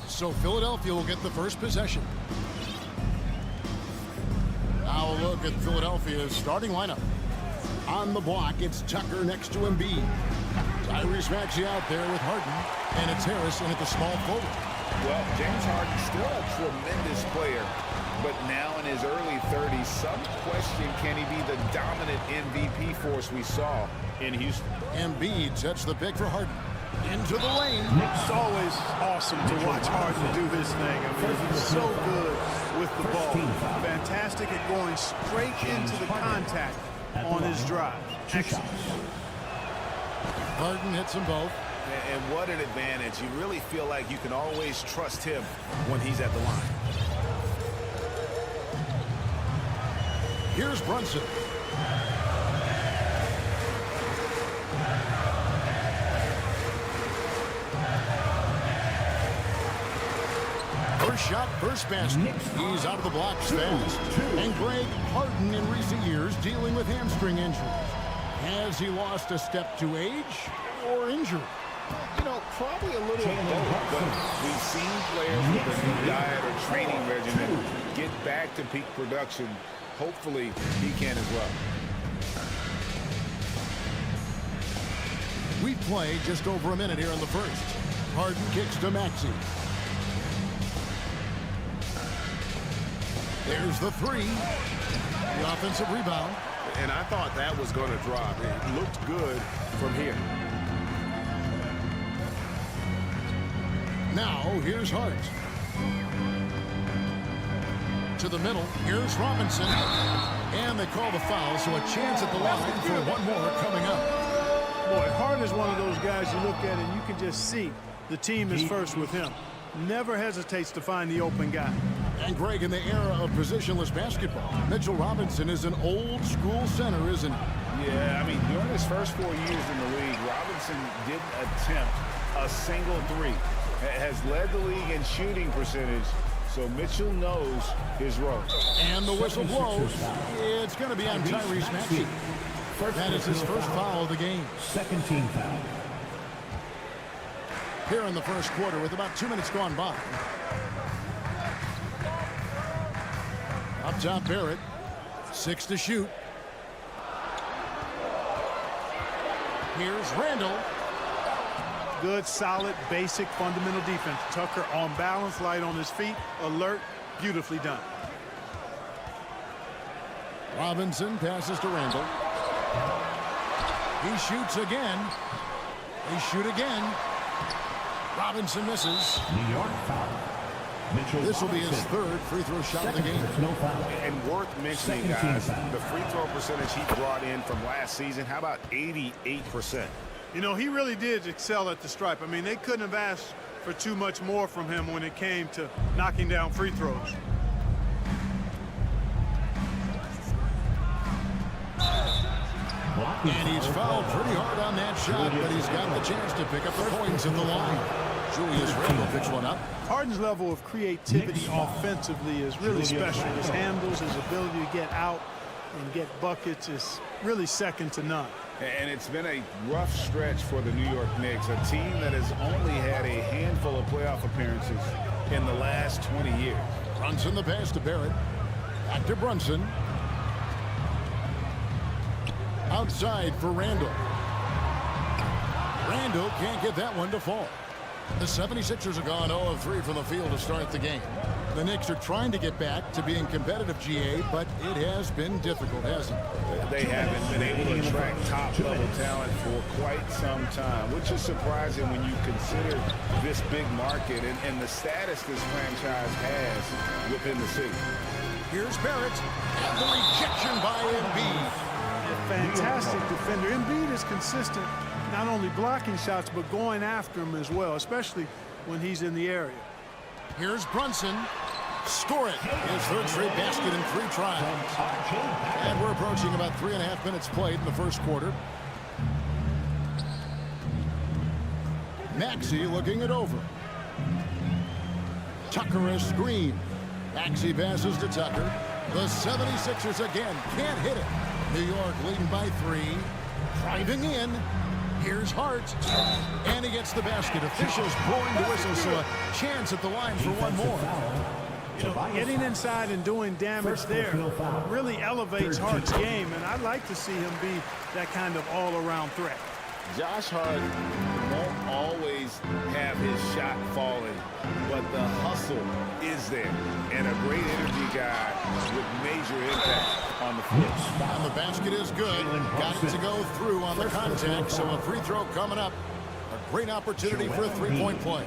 So Philadelphia will get the first possession. Now a look at Philadelphia's starting lineup. On the block, it's Tucker next to Embiid. Tyrese Maxey out there with Harden, and it's Harris in at the small forward. Well, James Harden still a tremendous player, but now in his early 30s, some question, can he be the dominant MVP force we saw in Houston? Embiid sets the pick for Harden. Into the lane. It's always awesome to watch Harden do his thing. I mean, he's so good with the ball. Fantastic at going straight into the contact on his drive. Excellent. Harden hits them both. And what an advantage. You really feel like you can always trust him when he's at the line. Here's Brunson. First shot, first basket. He's out of the blocks fast. And Greg, Harden in recent years dealing with hamstring injuries. Has he lost a step to age or injury? You know, probably a little of both, but we've seen players with a new diet or training regimen get back to peak production. Hopefully, he can as well. We play just over a minute here in the first. Harden kicks to Maxey. There's the three. The offensive rebound. And I thought that was going to drop. It looked good from here. Now, here's Hart. To the middle. Here's Robinson. And they call the foul, so a chance at the line for one more coming up. Boy, Hart is one of those guys you look at and you can just see the team is first with him. Never hesitates to find the open guy. And Greg, in the era of positionless basketball, Mitchell Robinson is an old-school center, isn't he? Yeah, I mean, during his first 4 years in the league, Robinson didn't attempt a single three. Has led the league in shooting percentage, so Mitchell knows his role. And the whistle blows. It's going to be on Tyrese Maxey. That is his first foul of the game. Second team foul. Here in the first quarter with about 2 minutes gone by. Up top, Barrett. 6 to shoot. Here's Randall. Good, solid, basic, fundamental defense. Tucker on balance, light on his feet, alert, beautifully done. Robinson passes to Randall. He shoots again. They shoot again. Robinson misses. New York foul. This will be his third free throw shot of the game. No foul. And worth mentioning, guys, the free throw percentage he brought in from last season, how about 88%? You know, he really did excel at the stripe. I mean, they couldn't have asked for too much more from him when it came to knocking down free throws. And he's fouled pretty hard on that shot, but he's got the chance to pick up the points in the line. Julius Randle picks one up. Harden's level of creativity offensively is really special. His handles, his ability to get out and get buckets is really second to none. And it's been a rough stretch for the New York Knicks, a team that has only had a handful of playoff appearances in the last 20 years. Brunson the pass to Barrett. Back to Brunson. Outside for Randall. Randall can't get that one to fall. The 76ers have gone 0 of 3 from the field to start the game. The Knicks are trying to get back to being competitive, GA, but it has been difficult, hasn't it? They haven't been able to attract top-level talent for quite some time, which is surprising when you consider this big market and the status this franchise has within the city. Here's Barrett, and the rejection by Embiid. Fantastic defender. Embiid is consistent, not only blocking shots, but going after him as well, especially when he's in the area. Here's Brunson. Score it. His third straight basket in 3 tries. And we're approaching about 3.5 minutes played in the first quarter. Maxey looking it over. Tucker a screen. Maxey passes to Tucker. The 76ers again can't hit it. New York leading by 3. Driving in. Here's Hart. And he gets the basket. Officials blowing the whistle, so a chance at the line for one more. Getting inside and doing damage there really elevates Hart's game, and I'd like to see him be that kind of all-around threat. Josh Hart won't always have his shot falling, but the hustle is there. And a great energy guy with major impact on the floor. And the basket is good. Got it to go through on the contact, so a free throw coming up. A great opportunity for a three-point play.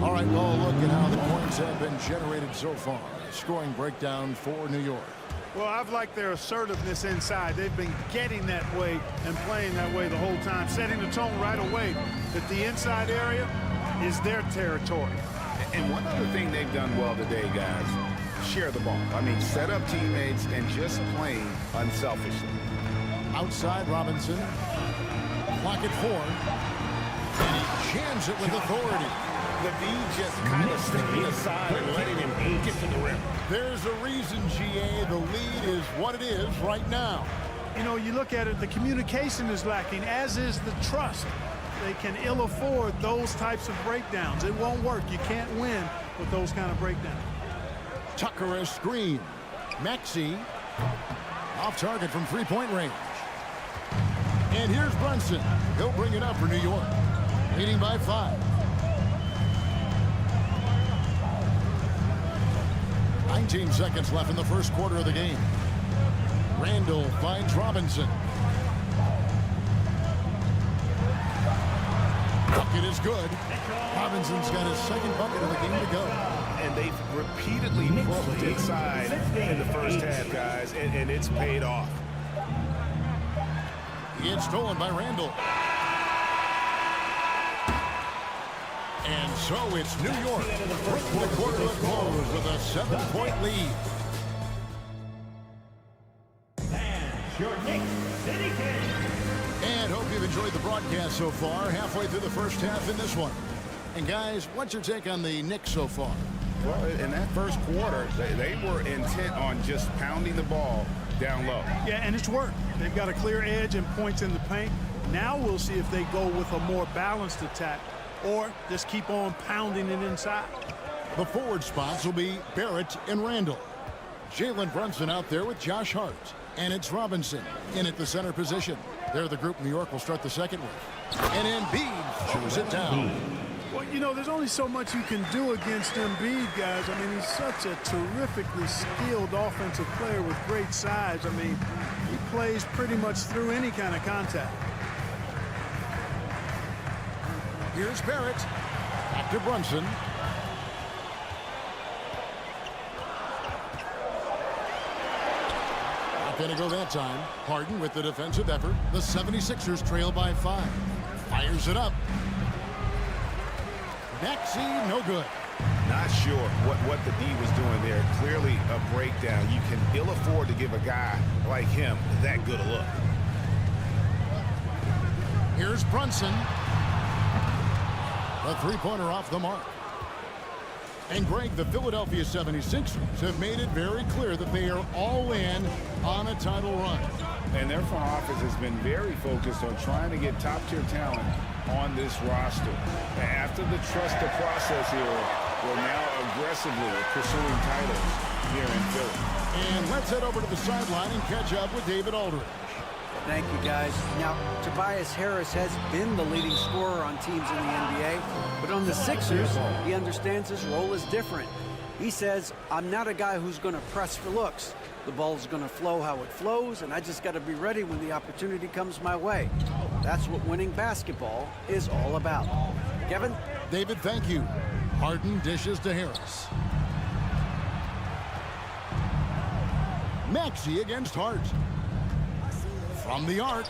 All right, well, look at how the points have been generated so far. Scoring breakdown for New York. Well, I've liked their assertiveness inside. They've been getting that way and playing that way the whole time, setting the tone right away that the inside area is their territory. And one other thing they've done well today, guys, share the ball. I mean, set up teammates and just playing unselfishly. Outside Robinson. Clock at 4. And he jams it with authority. The V just kind of stepping aside and letting him get to the rim. There's a reason, GA, the lead is what it is right now. You know, you look at it, the communication is lacking, as is the trust. They can ill afford those types of breakdowns. It won't work. You can't win with those kind of breakdowns. Tucker a screen. Maxey off target from three-point range. And here's Brunson. He'll bring it up for New York. Leading by 5. 19 seconds left in the first quarter of the game. Randall finds Robinson. Bucket is good. Robinson's got his second bucket of the game to go. And they've repeatedly poked inside in the first half, guys, and it's paid off. It's stolen by Randall. And so it's New York. The quarter to close with a 7-point lead. And hope you've enjoyed the broadcast so far. Halfway through the first half in this one. And guys, what's your take on the Knicks so far? Well, in that first quarter, they were intent on just pounding the ball down low. Yeah, and it's worked. They've got a clear edge and points in the paint. Now we'll see if they go with a more balanced attack or just keep on pounding it inside. The forward spots will be Barrett and Randall. Jalen Brunson out there with Josh Hart. And it's Robinson in at the center position. They're the group New York will start the second with. And Embiid throws it down. Well, you know, there's only so much you can do against Embiid, guys. I mean, he's such a terrifically skilled offensive player with great size. I mean, he plays pretty much through any kind of contact. Here's Barrett. Back to Brunson. Not going to go that time. Harden with the defensive effort. The 76ers trail by 5. Fires it up. Maxey, no good. Not sure what the D was doing there. Clearly a breakdown. You can ill afford to give a guy like him that good a look. Here's Brunson. A three-pointer off the mark. And Greg, the Philadelphia 76ers have made it very clear that they are all in on a title run. And their front office has been very focused on trying to get top-tier talent on this roster. After the trust the process here, we're now aggressively pursuing titles here in Philly. And let's head over to the sideline and catch up with David Aldridge. Thank you, guys. Now, Tobias Harris has been the leading scorer on teams in the NBA, but on the Sixers, he understands his role is different. He says, I'm not a guy who's going to press for looks. The ball's going to flow how it flows, and I just got to be ready when the opportunity comes my way. That's what winning basketball is all about. Kevin? David, thank you. Harden dishes to Harris. Maxey against Hart. From the arc.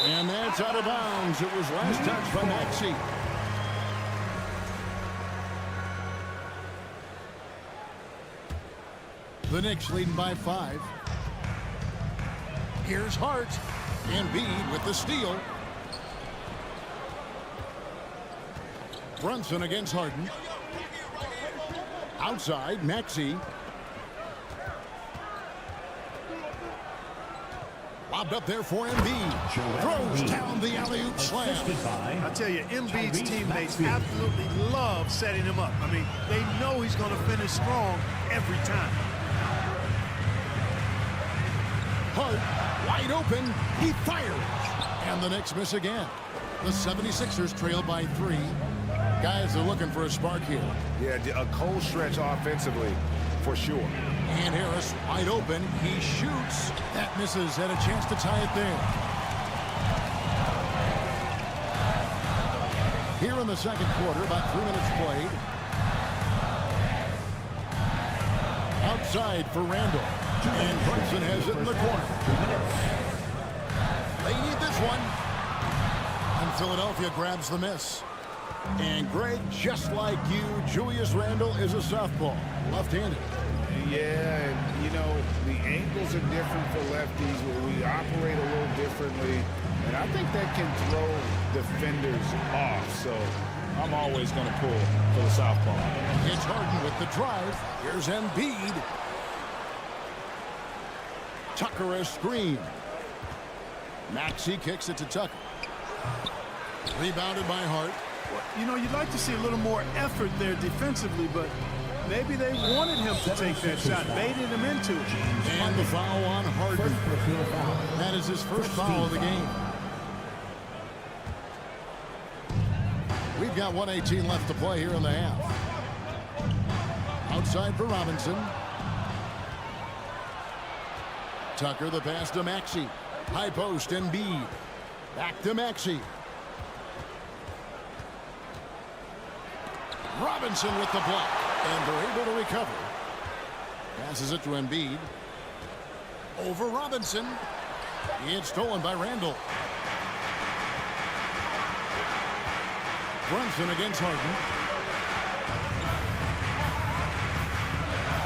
And that's out of bounds. It was last touched by Maxey. The Knicks leading by 5. Here's Hart. Embiid with the steal. Brunson against Harden. Outside, Maxey. Lobbed up there for Embiid. Throws down the alley-oop slam. I tell you, Embiid's teammates absolutely love setting him up. I mean, they know he's going to finish strong every time. Hart, wide open. He fires. And the Knicks miss again. The 76ers trail by 3. Guys are looking for a spark here. Yeah, a cold stretch offensively, for sure. And Harris wide open. He shoots. That misses. Had a chance to tie it there. Here in the second quarter, about 3 minutes played. Outside for Randall. And Brunson has it in the corner. They need this one. And Philadelphia grabs the miss. And Greg, just like you, Julius Randle is a southpaw, left-handed. Yeah, and you know, the angles are different for lefties. We operate a little differently, and I think that can throw defenders off. So I'm always going to pull for the southpaw. It's Harden with the drive. Here's Embiid. Tucker a screen. Maxey kicks it to Tucker. Rebounded by Hart. You know, you'd like to see a little more effort there defensively, but maybe they wanted him to take that shot, baited him into it. And the foul on Harden. That is his first foul of the game. We've got 1:18 left to play here in the half. Outside for Robinson. Tucker, the pass to Maxey. High post, Embiid. Back to Maxey. Robinson with the block. And they're able to recover. Passes it to Embiid. Over Robinson. It's stolen by Randall. Brunson against Harden.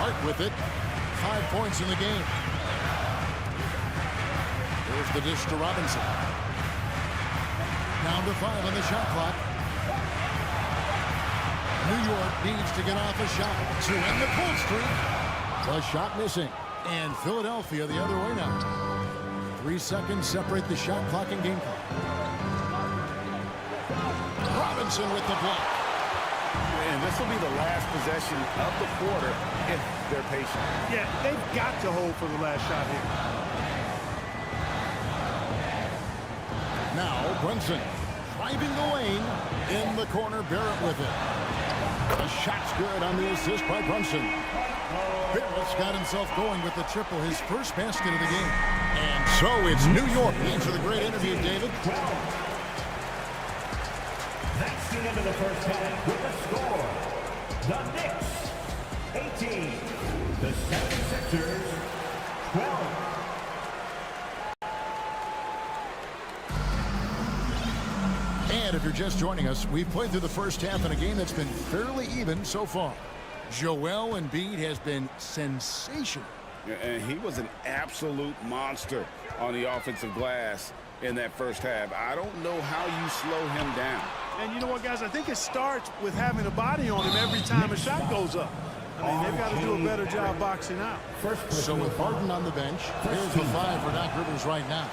Hart with it. 5 points in the game. There's the dish to Robinson. Down to 5 on the shot clock. New York needs to get off a shot to end the pull streak. The shot missing. And Philadelphia the other way now. 3 seconds separate the shot clock and game clock. Robinson with the block. And this will be the last possession of the quarter if they're patient. Yeah, they've got to hold for the last shot here. Now Brunson driving the lane in the corner. Barrett with it. The shot's good on the assist by Brunson. Barrett's got himself going with the triple, his first basket of the game. And so it's New York. Thanks for the great interview, David. That's the end of the first half with the score. The Knicks, 18. The 76ers, 12. And if you're just joining us, we've played through the first half in a game that's been fairly even so far. Joel Embiid has been sensational. And he was an absolute monster on the offensive glass in that first half. I don't know how you slow him down. And you know what, guys? I think it starts with having a body on him every time a shot goes up. I mean, they've got to do a better job boxing out. So with Harden on the bench, here's the 5 for Doc Rivers right now.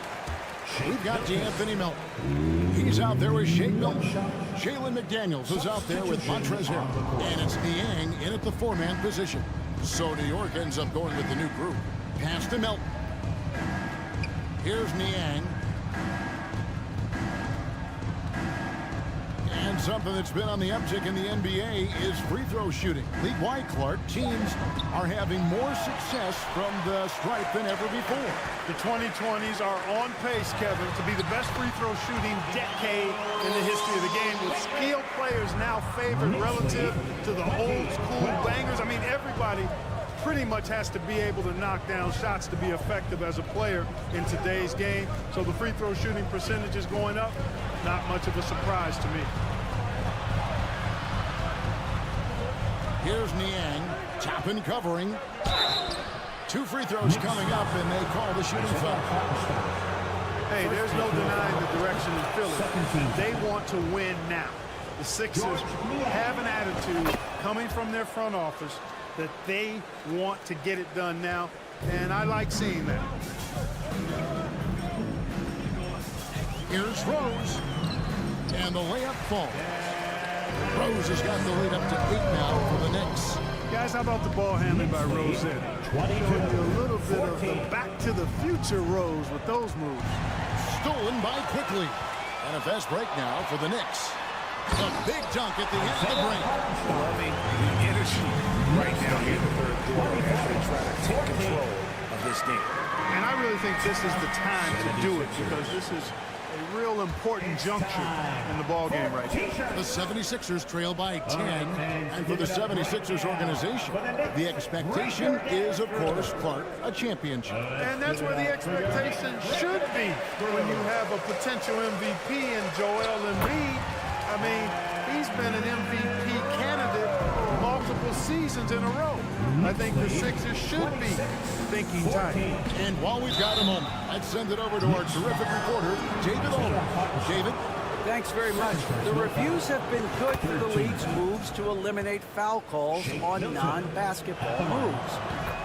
We've got D'Anthony Melton. He's out there with Shake Milton. Jalen McDaniels is out there with Montrezl Harrell. And it's Niang in at the 4-man position. So New York ends up going with the new group. Pass to Melton. Here's Niang. And something that's been on the uptick in the NBA is free throw shooting. League-wide, Clark, teams are having more success from the stripe than ever before. The 2020s are on pace, Kevin, to be the best free throw shooting decade in the history of the game, with skilled players now favored relative to the old school bangers. I mean, everybody pretty much has to be able to knock down shots to be effective as a player in today's game. So the free throw shooting percentage is going up. Not much of a surprise to me. Here's Niang, tapping, covering. 2 free throws coming up, and they call the shooting foul. Hey, there's no denying the direction of Philly. They want to win now. The Sixers have an attitude coming from their front office that they want to get it done now, and I like seeing that. Here's Rose. And the layup falls. Rose has got the lead up to 8 now for the Knicks. Guys, how about the ball handling by Rose? A little bit of the back-to-the-future Rose with those moves. Stolen by Quickly. And a fast break now for the Knicks. A big dunk at the end of the break. Loving the energy right now here in the third quarter as they try to take control of this game. And I really think this is the time to do it because this is a real important juncture in the ball game right here. The 76ers trail by 10, and for the 76ers organization, the expectation is, of course, Clark, a championship. And that's where the expectation should be when you have a potential MVP in Joel Embiid. I mean, he's been an MVP candidate multiple seasons in a row. I think the Sixers should be thinking time. And while we've got a moment, let's send it over to our terrific reporter, David Olin. David? Thanks very much. The reviews have been good for the league's moves to eliminate foul calls on non-basketball moves.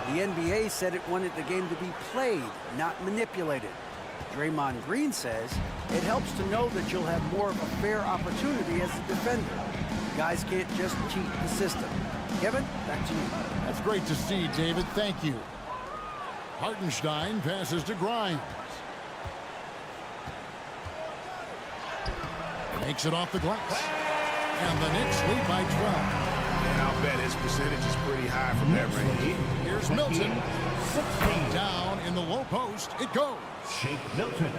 The NBA said it wanted the game to be played, not manipulated. Draymond Green says it helps to know that you'll have more of a fair opportunity as a defender. Guys can't just cheat the system. Kevin, back to you. That's great to see, David. Thank you. Hartenstein passes to Grimes. Makes it off the glass. And the Knicks lead by 12. And I'll bet his percentage is pretty high from that range. Here's Milton. Down in the low post. It goes. Shake Milton.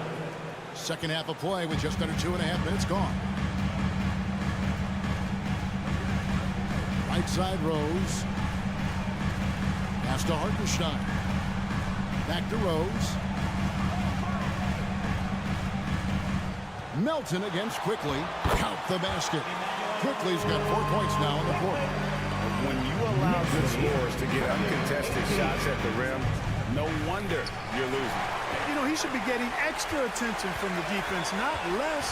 Second half of play with just under 2.5 minutes gone. Right side Rose. Pass to Hartenstein. Back to Rose. Melton against Quickly. Count the basket. Quickly's got 4 points now in the quarter. When you allow good scorers to get uncontested shots at the rim, no wonder you're losing. You know, he should be getting extra attention from the defense, not less.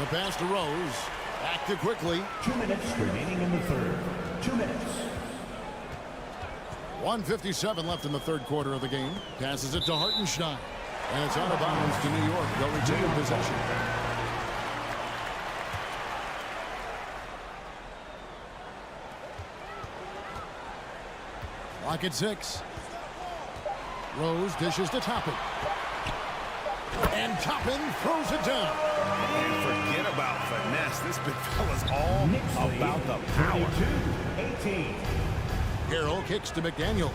The pass to Rose. Back to Quickly. 2 minutes remaining in the third. 2 minutes. 1:57 left in the third quarter of the game. Passes it to Hartenstein. And it's out of bounds to New York. They'll retain possession. Clock at 6. Rose dishes to Toppin. And Toppin throws it down. And forget about finesse. This big fella's all about the power. 32-18. Harrell kicks to McDaniels.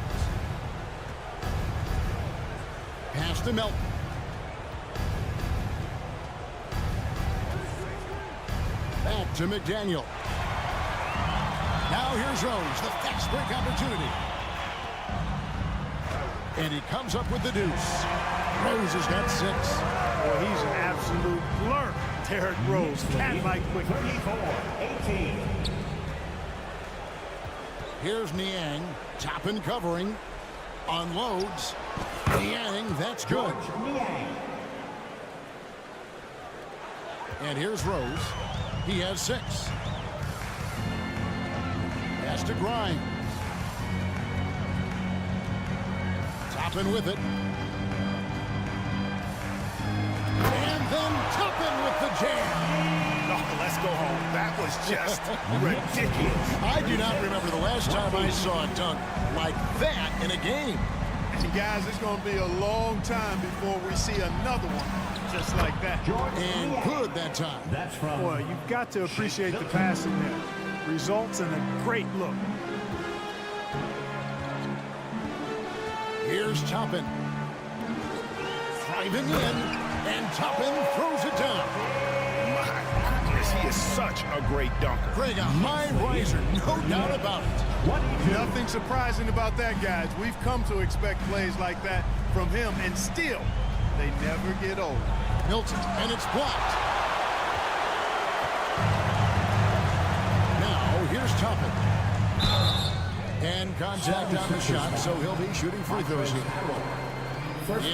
Pass to Melton. Back to McDaniel. Now here's Rose, the fast break opportunity. And he comes up with the deuce. Rose has got 6. Boy, he's an absolute blur. Derrick Rose, cat-like quick. 34-18. Here's Niang. Toppin covering. Unloads. Niang, that's good. And here's Rose. He has 6. Pass to Grimes. Toppin with it. And then Toppin with the jam. Oh, let's go home. That was just ridiculous. I do not remember the last time I saw a dunk like that in a game. And guys, it's going to be a long time before we see another one just like that. And good that time. That's from. Boy, you've got to appreciate the passing there. Results in a great look. Here's Toppin. Driving in, and Toppin throws it down. My goodness, he is such a great dunker. Greg, a high riser, no doubt about it. Nothing surprising about that, guys. We've come to expect plays like that from him, and still, they never get old. Milton, and it's blocked. Now, here's Toppin. And contact on the shot, so he'll be shooting free throws here.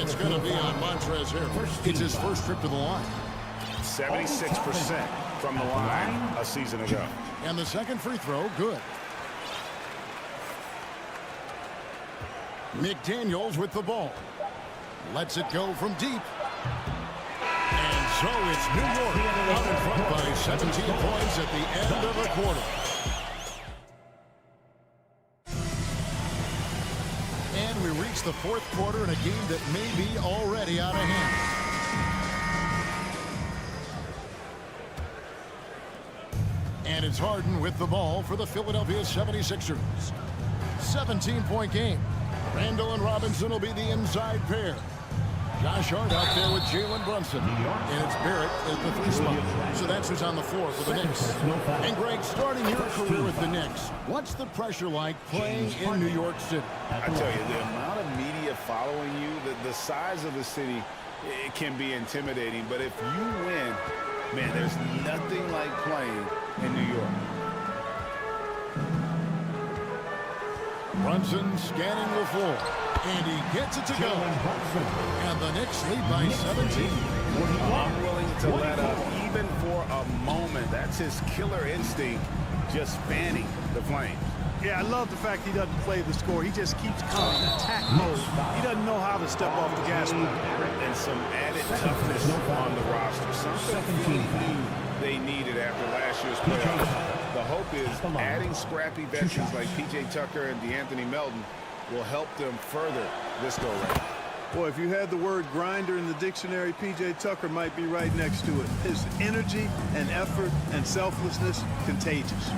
It's going to be on Montrezl Harrell. It's his first trip to the line. 76%. from the line a season ago. And the second free throw, good. McDaniels with the ball. Lets it go from deep. And so it's New York out in front by 17 points at the end of the quarter. And we reach the fourth quarter in a game that may be already out of hand. And it's Harden with the ball for the Philadelphia 76ers. 17-point game. Randall and Robinson will be the inside pair. Josh Hart out there with Jalen Brunson. And it's Barrett at the 3 spot. So that's who's on the floor for the Knicks. And Greg, starting your career with the Knicks, what's the pressure like playing in New York City? I tell you, the amount of media following you, the size of the city, it can be intimidating. But if you win, man, there's nothing like playing in New York. Brunson scanning the floor. And he gets it to go. And the Knicks lead by 17. I'm willing to let up even for a moment. That's his killer instinct, just fanning the flames. Yeah, I love the fact he doesn't play the score. He just keeps coming attack mode. He doesn't know how to step off the gas pedal. And some added toughness on the roster. Something they needed after last year's playoffs. The hope is adding scrappy veterans like P.J. Tucker and DeAnthony Melton will help them further this go-round. Boy, if you had the word grinder in the dictionary, P.J. Tucker might be right next to it. His energy and effort and selflessness, contagious.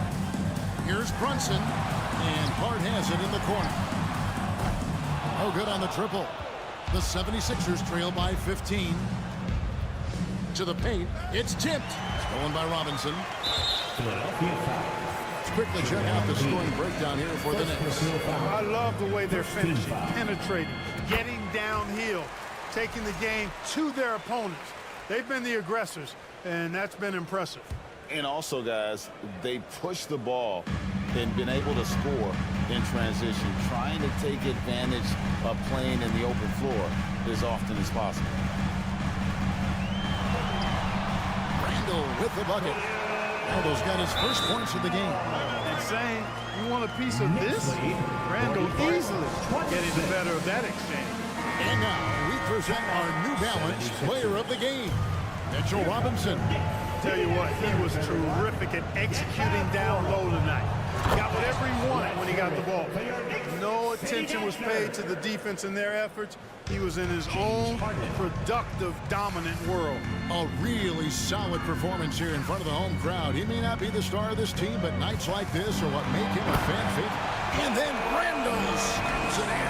Here's Brunson, and Hart has it in the corner. Oh, good on the triple. The 76ers trail by 15. To the paint, it's tipped. Stolen by Robinson. Let's quickly check out the scoring breakdown here for the Knicks. I love the way they're finishing, penetrating, getting downhill, taking the game to their opponents. They've been the aggressors, and that's been impressive. And also, guys, they push the ball and been able to score in transition, trying to take advantage of playing in the open floor as often as possible. Randall with the bucket. Randall's got his first points of the game. And saying, you want a piece of this? Randall easily getting the better of that exchange. And now we present our New Balance player of the game, Mitchell Robinson. Tell you what, he was terrific at executing down low tonight. Got whatever he wanted when he got the ball. No attention was paid to the defense and their efforts. He was in his own productive, dominant world. A really solid performance here in front of the home crowd. He may not be the star of this team, but nights like this are what make him a fan favorite. And then Randall scoops it in.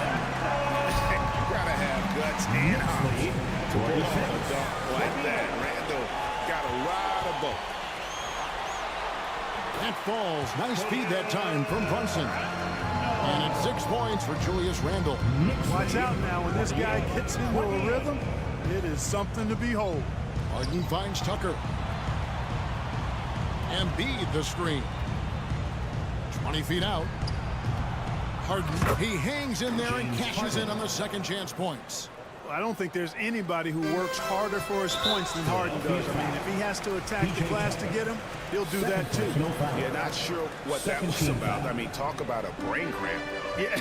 You gotta have guts and heart to pull off a dunk like that. Randall got a lot of both. That falls. Nice feed that time from Brunson. And it's 6 points for Julius Randle. Watch out now. When this guy gets into a rhythm, it is something to behold. Harden finds Tucker. Embiid the screen. 20 feet out. Harden, he hangs in there and cashes in on the second chance points. I don't think there's anybody who works harder for his points than Harden does. I mean, if he has to attack the glass to get him, he'll do that too. Yeah, not sure what that was about. I mean, talk about a brain cramp. Yeah,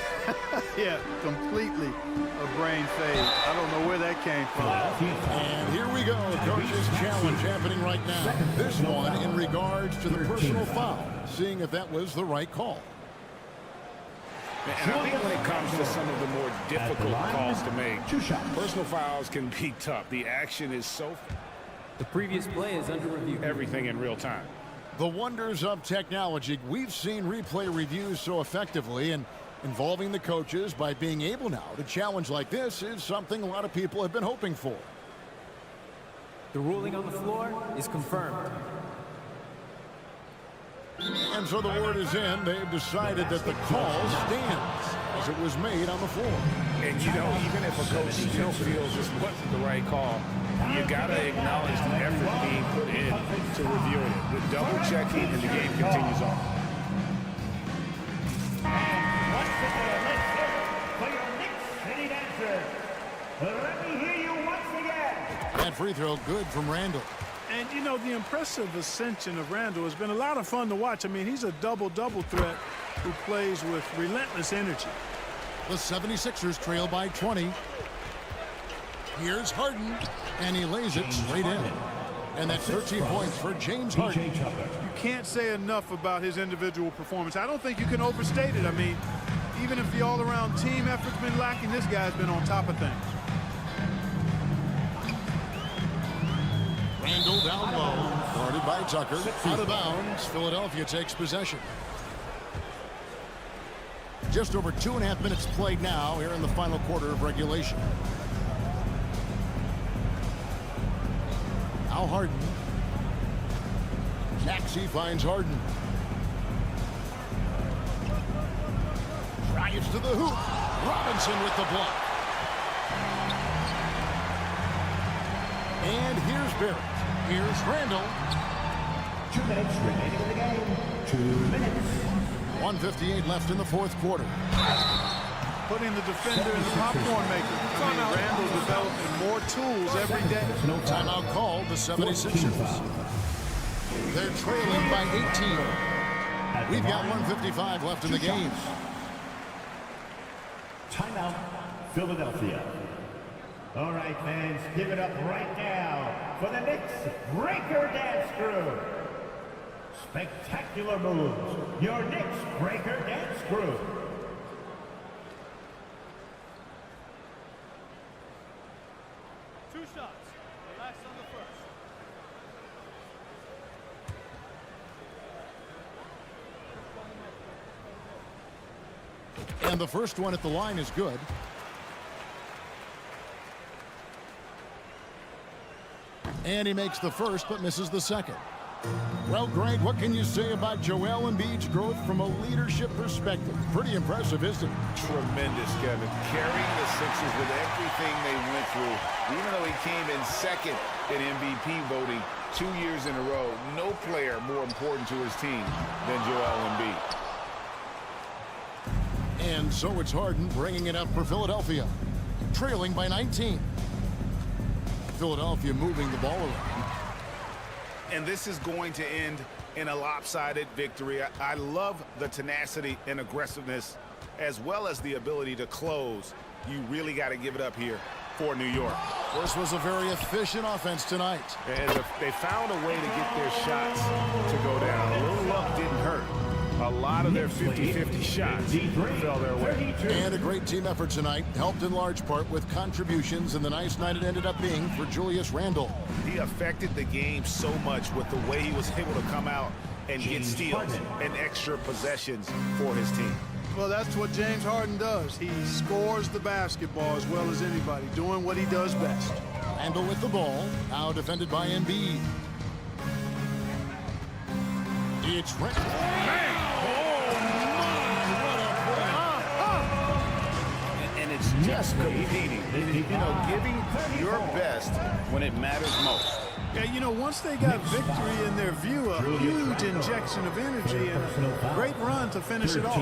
yeah, completely a brain fade. I don't know where that came from. And here we go, coach's challenge happening right now. This one in regards to the personal foul, seeing if that was the right call. And I think when it comes to some of the more difficult calls to make, personal fouls can be tough. The action is so... The previous play is under review. Everything in real time. The wonders of technology. We've seen replay reviews so effectively, and involving the coaches by being able now to challenge like this is something a lot of people have been hoping for. The ruling on the floor is confirmed. And so the word is in. They've decided that the call stands as it was made on the floor. And, you know, even if a coach still feels this wasn't the right call, you got to acknowledge the effort being put in to reviewing it. The double checking and the game continues on. Once again, let's hear it for your Knicks City Dancers. Let me hear you once again. That free throw good from Randall. And, you know, the impressive ascension of Randall has been a lot of fun to watch. I mean, he's a double-double threat who plays with relentless energy. The 76ers trail by 20. Here's Harden, and he lays it straight in. And that's 13 points for James Harden. You can't say enough about his individual performance. I don't think you can overstate it. I mean, even if the all-around team effort's been lacking, this guy's been on top of things. Randall down low, guarded by Tucker. Out of bounds, Philadelphia takes possession. Just over 2.5 minutes played now here in the final quarter of regulation. Now Harden. Maxey finds Harden. Drives to the hoop. Robinson with the block. And here's Barrett. Here's Randall. 2 minutes remaining in the game. 2 minutes. 1:58 left in the fourth quarter. Putting the defender in the popcorn maker. I mean, Randall's developing more tools every day. Timeout called the 76ers. They're trailing by 18. We've got 1:55 left in the game. Timeout, Philadelphia. All right, fans, give it up right now for the Knicks Breaker Dance Crew. Spectacular moves. Your Knicks Breaker Dance Crew. Two shots. Relax on the first. And the first one at the line is good. And he makes the first, but misses the second. Well, Greg, what can you say about Joel Embiid's growth from a leadership perspective? Pretty impressive, isn't it? Tremendous, Kevin. Carrying the Sixers with everything they went through. Even though he came in second in MVP voting 2 years in a row, no player more important to his team than Joel Embiid. And so it's Harden bringing it up for Philadelphia, trailing by 19. Philadelphia moving the ball around. And this is going to end in a lopsided victory. I love the tenacity and aggressiveness as well as the ability to close. You really got to give it up here for New York. This was a very efficient offense tonight. And they found a way to get their shots to go down. A little luck didn't hurt. A lot of their 50-50 shots fell their way. And a great team effort tonight, helped in large part with contributions, and the nice night it ended up being for Julius Randle. He affected the game so much with the way he was able to come out and get steals and extra possessions for his team. Well, that's what James Harden does. He scores the basketball as well as anybody, doing what he does best. Randle with the ball, now defended by Embiid. It's Randle. And it's just competing. You know, giving your best when it matters most. Yeah, you know, once they got victory in their view, a huge injection of energy and a great run to finish it off.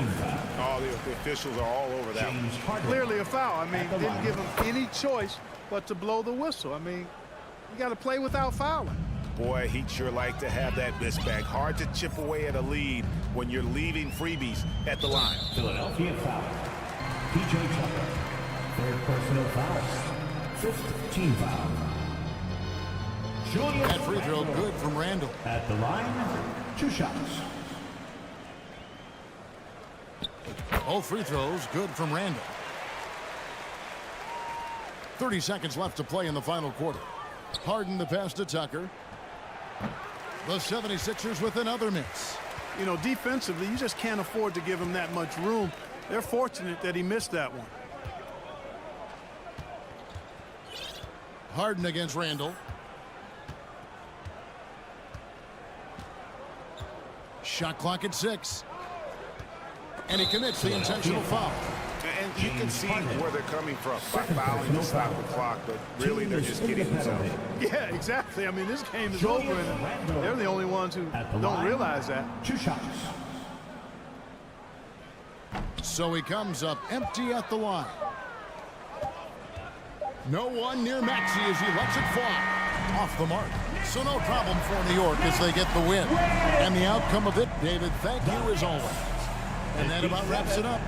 Oh, the officials are all over that one. Clearly a foul. I mean, didn't give them any choice but to blow the whistle. I mean, you got to play without fouling. Boy, he'd sure like to have that miss back. Hard to chip away at a lead when you're leaving freebies at the line. Philadelphia foul. P.J. Tucker. Third personal foul. Fifth team foul. That free throw good from Randle. At the line, 2 shots. Both free throws good from Randle. 30 seconds left to play in the final quarter. Harden the pass to Tucker. The 76ers with another miss. You know, defensively, you just can't afford to give him that much room. They're fortunate that he missed that one. Harden against Randle. Shot clock at 6. And he commits the intentional foul. And you can see where they're coming from by fouling to stop the clock, but really they're just getting themselves. Yeah, exactly. I mean, this game is over, and they're the only ones who don't realize that. 2 shots. So he comes up empty at the line. No one near Maxey as he lets it fly. Off the mark. So no problem for New York as they get the win. And the outcome of it, David, thank you as always. And that about wraps it up.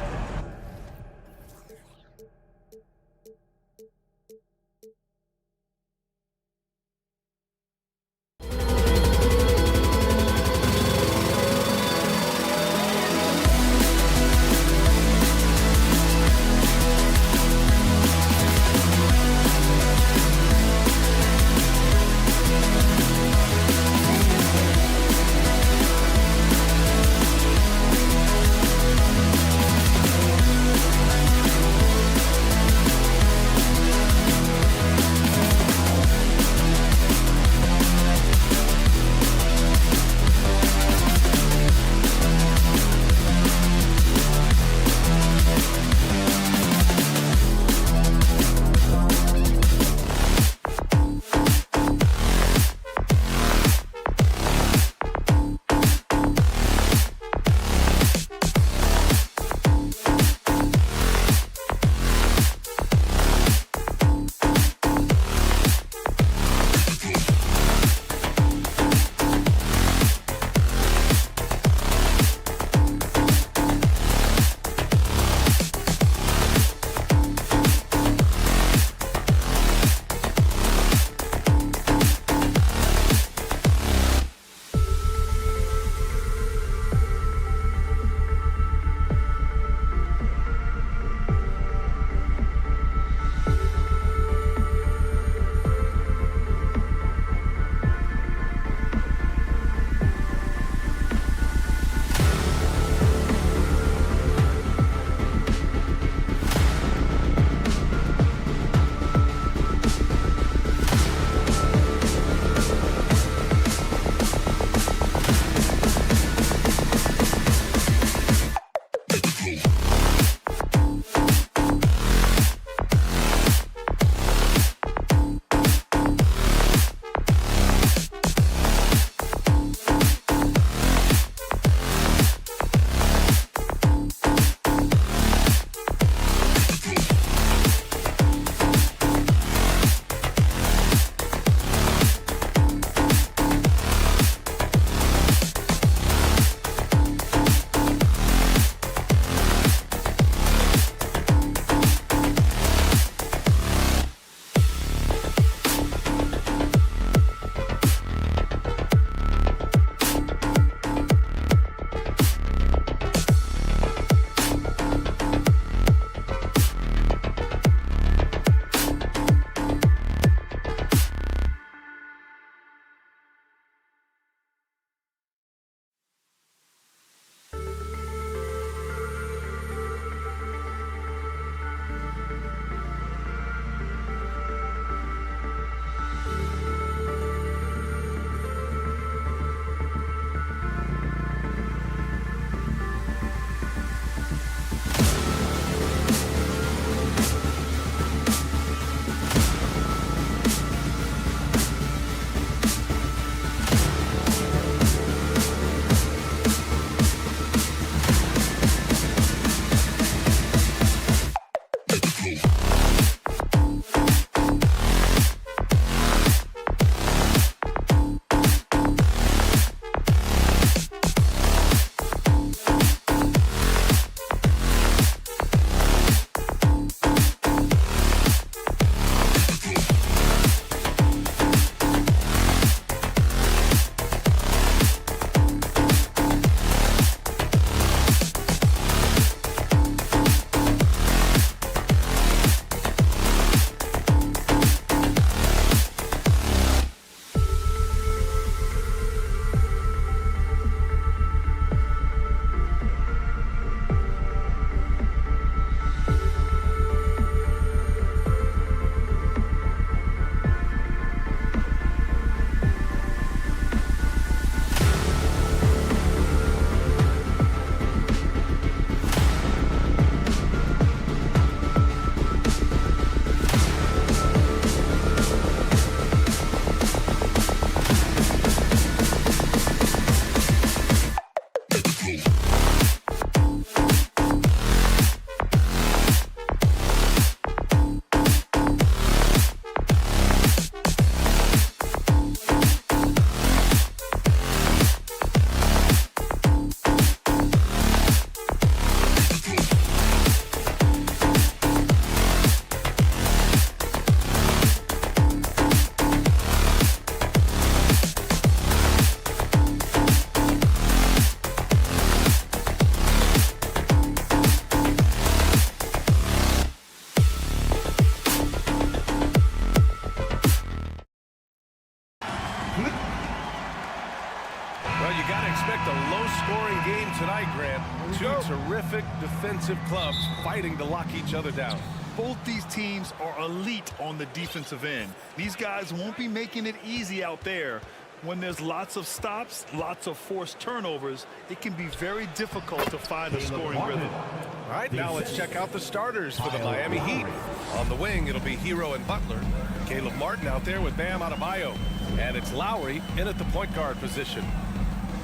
Grant. Two terrific defensive clubs fighting to lock each other down. Both these teams are elite on the defensive end. These guys won't be making it easy out there. When there's lots of stops, lots of forced turnovers, it can be very difficult to find a scoring rhythm. All right, now let's check out the starters for the Miami Heat. On the wing, it'll be Hero and Butler. Caleb Martin out there with Bam Adebayo. And it's Lowry in at the point guard position.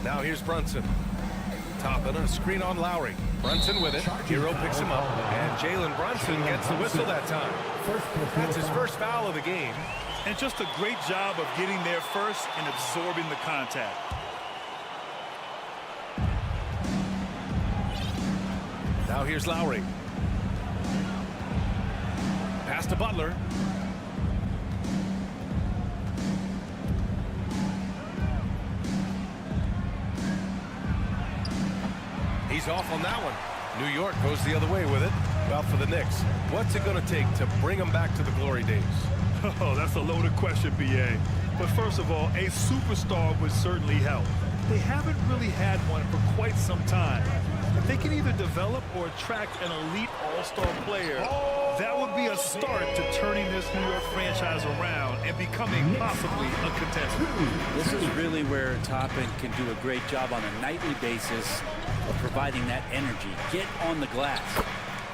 Now here's Brunson. Toppin, a screen on Lowry. Brunson with it. Hero picks him up. And Jalen Brunson gets the whistle that time. That's his first foul of the game. And just a great job of getting there first and absorbing the contact. Now here's Lowry. Pass to Butler. He's off on that one. New York goes the other way with it. Well, for the Knicks, what's it going to take to bring them back to the glory days? Oh, that's a loaded question, B.A. But first of all, a superstar would certainly help. They haven't really had one for quite some time. If they can either develop or attract an elite all-star player, that would be a start to turning this New York franchise around and becoming possibly a contender. This is really where Toppin can do a great job on a nightly basis of providing that energy. Get on the glass.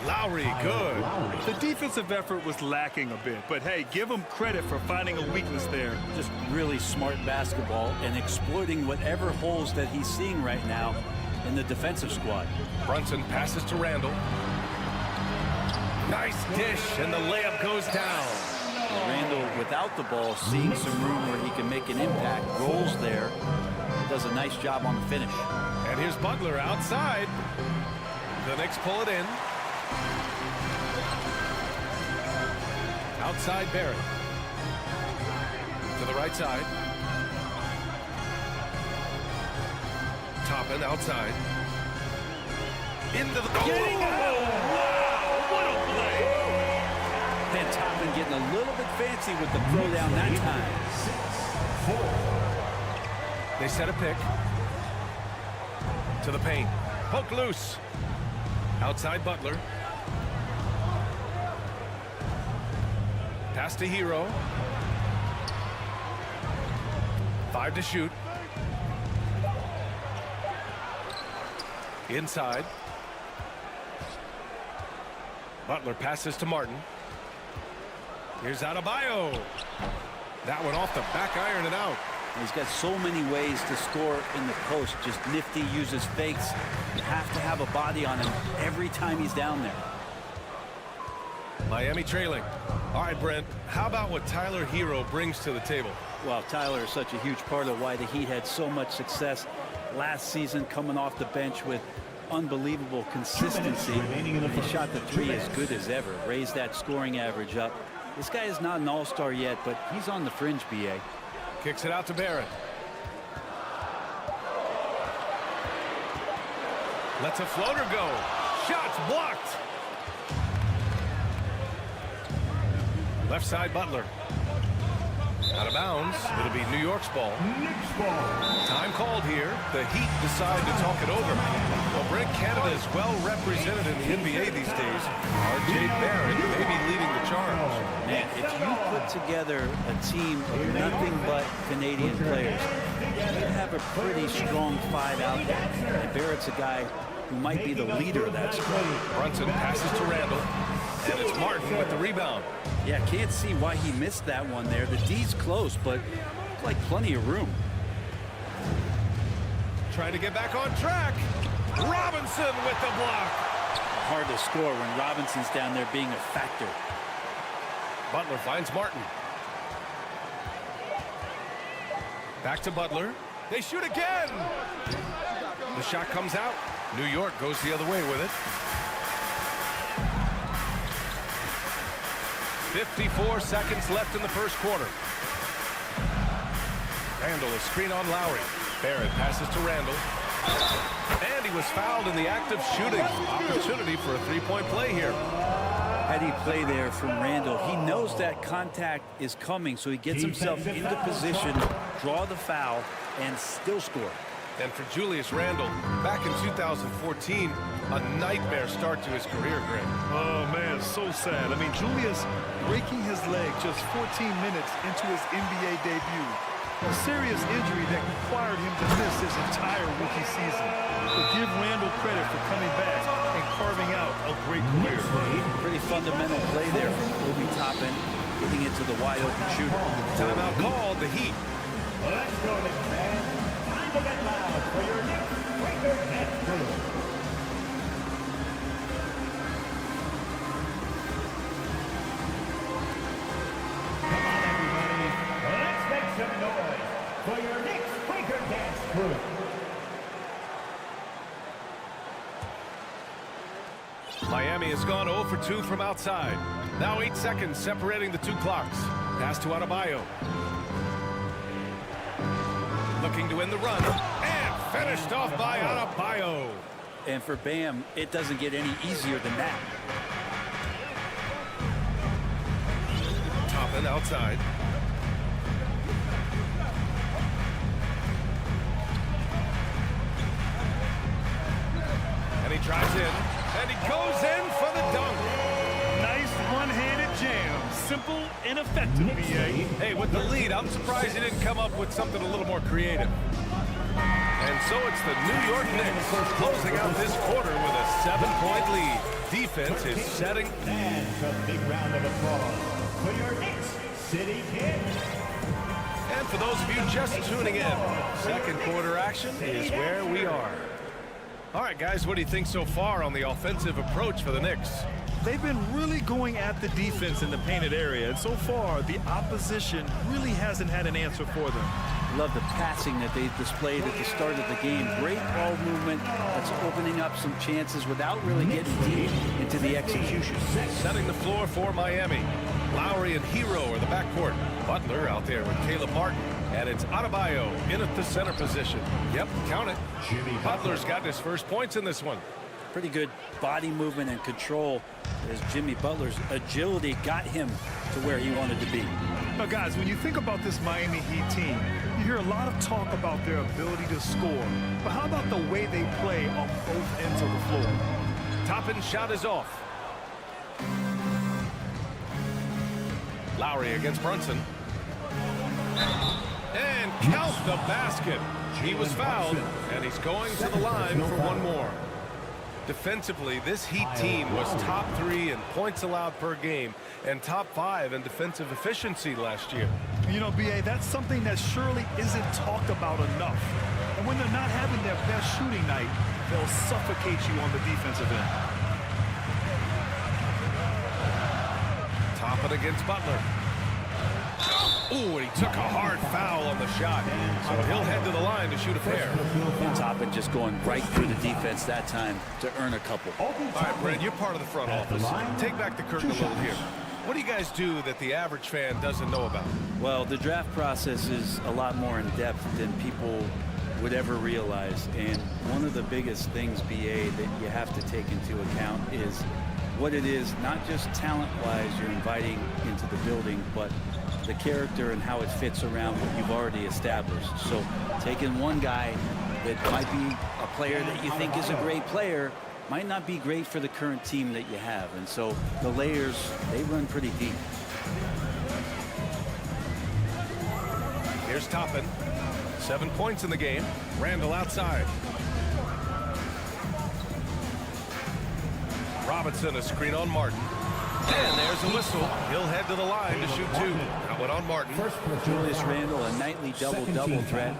Lowry, good. The defensive effort was lacking a bit, but hey, give him credit for finding a weakness there. Just really smart basketball and exploiting whatever holes that he's seeing right now in the defensive squad. Brunson passes to Randall. Nice dish, and the layup goes down. Randall, without the ball, seeing some room where he can make an impact, rolls there, does a nice job on the finish. And here's Butler outside. The Knicks pull it in. Outside Barrett. To the right side. Toppin outside. Into the... Wow, what a play! And Toppin getting a little bit fancy with the throwdown that time. They set a pick. To the paint. Poke loose. Outside Butler. Pass to Hero. 5 to shoot. Inside. Butler passes to Martin. Here's Adebayo. That one off the back iron and out. He's got so many ways to score in the post. Just nifty, uses fakes. You have to have a body on him every time he's down there. Miami trailing. All right, Brent, how about what Tyler Hero brings to the table? Well, Tyler is such a huge part of why the Heat had so much success last season, coming off the bench with unbelievable consistency. He shot the three as good as ever, raised that scoring average up. This guy is not an all-star yet, but he's on the fringe, B.A. Kicks it out to Barrett. Lets a floater go. Shots blocked. Left side Butler. Out of bounds. It'll be New York's ball. Time called here. The Heat decide to talk it over. Well, Brent, Canada is well represented in the NBA these days. R.J. Barrett may be leading the charge. Man, if you put together a team of nothing but Canadian players, you have a pretty strong five out there. And Barrett's a guy who might be the leader of that squad. Brunson passes to Randall. And it's Martin with the rebound. Yeah, can't see why he missed that one there. The D's close, but like plenty of room. Trying to get back on track. Robinson with the block. Hard to score when Robinson's down there being a factor. Butler finds Martin. Back to Butler. They shoot again. The shot comes out. New York goes the other way with it. 54 seconds left in the first quarter. Randall, a screen on Lowry. Barrett passes to Randall. And he was fouled in the act of shooting. Opportunity for a three-point play here. Heady play there from Randall. He knows that contact is coming, so he gets himself into position, draw the foul, and still score. And for Julius Randle, back in 2014, a nightmare start to his career, Greg. Oh, man, so sad. I mean, Julius breaking his leg just 14 minutes into his NBA debut. A serious injury that required him to miss his entire rookie season. But give Randle credit for coming back and carving out a great career. Pretty fundamental play there from Obi Toppin, getting it to the wide-open shooter. Timeout called, the Heat. Let's go, Knicks fans. Time to get loud for your Knicks Breaker Net crew. Come on, everybody. Let's make some noise for your Knicks Breaker Dance crew. Miami has gone 0 for 2 from outside. Now 8 seconds separating the two clocks. Pass to Adebayo. Looking to end the run. And finished off by Adebayo. And for Bam, it doesn't get any easier than that. Toppin outside. And he tries in. And he goes in for the dunk. Nice one-handed jam. Simple and effective, B.A. Hey, with the lead, I'm surprised he didn't come up with something a little more creative. And so it's the New York Knicks closing out this quarter with a 7-point lead. Defense is setting. And a big round of applause for your Knicks City Kids. And for those of you just tuning in, second quarter action is where we are. All right, guys, what do you think so far on the offensive approach for the Knicks? They've been really going at the defense in the painted area, and so far, the opposition really hasn't had an answer for them. Love the passing that they displayed at the start of the game. Great ball movement that's opening up some chances without really getting deep into the execution. Setting the floor for Miami. Lowry and Hero are the backcourt. Butler out there with Caleb Martin. And it's Adebayo in at the center position. Yep, count it. Butler's got his first points in this one. Pretty good body movement and control as Jimmy Butler's agility got him to where he wanted to be. Now, guys, when you think about this Miami Heat team, you hear a lot of talk about their ability to score. But how about the way they play on both ends of the floor? Toppin's shot is off. Lowry against Brunson. And count the basket. He was fouled, and he's going to the line for one more. Defensively, this Heat team was top 3 in points allowed per game and top 5 in defensive efficiency last year. You know, B.A., that's something that surely isn't talked about enough. And when they're not having their best shooting night, they'll suffocate you on the defensive end. Toppin against Butler. Ooh, and he took a hard foul on the shot. So he'll head to the line to shoot a pair. And Toppin just going right through the defense that time to earn a couple. All right, Brent, you're part of the front office. Take back the curtain a little here. What do you guys do that the average fan doesn't know about? Well, the draft process is a lot more in depth than people would ever realize. And one of the biggest things, BA, that you have to take into account is what it is, not just talent-wise you're inviting into the building, but the character and how it fits around what you've already established. So taking one guy that might be a player that you think is a great player might not be great for the current team that you have. And so the layers, they run pretty deep. Here's Toppin. 7 points in the game. Randle outside. Robinson, a screen on Martin. And there's a whistle. He'll head to the line to shoot 2. That one on Martin. Julius Randle, a nightly double-double threat.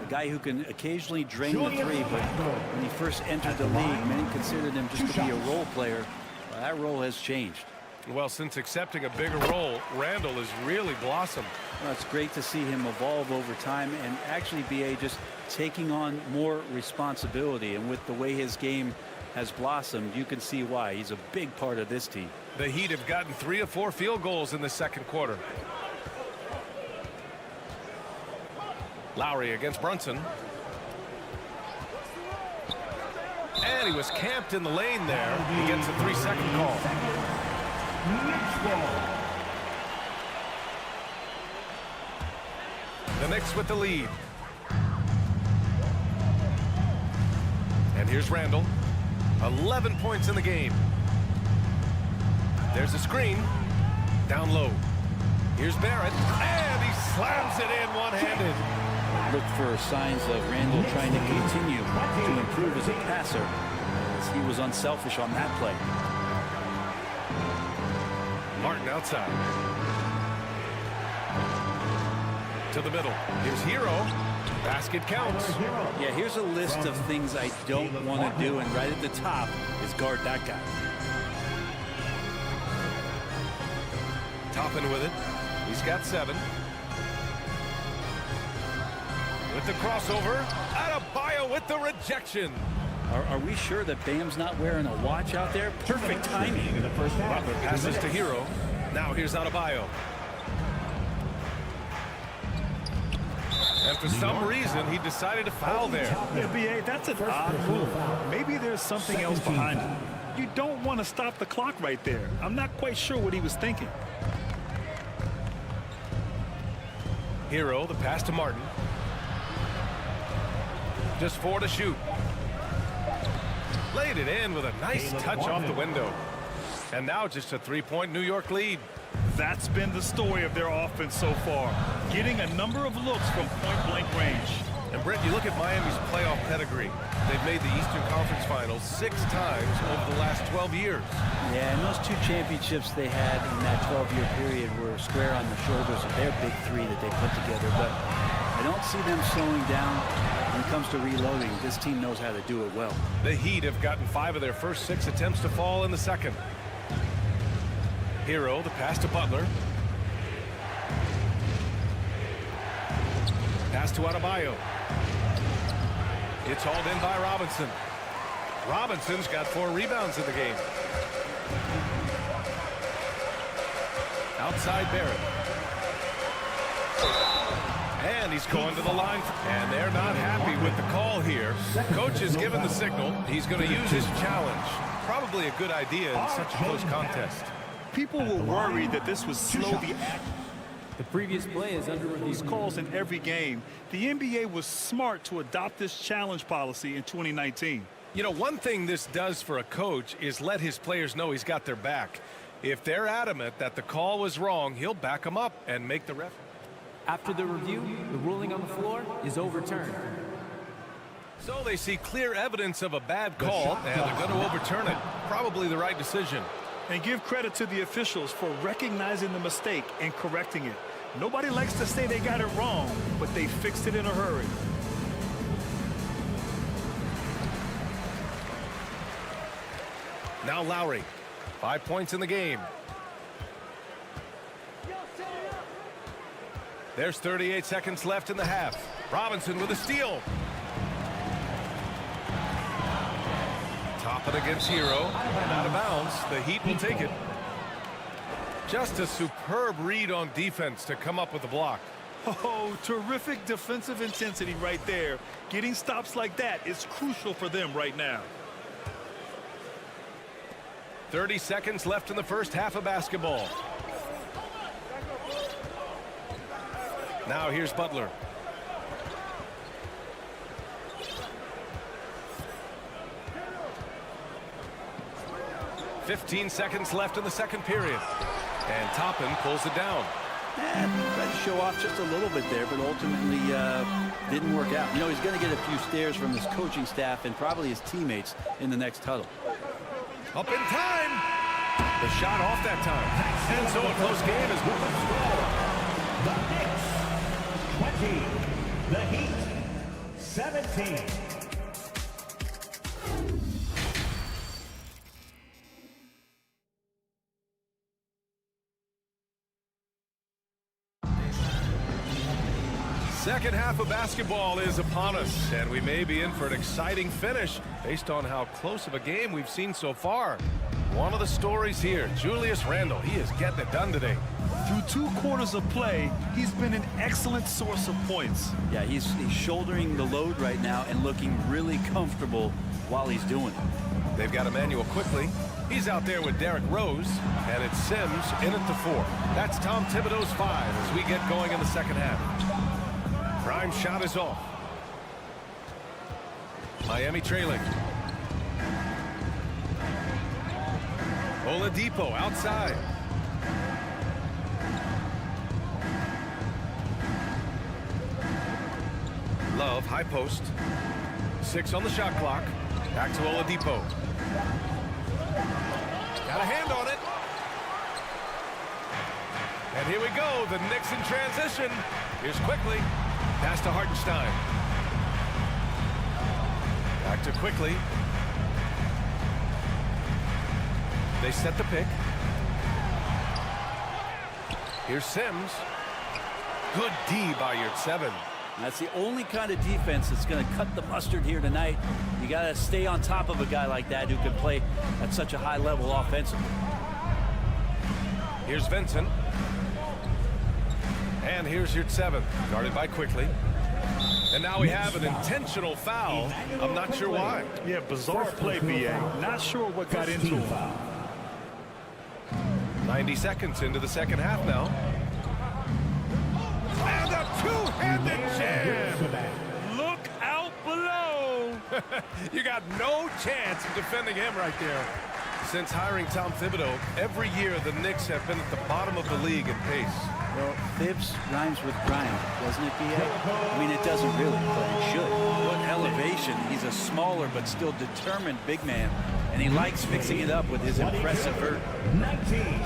A guy who can occasionally drain the three, but when he first entered the league, many considered him just to be a role player. Well, that role has changed. Well, since accepting a bigger role, Randle has really blossomed. Well, it's great to see him evolve over time and actually be just taking on more responsibility. And with the way his game has blossomed, you can see why. He's a big part of this team. The Heat have gotten 3 of 4 field goals in the second quarter. Lowry against Brunson. And he was camped in the lane there. He gets a 3-second call. The Knicks with the lead. And here's Randall. 11 points in the game. There's a screen. Down low. Here's Barrett. And he slams it in one-handed. Look for signs of Randall trying to continue to improve as a passer, as he was unselfish on that play. Martin outside. To the middle. Here's Hero. Basket counts. Yeah, here's a list of things I don't want to do, and right at the top is guard that guy. Toppin with it. He's got 7. With the crossover. Adebayo with the rejection. Are we sure that Bam's not wearing a watch out there? Perfect timing. Butler passes to Hero. Now here's Adebayo. And for some reason, he decided to foul there. Yeah, B.A., that's an odd move. Maybe there's something else behind it. You don't want to stop the clock right there. I'm not quite sure what he was thinking. Hero, the pass to Martin. Just 4 to shoot. Laid it in with a nice touch off the window. And now just a 3-point New York lead. That's been the story of their offense so far, getting a number of looks from point-blank range. And Brent, you look at Miami's playoff pedigree. They've made the Eastern Conference Finals 6 times over the last 12 years. Yeah, and those 2 championships they had in that 12-year period were square on the shoulders of their big 3 that they put together. But I don't see them slowing down when it comes to reloading. This team knows how to do it well. The Heat have gotten 5 of their first 6 attempts to fall in the second. Hero, the pass to Butler. Pass to Adebayo. It's hauled in by Robinson. Robinson's got 4 rebounds in the game. Outside Barrett. And he's going to the line. And they're not happy with the call here. Coach has given the signal. He's going to use his challenge. Probably a good idea in such a close contest. People were worried that this would slow the action. The previous play is under review. These calls in every game. The NBA was smart to adopt this challenge policy in 2019. You know, one thing this does for a coach is let his players know he's got their back. If they're adamant that the call was wrong, he'll back them up and make the ref. After the review, the ruling on the floor is overturned. So they see clear evidence of a bad call, and they're going to overturn it. Probably the right decision. And give credit to the officials for recognizing the mistake and correcting it. Nobody likes to say they got it wrong, but they fixed it in a hurry. Now Lowry, 5 points in the game. There's 38 seconds left in the half. Robinson with a steal. Top it against Hero. And out of bounds. The Heat will take it. Just a superb read on defense to come up with the block. Oh, terrific defensive intensity right there. Getting stops like that is crucial for them right now. 30 seconds left in the first half of basketball. Now here's Butler. "15 seconds left in the second period. And Toppin pulls it down. Tried to show off just a little bit there, but ultimately didn't work out. You know, he's going to get a few stares from his coaching staff and probably his teammates in the next huddle. Up in time. The shot off that time. And so a close game is with the score. The Knicks 20. The Heat 17. Second half of basketball is upon us, and we may be in for an exciting finish based on how close of a game we've seen so far. One of the stories here, Julius Randle, he is getting it done today. Through 2 quarters of play, he's been an excellent source of points. Yeah, he's shouldering the load right now and looking really comfortable while he's doing it. They've got Emmanuel quickly. He's out there with Derrick Rose, and it's Sims in at the 4. That's Tom Thibodeau's 5 as we get going in the second half. Prime shot is off. Miami trailing. Oladipo outside. Love, high post. 6 on the shot clock. Back to Oladipo. Got a hand on it. And here we go. The Knicks in transition. Here's quickly. Pass to Hartenstein. Back to quickly. They set the pick. Here's Sims. Good D by Yurt 7. That's the only kind of defense that's going to cut the mustard here tonight. You got to stay on top of a guy like that who can play at such a high level offensively. Here's Vincent. And here's Yurt 7, guarded by Quickly. And now we have an intentional foul. I'm not sure why. Yeah, bizarre play, B.A. Not sure what got into him. 90 seconds into the second half now. And a two-handed jam. Look out below. You got no chance of defending him right there. Since hiring Tom Thibodeau, every year the Knicks have been at the bottom of the league in pace. Well, Thibs rhymes with grind, doesn't it, B.A.? I mean, it doesn't really, but it should. What elevation. He's a smaller but still determined big man, and he likes mixing it up with his impressive vert. 19.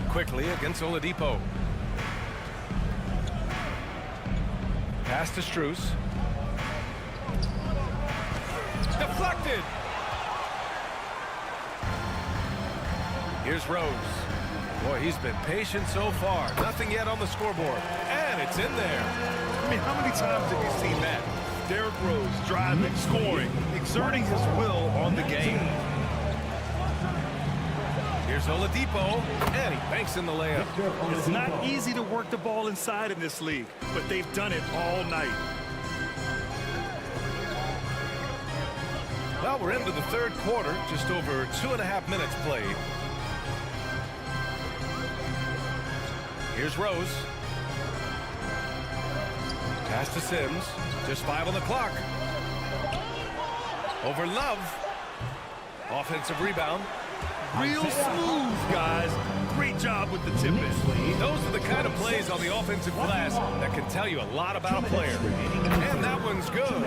Quickly against Oladipo. Pass to Strus. Deflected. Here's Rose. Boy, he's been patient so far. Nothing yet on the scoreboard. And it's in there. I mean, how many times have you seen that? Derrick Rose driving, scoring, exerting his will on the game. Here's Oladipo, and he banks in the layup. It's not easy to work the ball inside in this league, but they've done it all night. Well, we're into the third quarter, just over 2.5 minutes played. Here's Rose. Pass to Sims. Just 5 on the clock. Over Love. Offensive rebound. Real smooth, guys. Great job with the tip-in. Those are the kind of plays on the offensive glass that can tell you a lot about a player. And that one's good.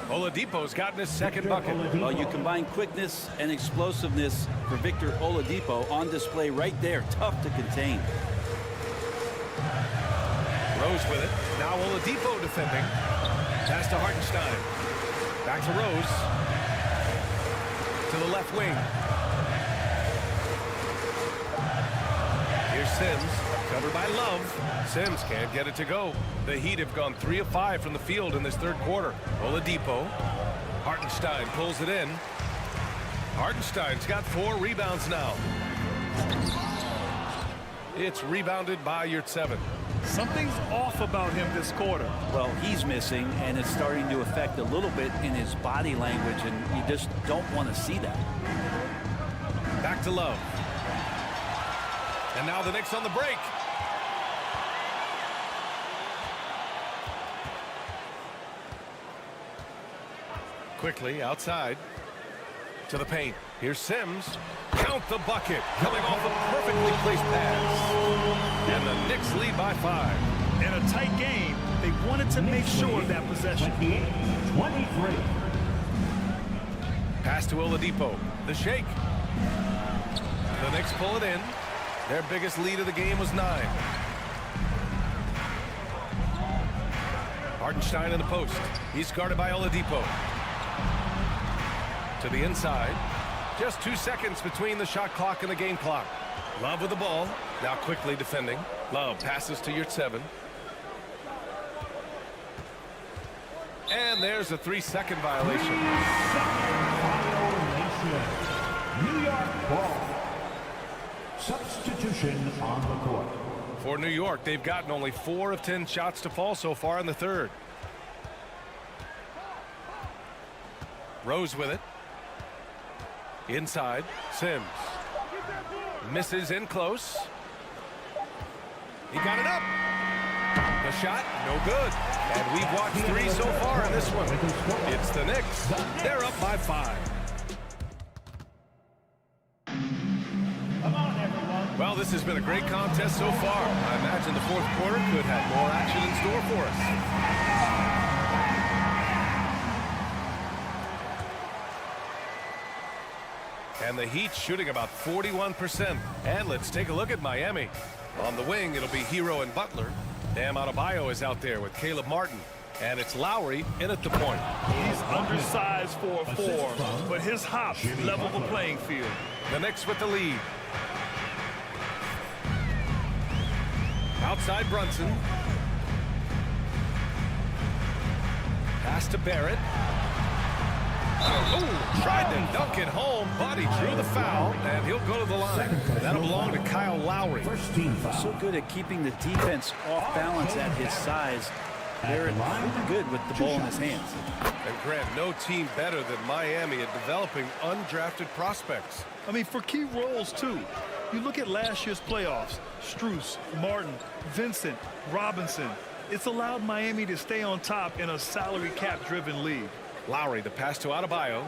Oladipo's gotten his second bucket. Well, you combine quickness and explosiveness for Victor Oladipo on display right there. Tough to contain. Rose with it. Now Oladipo defending. Pass to Hartenstein. Back to Rose. To the left wing. Here's Sims. Covered by Love. Sims can't get it to go. The Heat have gone 3 of 5 from the field in this third quarter. Oladipo. Hartenstein pulls it in. Hartenstein's got 4 rebounds now. It's rebounded by Yurt 7. Something's off about him this quarter. Well, he's missing, and it's starting to affect a little bit in his body language, and you just don't want to see that. Back to Love. And now the Knicks on the break. Quickly outside to the paint. Here's Sims. Count the bucket. Coming off a perfectly placed pass. And the Knicks lead by 5. In a tight game, they wanted to make sure of that possession. 23. Pass to Oladipo. The shake. The Knicks pull it in. Their biggest lead of the game was 9. Hartenstein in the post. He's guarded by Oladipo. To the inside. Just 2 seconds between the shot clock and the game clock. Love with the ball. Now quickly defending. Love passes to Yurt 7. And there's a 3-second violation. New York ball. Substitution on the court. For New York, they've gotten only 4 of 10 shots to fall so far in the third. Rose with it. Inside, Sims. Misses in close. He got it up. The shot, no good. And we've watched 3 so far in this one. It's the Knicks. They're up by 5. Well, this has been a great contest so far. I imagine the fourth quarter could have more action in store for us. And the Heat shooting about 41%. And let's take a look at Miami. On the wing, it'll be Hero and Butler. Bam Adebayo is out there with Caleb Martin. And it's Lowry in at the point. He's undersized for a 4, but his hops level the playing field. The Knicks with the lead. Outside Brunson. Pass to Barrett. Oh, tried to dunk it home, but he drew the foul, and he'll go to the line. That'll belong to Kyle Lowry. So good at keeping the defense off balance at his size. Barrett pretty good with the ball in his hands. And Grant, no team better than Miami at developing undrafted prospects. I mean, for key roles, too. You look at last year's playoffs, Strus, Martin, Vincent, Robinson. It's allowed Miami to stay on top in a salary cap-driven league. Lowry, the pass to Adebayo.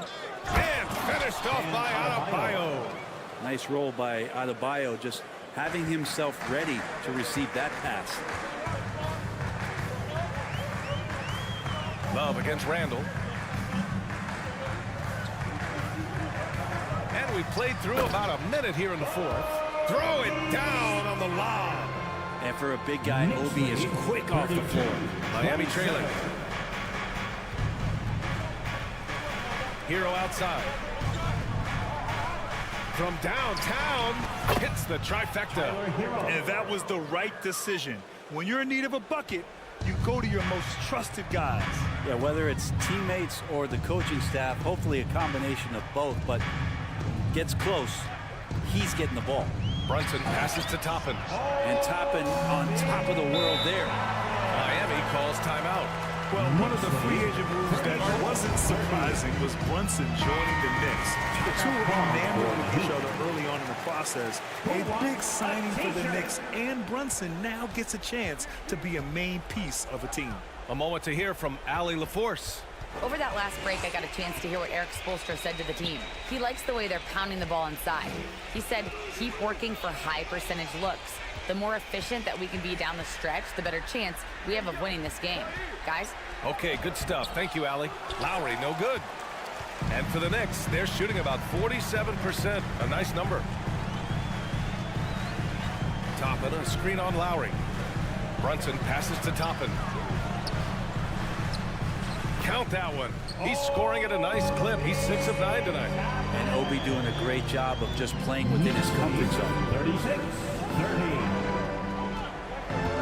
And finished off by Adebayo. Nice roll by Adebayo, just having himself ready to receive that pass. Love against Randall. And we played through about a minute here in the fourth. Throw it down on the lob. And for a big guy, Obi is quick off the floor. Miami trailing. Hero outside. From downtown, hits the trifecta. And that was the right decision. When you're in need of a bucket, you go to your most trusted guys. Yeah, whether it's teammates or the coaching staff, hopefully a combination of both, but gets close, he's getting the ball. Brunson passes to Toppin. And Toppin on top of the world there. Miami calls timeout. Well, one of the free agent moves that wasn't surprising was Brunson joining the Knicks. The two were enamored with each other early on in the process. A big signing for the Knicks, and Brunson now gets a chance to be a main piece of a team. A moment to hear from Allie LaForce. Over that last break, I got a chance to hear what Eric Spoelstra said to the team. He likes the way they're pounding the ball inside. He said, keep working for high percentage looks. The more efficient that we can be down the stretch, the better chance we have of winning this game. Guys? Okay, good stuff. Thank you, Allie. Lowry, no good. And for the Knicks, they're shooting about 47%. A nice number. Toppin, a screen on Lowry. Brunson passes to Toppin. Count that one. He's scoring at a nice clip. He's 6 of 9 tonight. And Obi doing a great job of just playing within his comfort zone. 36-30.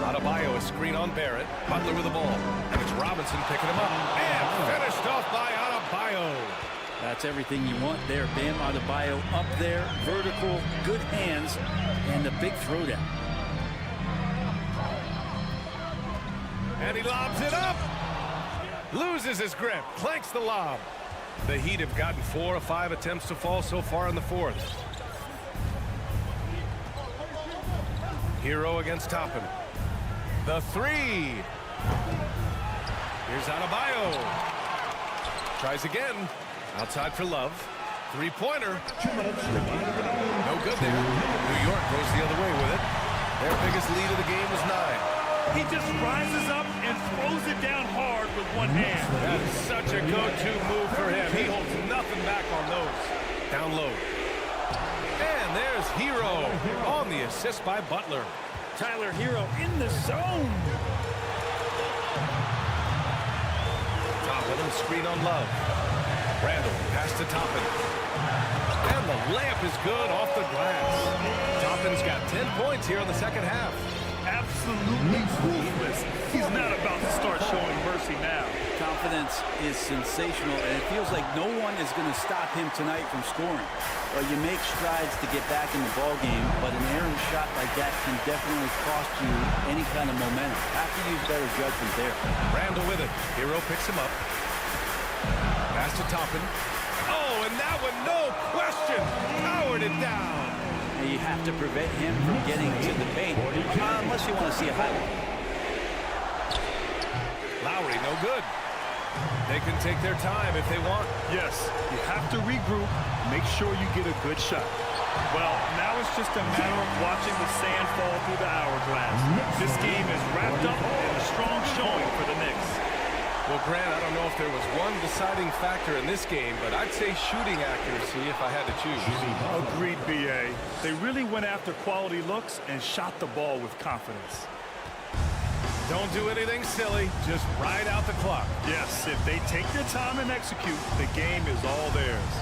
Adebayo, a screen on Barrett. Butler with the ball. And it's Robinson picking him up. And finished off by Adebayo. That's everything you want there. Bam Adebayo up there. Vertical, good hands, and a big throwdown. And he lobs it up. Loses his grip. Clanks the lob. The Heat have gotten 4 of 5 attempts to fall so far in the fourth. Hero against Toppin. The three. Here's Adebayo. Tries again. Outside for Love. Three-pointer. No good there. New York goes the other way with it. Their biggest lead of the game was 9. He just rises up and throws it down hard with one hand. That is such a go-to move for him. He holds nothing back on those. Down low. And there's Hero on the assist by Butler. Tyler Hero in the zone. Toppin, screen on Love. Randall, pass to Toppin. And the layup is good off the glass. Toppin's got 10 points here in the second half. Absolutely ruthless. He's not about to start showing mercy now. Confidence is sensational, and it feels like no one is going to stop him tonight from scoring. Well, you make strides to get back in the ball game, but an errant shot like that can definitely cost you any kind of momentum. Have to use better judgment there. Randall with it. Hero picks him up. Pass to Toppin. Oh, and that one, no question, powered it down. You have to prevent him from getting to the paint, unless you want to see a highlight. Lowry, no good. They can take their time if they want. Yes, you have to regroup, make sure you get a good shot. Well, now it's just a matter of watching the sand fall through the hourglass. This game is wrapped up in a strong showing for the Knicks. Well, Grant, I don't know if there was one deciding factor in this game, but I'd say shooting accuracy if I had to choose. Agreed, B.A. They really went after quality looks and shot the ball with confidence. Don't do anything silly. Just ride out the clock. Yes, if they take their time and execute, the game is all theirs.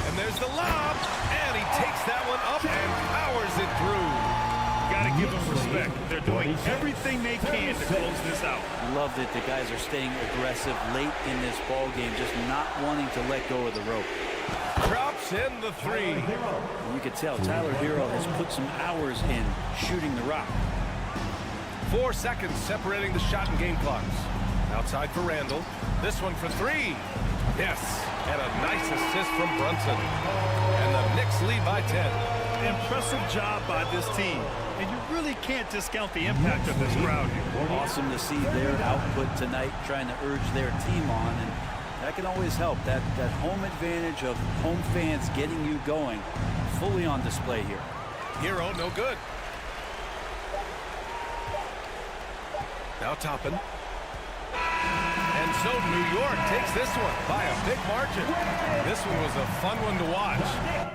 And there's the lob, and he takes that one up and powers it through. Got to give them respect. They're doing everything they can to close this out. Love that the guys are staying aggressive late in this ball game, just not wanting to let go of the rope. Drops in the three. You can tell Tyler Hero has put some hours in shooting the rock. 4 seconds separating the shot and game clocks. Outside for Randall. This one for three. Yes, and a nice assist from Brunson. And the Knicks lead by 10. Impressive job by this team. And you really can't discount the impact of this crowd here. Awesome to see their output tonight, trying to urge their team on. And that can always help. That home advantage of home fans getting you going, fully on display here. Hero, no good. Now Toppin. And so New York takes this one by a big margin. This one was a fun one to watch.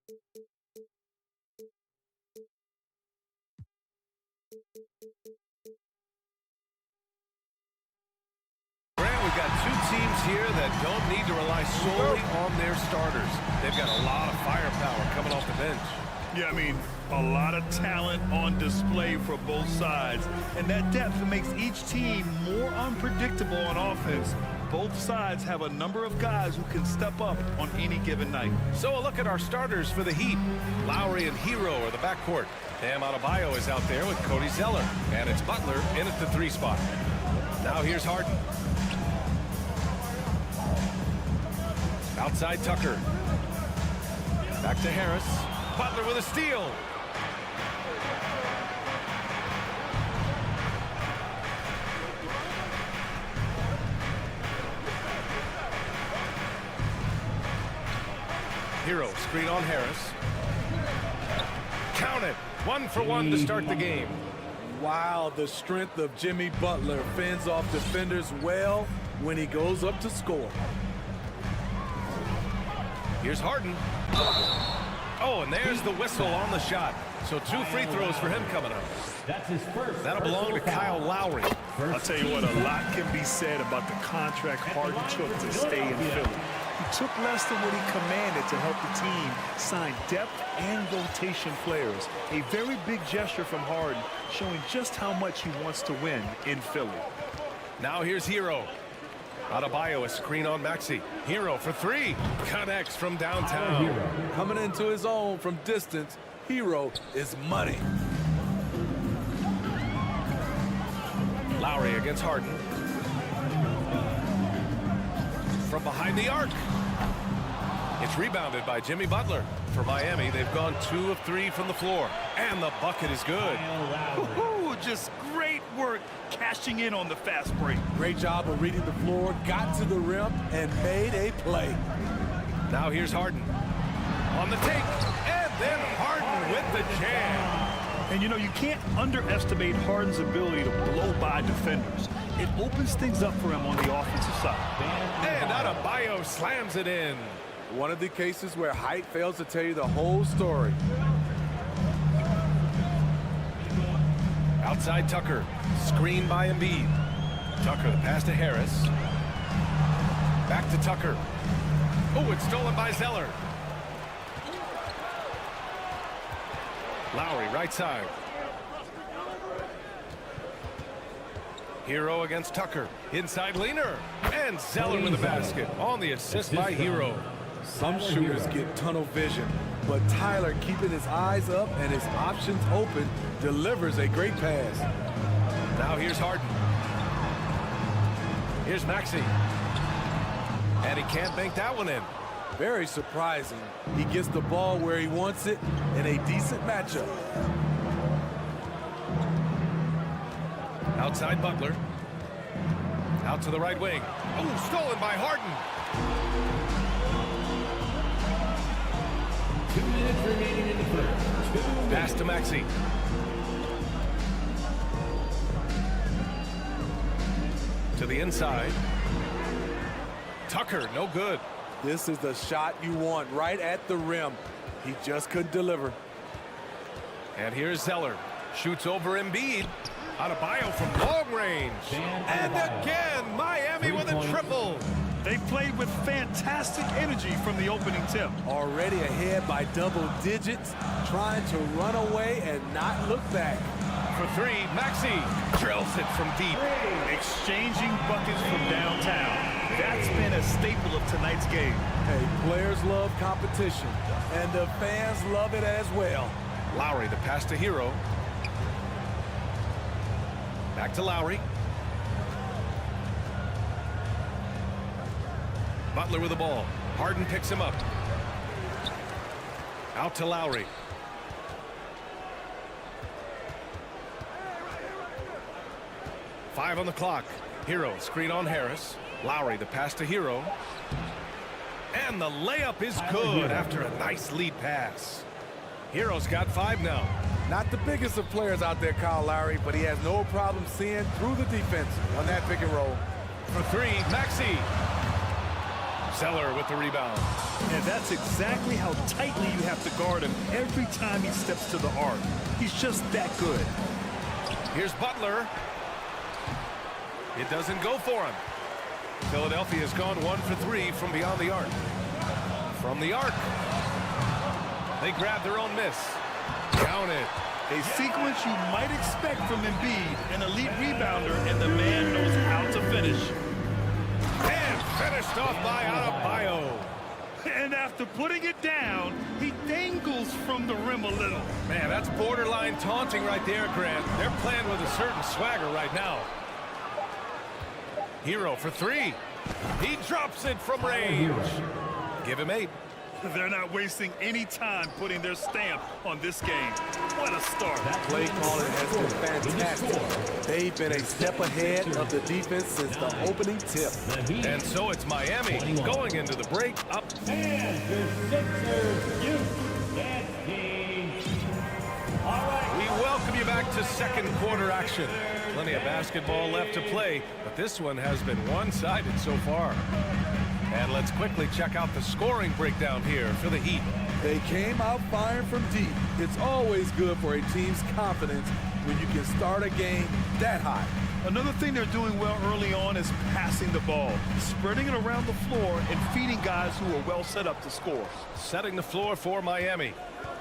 We've got two teams here that don't need to rely solely on their starters. They've got a lot of firepower coming off the bench. Yeah, I mean, a lot of talent on display for both sides. And that depth makes each team more unpredictable on offense. Both sides have a number of guys who can step up on any given night. So a look at our starters for the Heat. Lowry and Hero are the backcourt. Bam Adebayo is out there with Cody Zeller. And it's Butler in at the 3 spot. Now here's Harden. Outside Tucker. Back to Harris. Butler with a steal. Hero, screen on Harris. Count it. 1 for 1 to start the game. Wow, the strength of Jimmy Butler fends off defenders well when he goes up to score. Here's Harden. Oh, and there's the whistle on the shot. So 2 free throws for him coming up. That's his first. That'll belong to Kyle Lowry. I'll tell you what, a lot can be said about the contract Harden took to stay in Philly. He took less than what he commanded to help the team sign depth and rotation players. A very big gesture from Harden, showing just how much he wants to win in Philly. Now here's Hero. Adebayo, a screen on Maxey. Hero for 3. Connects from downtown. Coming into his own from distance, Hero is money. Lowry against Harden. From behind the arc. It's rebounded by Jimmy Butler. For Miami, they've gone 2 of 3 from the floor. And the bucket is good. Just great work cashing in on the fast break. Great job of reading the floor, got to the rim, and made a play. Now here's Harden. On the take, and then Harden with the jam. And you know, you can't underestimate Harden's ability to blow by defenders. It opens things up for him on the offensive side. And Adebayo slams it in. One of the cases where height fails to tell you the whole story. Outside Tucker, screen by Embiid. Tucker, the pass to Harris. Back to Tucker. Oh, it's stolen by Zeller. Lowry, right side. Hero against Tucker. Inside leaner. And Zeller with the basket on the assist by Hero. Some shooters get tunnel vision, but Tyler, keeping his eyes up and his options open, delivers a great pass. Now here's Harden. Here's Maxey. And he can't bank that one in. Very surprising. He gets the ball where he wants it in a decent matchup. Outside Butler. Out to the right wing. Oh, stolen by Harden. 2 minutes remaining in the first. Pass to Maxey. To the inside. Tucker, no good. This is the shot you want right at the rim. He just couldn't deliver. And here's Zeller. Shoots over Embiid. Adebayo from long range. And again, Miami with a triple. They played with fantastic energy from the opening tip. Already ahead by double digits, trying to run away and not look back. For 3, Maxey drills it from deep. Exchanging buckets from downtown. That's been a staple of tonight's game. Hey, players love competition, and the fans love it as well. Lowry, the pass to Hero. Back to Lowry. Butler with the ball. Harden picks him up. Out to Lowry. Five on the clock. Hero, screen on Harris. Lowry, the pass to Hero. And the layup is good after a nice lead pass. Hero's got 5 now. Not the biggest of players out there, Kyle Lowry, but he has no problem seeing through the defense on that pick and roll. For 3, Maxey. Zeller with the rebound. And that's exactly how tightly you have to guard him every time he steps to the arc. He's just that good. Here's Butler. It doesn't go for him. Philadelphia has gone 1 for 3 from beyond the arc. From the arc. They grab their own miss. Count it. A sequence you might expect from Embiid, an elite rebounder, and the man knows how to finish. And finished off by Adebayo. And after putting it down, he dangles from the rim a little. Man, that's borderline taunting right there, Grant. They're playing with a certain swagger right now. Hero for 3. He drops it from range. Give him 8. They're not wasting any time putting their stamp on this game. What a start. Play calling has been fantastic. They've been a step ahead of the defense since the opening tip. And so it's Miami going into the break up. And the Sixers We welcome you back to second quarter action. Plenty of basketball left to play, but this one has been one-sided so far. And let's quickly check out the scoring breakdown here for the Heat. They came out firing from deep. It's always good for a team's confidence when you can start a game that high. Another thing they're doing well early on is passing the ball, spreading it around the floor and feeding guys who are well set up to score. Setting the floor for Miami.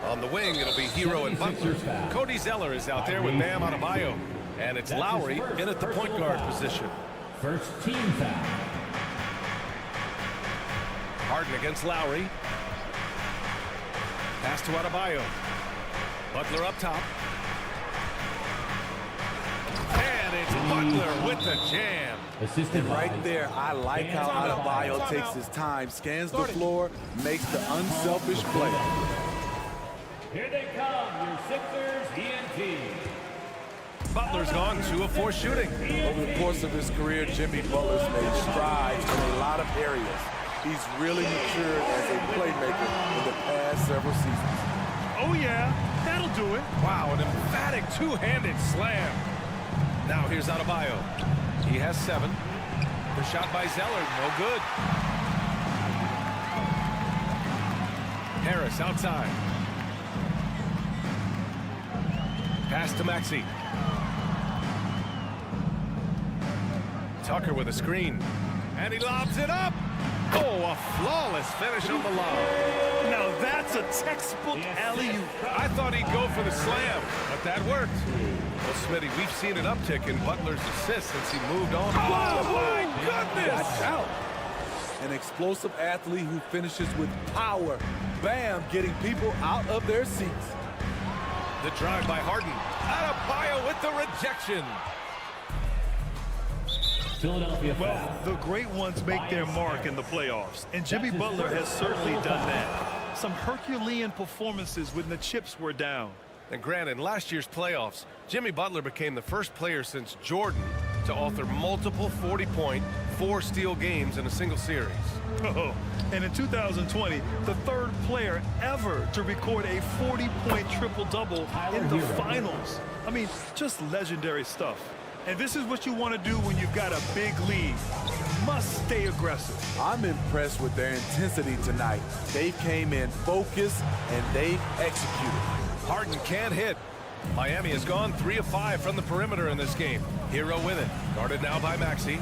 On the wing, it'll be Hero and Butler. Cody Zeller is out there with Bam Adebayo. And it's Lowry in at the point guard position. First team foul. Harden against Lowry. Pass to Adebayo. Butler up top. And it's Butler with the jam. And right there, I like how Adebayo takes his time, scans the floor, makes the unselfish play. Here they come, your Sixers ENT. Butler's gone 2 of 4 shooting. Over the course of his career, Jimmy Butler's made strides in a lot of areas. He's really matured as a playmaker in the past several seasons. Oh yeah, that'll do it. Wow, an emphatic two-handed slam. Now here's Adebayo. He has 7. The shot by Zeller, no good. Harris outside. Pass to Maxey. Tucker with a screen. And he lobs it up. Oh, a flawless finish on the lob. Now that's a textbook alley-oop. I thought he'd go for the slam, but that worked. Well, Smitty, we've seen an uptick in Butler's assists since he moved on. Oh, my goodness! Watch out. An explosive athlete who finishes with power. Bam, getting people out of their seats. The drive by Harden. Adebayo with the rejection. Philadelphia foul. Well, the great ones make their mark in the playoffs, and Jimmy Butler has certainly done that. Some Herculean performances when the chips were down. And Grant, in last year's playoffs, Jimmy Butler became the first player since Jordan to author multiple 40-point, 4-steal games in a single series. Oh, and in 2020, the third player ever to record a 40-point triple-double in the finals. I mean, just legendary stuff. And this is what you want to do when you've got a big lead. Must stay aggressive. I'm impressed with their intensity tonight. They came in focused and they executed. Harden can't hit. Miami has gone 3 of 5 from the perimeter in this game. Hero with it. Guarded now by Maxey.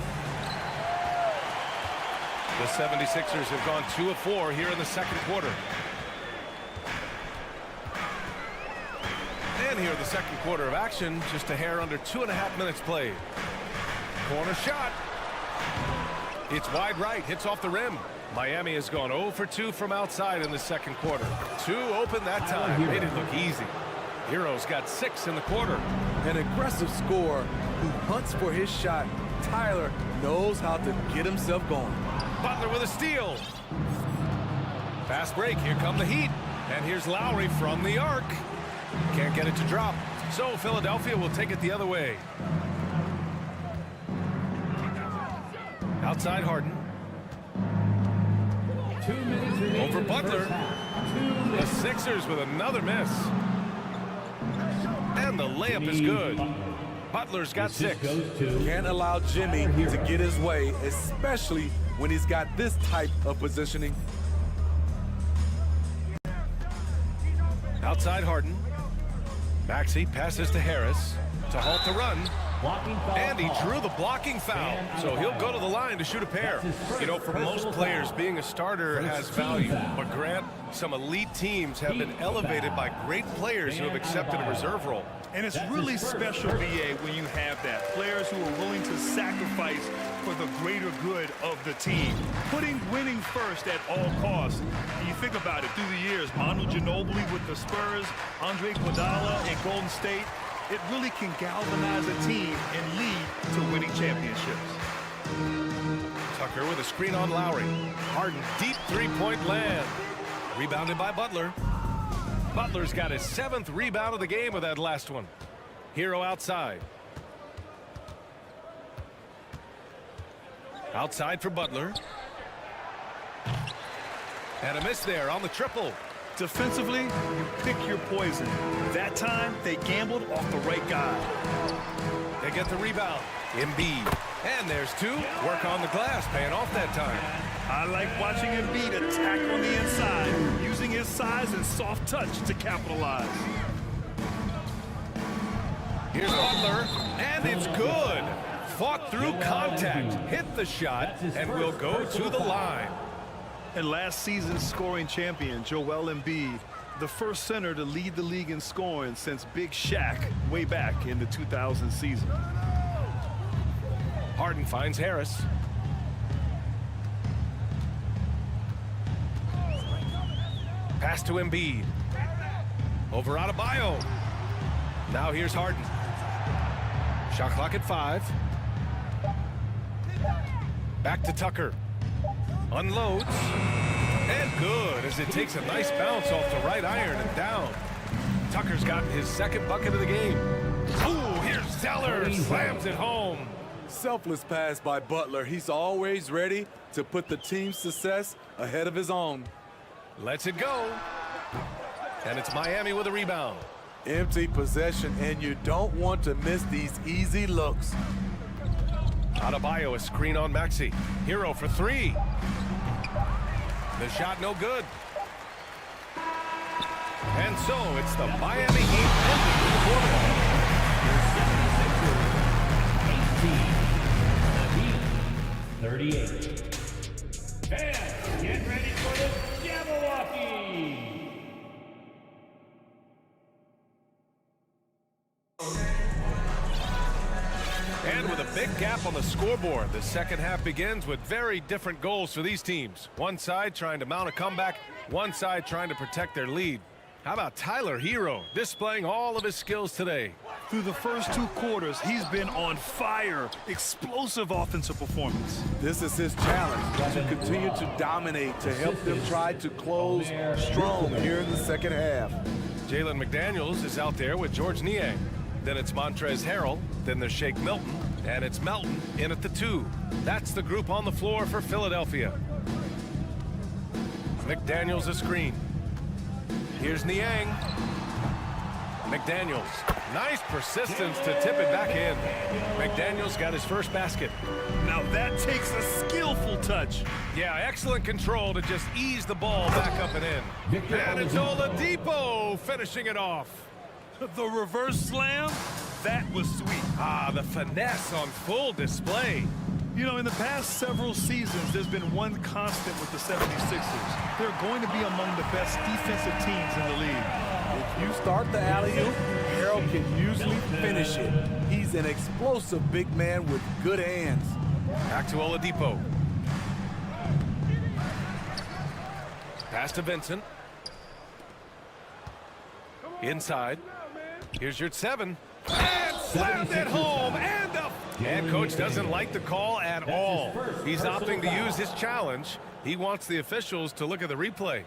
The 76ers have gone 2 of 4 here in the second quarter. And here the second quarter of action, just a hair under 2.5 minutes played. Corner shot. It's wide right, hits off the rim. Miami has gone 0 for 2 from outside in the second quarter. 2 open that time, made it look easy. Hero's got 6 in the quarter. An aggressive scorer who hunts for his shot. Tyler knows how to get himself going. Butler with a steal. Fast break, here come the Heat. And here's Lowry from the arc. Can't get it to drop. So Philadelphia will take it the other way. Outside Harden. 2 minutes remaining. Over Butler. The Sixers with another miss. And the layup is good. Butler's got 6. Can't allow Jimmy to get his way, especially when he's got this type of positioning. Outside Harden. Maxey passes to Harris to halt the run. And he drew the blocking foul, so he'll go to the line to shoot a pair. You know, for most players, being a starter has value. But Grant, some elite teams have been elevated by great players who have accepted a reserve role. And it's really special, B.A., when you have that. Players who are willing to sacrifice for the greater good of the team. Putting winning first at all costs. And you think about it, through the years, Manu Ginobili with the Spurs, Andre Iguodala in Golden State, it really can galvanize a team and lead to winning championships. Tucker with a screen on Lowry. Harden, deep three-point land. Rebounded by Butler. Butler's got his 7th rebound of the game with that last one. Hero outside. Outside for Butler. And a miss there on the triple. Defensively, you pick your poison. That time, they gambled off the right guy. They get the rebound. Embiid. And there's 2. Work on the glass, paying off that time. I like watching Embiid attack on the inside, using his size and soft touch to capitalize. Here's Butler, and it's good. Fought through contact, hit the shot, and will go to the line. And last season's scoring champion, Joel Embiid, the first center to lead the league in scoring since Big Shaq way back in the 2000 season. Harden finds Harris. Pass to Embiid. Over Adebayo. Now here's Harden. Shot clock at 5. Back to Tucker. Unloads. And good as it takes a nice bounce off the right iron and down. Tucker's gotten his 2nd bucket of the game. Ooh, here's Zeller. Slams it home. Selfless pass by Butler. He's always ready to put the team's success ahead of his own. Lets it go. And it's Miami with a rebound. Empty possession, and you don't want to miss these easy looks. Adebayo, a screen on Maxey. Hero for 3. The shot no good. And so it's the Miami Heat ending the quarter. 38. Fans, get ready for the Jabberwocky. And with a big gap on the scoreboard, the second half begins with very different goals for these teams. One side trying to mount a comeback, one side trying to protect their lead. How about Tyler Hero displaying all of his skills today? Through the first 2 quarters, he's been on fire. Explosive offensive performance. This is his challenge, to continue to dominate, to help them try to close strong here in the second half. Jalen McDaniels is out there with George Niang. Then it's Montrezl Harrell. Then there's Shake Milton. And it's Melton in at the 2. That's the group on the floor for Philadelphia. McDaniels a screen. Here's Niang. McDaniels. Nice persistence to tip it back in. McDaniels got his first basket. Now that takes a skillful touch. Yeah, excellent control to just ease the ball back up and in. And it's Oladipo finishing it off. The reverse slam, that was sweet. Ah, the finesse on full display. You know, in the past several seasons, there's been one constant with the 76ers. They're going to be among the best defensive teams in the league. If you start the alley-oop, Harrell can usually finish it. He's an explosive big man with good hands. Back to Oladipo. Pass to Vincent. Inside. Here's your 7. And slammed it home. And coach doesn't like the call at all. He's opting to use his challenge. He wants the officials to look at the replay.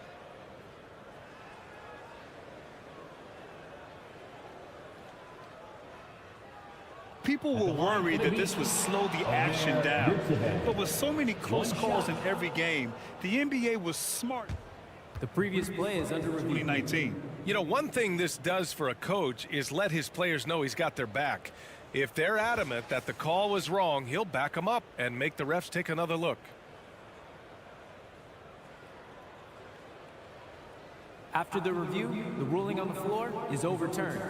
People were worried that this would slow the action down. But with so many close calls in every game, the NBA was smart. The previous play is under review. 2019. You know, one thing this does for a coach is let his players know he's got their back. If they're adamant that the call was wrong, he'll back them up and make the refs take another look. After the review, the ruling on the floor is overturned.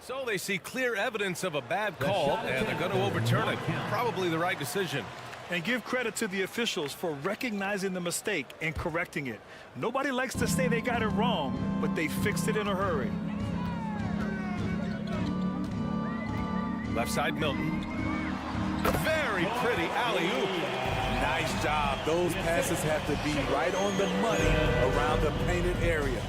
So they see clear evidence of a bad call, and they're going to overturn it. Probably the right decision. And give credit to the officials for recognizing the mistake and correcting it. Nobody likes to say they got it wrong, but they fixed it in a hurry. Left side, Milton. Very pretty alley-oop. Nice job. Those passes have to be right on the money around the painted area.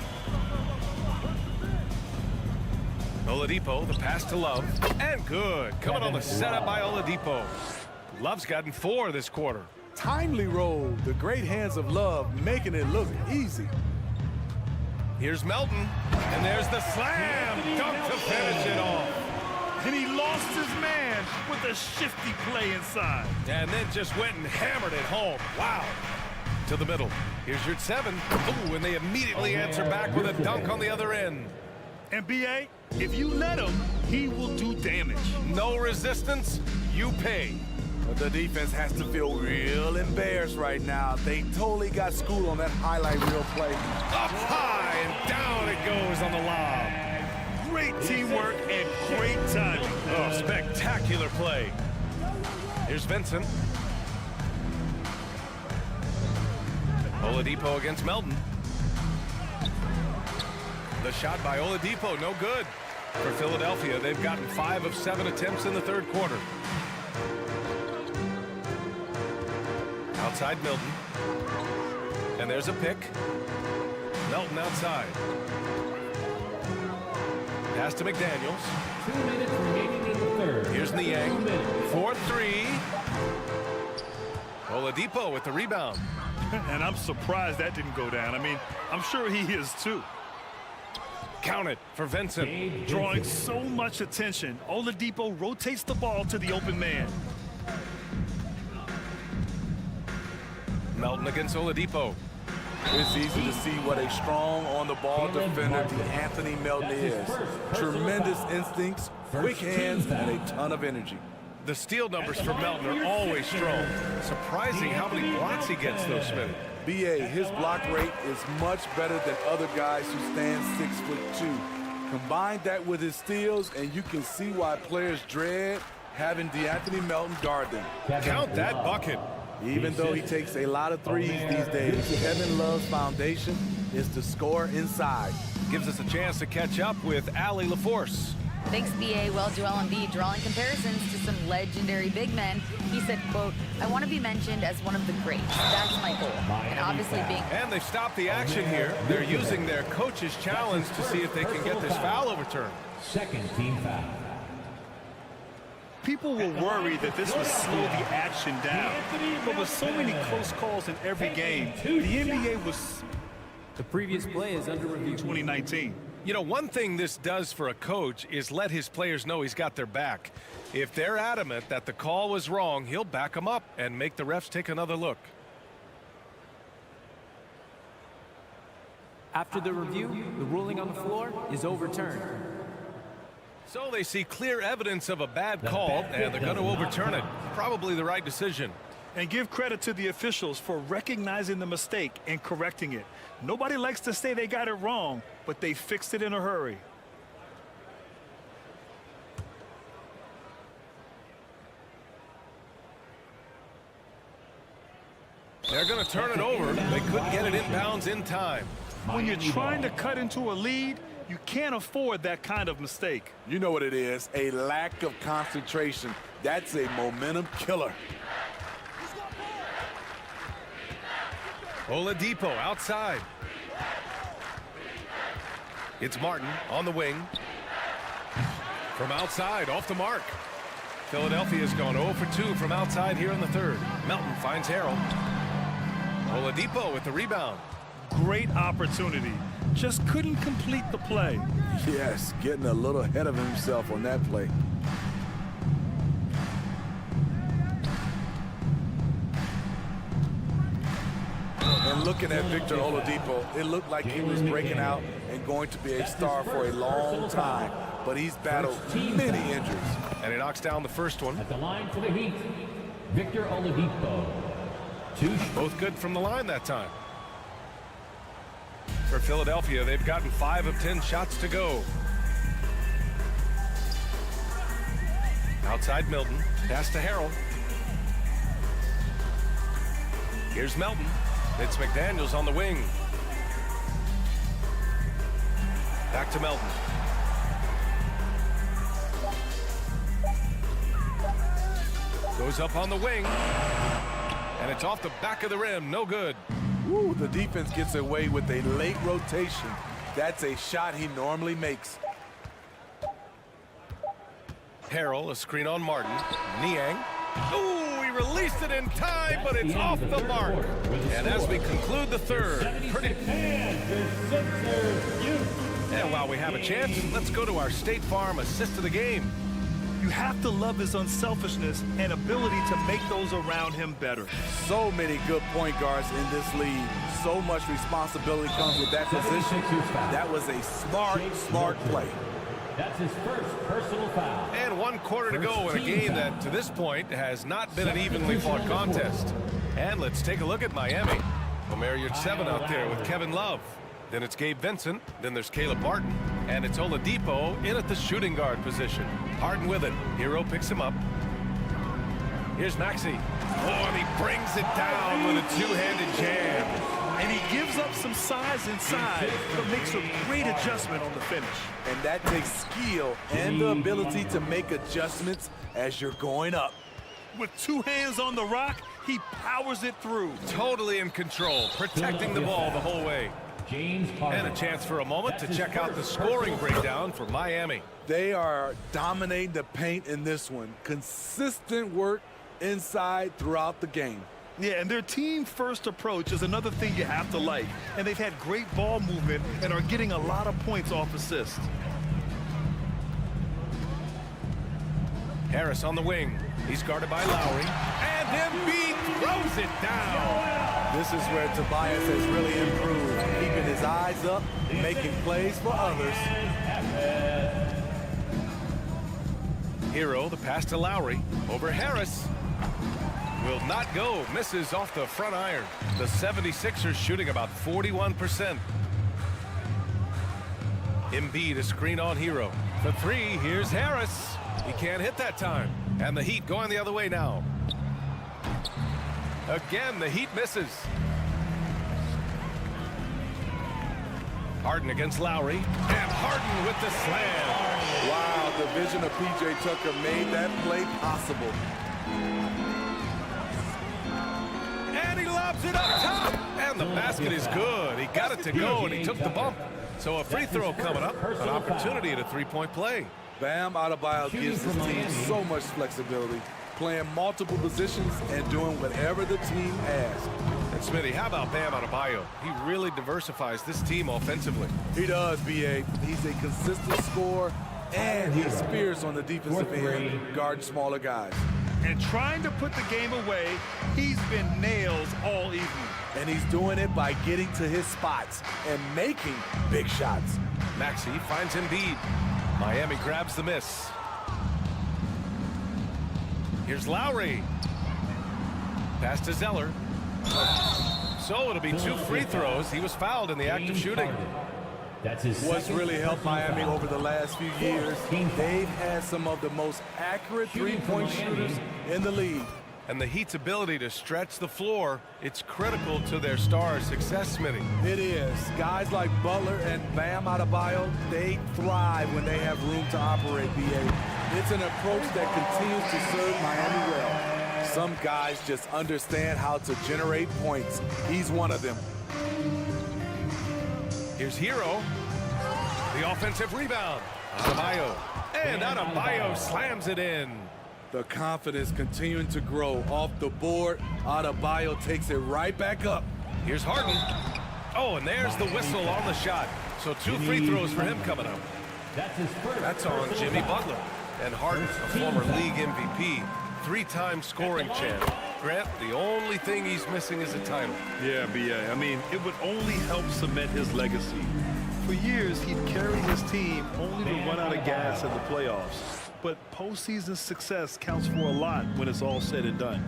Oladipo, the pass to Love, and good. Coming on the setup by Oladipo. Love's gotten 4 this quarter. Timely roll. The great hands of Love making it look easy. Here's Melton, and there's the slam dunk to finish it off. And he lost his man with a shifty play inside. And then just went and hammered it home. Wow. To the middle. Here's your 7. Ooh, and they immediately answer back with a dunk on the other end. And B.A., if you let him, he will do damage. No resistance, you pay. But the defense has to feel real embarrassed right now. They totally got schooled on that highlight reel play. Up high and down it goes on the lob. Great teamwork and great timing. Oh, spectacular play. Here's Vincent. Oladipo against Melton. The shot by Oladipo, no good. For Philadelphia, they've gotten 5 of 7 attempts in the third quarter. Outside Milton. And there's a pick. Melton outside. Pass to McDaniels. 2 minutes remaining in the third. Here's Niang. 4-3. Oladipo with the rebound. And I'm surprised that didn't go down. I mean, I'm sure he is too. Count it for Vincent. Drawing so much attention, Oladipo rotates the ball to the open man. Melton against Oladipo. It's easy to see what a strong on-the-ball defender Anthony Melton is. Tremendous instincts, quick hands, and a ton of energy. The steal numbers for Melton are always strong. Surprising how many blocks he gets, though, Smith. B.A., his block rate is much better than other guys who stand 6'2". Combine that with his steals, and you can see why players dread having DeAnthony Melton guard them. Count that bucket. Even though he takes a lot of threes these days, Kevin Love's foundation is to score inside. Gives us a chance to catch up with Allie LaForce. Thanks, B.A. Well, Joel Embiid drawing comparisons to some legendary big men. He said, quote, "I want to be mentioned as one of the greats. That's my goal." And obviously being... And they've stopped the action here. They're using their coach's challenge to see if they can get this foul overturned. Second team foul. People were worried that this would slow the action down. But with so many close calls in every game, the NBA was... The previous play is under review. 2019. You know, one thing this does for a coach is let his players know he's got their back. If they're adamant that the call was wrong, he'll back them up and make the refs take another look. After the review, the ruling on the floor is overturned. So they see clear evidence of a bad call, and they're going to overturn it. Probably the right decision. And give credit to the officials for recognizing the mistake and correcting it. Nobody likes to say they got it wrong, but they fixed it in a hurry. They're going to turn it over. They couldn't get it inbounds in time. When you're trying to cut into a lead, you can't afford that kind of mistake. You know what it is, a lack of concentration. That's a momentum killer. Oladipo outside. It's Martin on the wing. From outside, off the mark. Philadelphia's gone 0 for 2 from outside here in the third. Melton finds Harrell. Oladipo with the rebound. Great opportunity. Just couldn't complete the play. Yes, getting a little ahead of himself on that play. And looking at Victor Oladipo, it looked like he was breaking out and going to be a star for a long time. But he's battled many injuries. And he knocks down the first one. At the line for the Heat, Victor Oladipo. Both good from the line that time. For Philadelphia, they've gotten 5 of 10 shots to go. Outside Milton, pass to Harrell. Here's Melton. It's McDaniels on the wing. Back to Melton. Goes up on the wing. And it's off the back of the rim. No good. Woo, the defense gets away with a late rotation. That's a shot he normally makes. Harrell, a screen on Martin. Niang. Ooh, he released it in time, but it's off the mark. And as we conclude the third, pretty... And while we have a chance, let's go to our State Farm assist of the game. You have to love his unselfishness and ability to make those around him better. So many good point guards in this league. So much responsibility comes with that position. That was a smart play. That's his first personal foul. And 1 quarter to go in a game that, to this point, has not been an evenly fought contest. And let's take a look at Miami. Romario at 7 out there with Kevin Love. Then it's Gabe Vincent. Then there's Caleb Martin. And it's Oladipo in at the shooting guard position. Harden with it. Hero picks him up. Here's Maxey. Oh, and he brings it down with a two-handed jam. And he gives up some size inside, but makes a great adjustment on the finish. And that takes skill and the ability to make adjustments as you're going up. With 2 hands on the rock, he powers it through. Totally in control, protecting the ball the whole way. And a chance for a moment to check out the scoring breakdown for Miami. They are dominating the paint in this one. Consistent work inside throughout the game. Yeah, and their team-first approach is another thing you have to like. And they've had great ball movement and are getting a lot of points off assists. Harris on the wing. He's guarded by Lowry. And Embiid throws it down. This is where Tobias has really improved, keeping his eyes up, making plays for others. Hero, the pass to Lowry. Over Harris. Will not go. Misses off the front iron. The 76ers shooting about 41%. Embiid, a screen on Hero. The 3, here's Harris. He can't hit that time. And the Heat going the other way now. Again, the Heat misses. Harden against Lowry. And Harden with the slam. Wow, the vision of P.J. Tucker made that play possible. And he lobs it up top. And the basket is good. He got it to go, and he took the bump. So a free throw coming up. An opportunity at a three-point play. Bam Adebayo gives his team so much flexibility, playing multiple positions and doing whatever the team asks. And Smitty, how about Bam Adebayo? He really diversifies this team offensively. He does, B.A. He's a consistent scorer, and he spears on the defensive end, guarding smaller guys. And trying to put the game away, he's been nails all evening. And he's doing it by getting to his spots and making big shots. Maxey finds Embiid. Miami grabs the miss. Here's Lowry. Pass to Zeller. So it'll be 2 free throws. He was fouled in the act of shooting. What's really helped Miami over the last few years, they've had some of the most accurate three-point shooters in the league. And the Heat's ability to stretch the floor, it's critical to their star success, Smitty. It is. Guys like Butler and Bam Adebayo, they thrive when they have room to operate, B.A. It's an approach that continues to serve Miami well. Some guys just understand how to generate points. He's one of them. Here's Hero. The offensive rebound. Adebayo. And Adebayo slams it in. The confidence continuing to grow off the board. Adebayo takes it right back up. Here's Harden. Oh, and there's the whistle on the shot. So 2 free throws for him coming up. That's on Jimmy Butler. And Harden, a former league MVP, 3-time scoring champ. Grant, the only thing he's missing is a title. Yeah, B.A. I mean, it would only help cement his legacy. For years, he'd carry his team only to run out of gas in the playoffs. But postseason success counts for a lot when it's all said and done.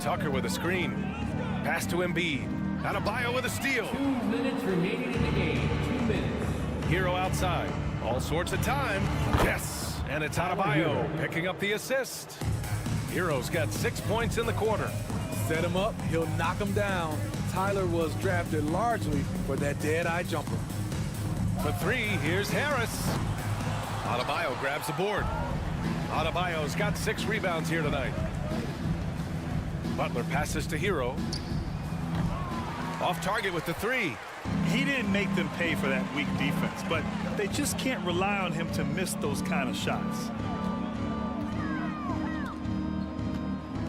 Tucker with a screen. Pass to Embiid. Adebayo with a steal. 2 minutes remaining in the game. 2 minutes. Hero outside. All sorts of time. Yes. And it's Adebayo picking up the assist. Hero's got 6 points in the quarter. Set him up, he'll knock him down. Tyler was drafted largely for that dead-eye jumper. For three, here's Harris. Adebayo grabs the board. Adebayo's got 6 rebounds here tonight. Butler passes to Hero. Off target with the 3. He didn't make them pay for that weak defense, but they just can't rely on him to miss those kind of shots.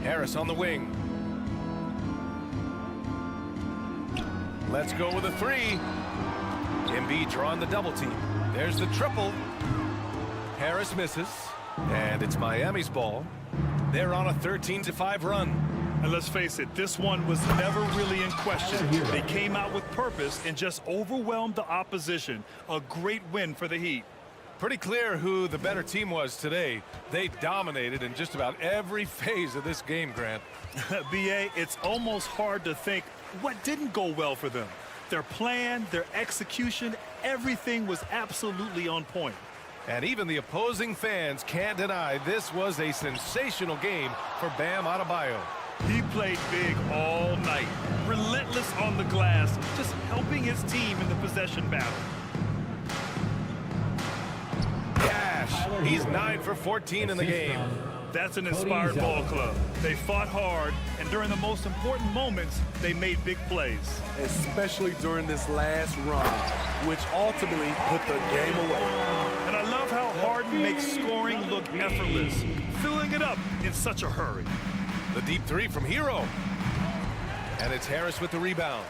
Harris on the wing. Let's go with a 3. Embiid drawing the double team. There's the triple. Harris misses, and it's Miami's ball. They're on a 13-5 run. And let's face it, this one was never really in question. They came out with purpose and just overwhelmed the opposition. A great win for the Heat. Pretty clear who the better team was today. They dominated in just about every phase of this game, Grant. B.A., it's almost hard to think what didn't go well for them. Their plan, their execution, everything was absolutely on point. And even the opposing fans can't deny this was a sensational game for Bam Adebayo. He played big all night, relentless on the glass, just helping his team in the possession battle. Cash, he's 9 for 14 in the game. That's an inspired ball club. They fought hard, and during the most important moments, they made big plays. Especially during this last run, which ultimately put the game away. And I love how Harden makes scoring look effortless, filling it up in such a hurry. The deep 3 from Hero. And it's Harris with the rebound.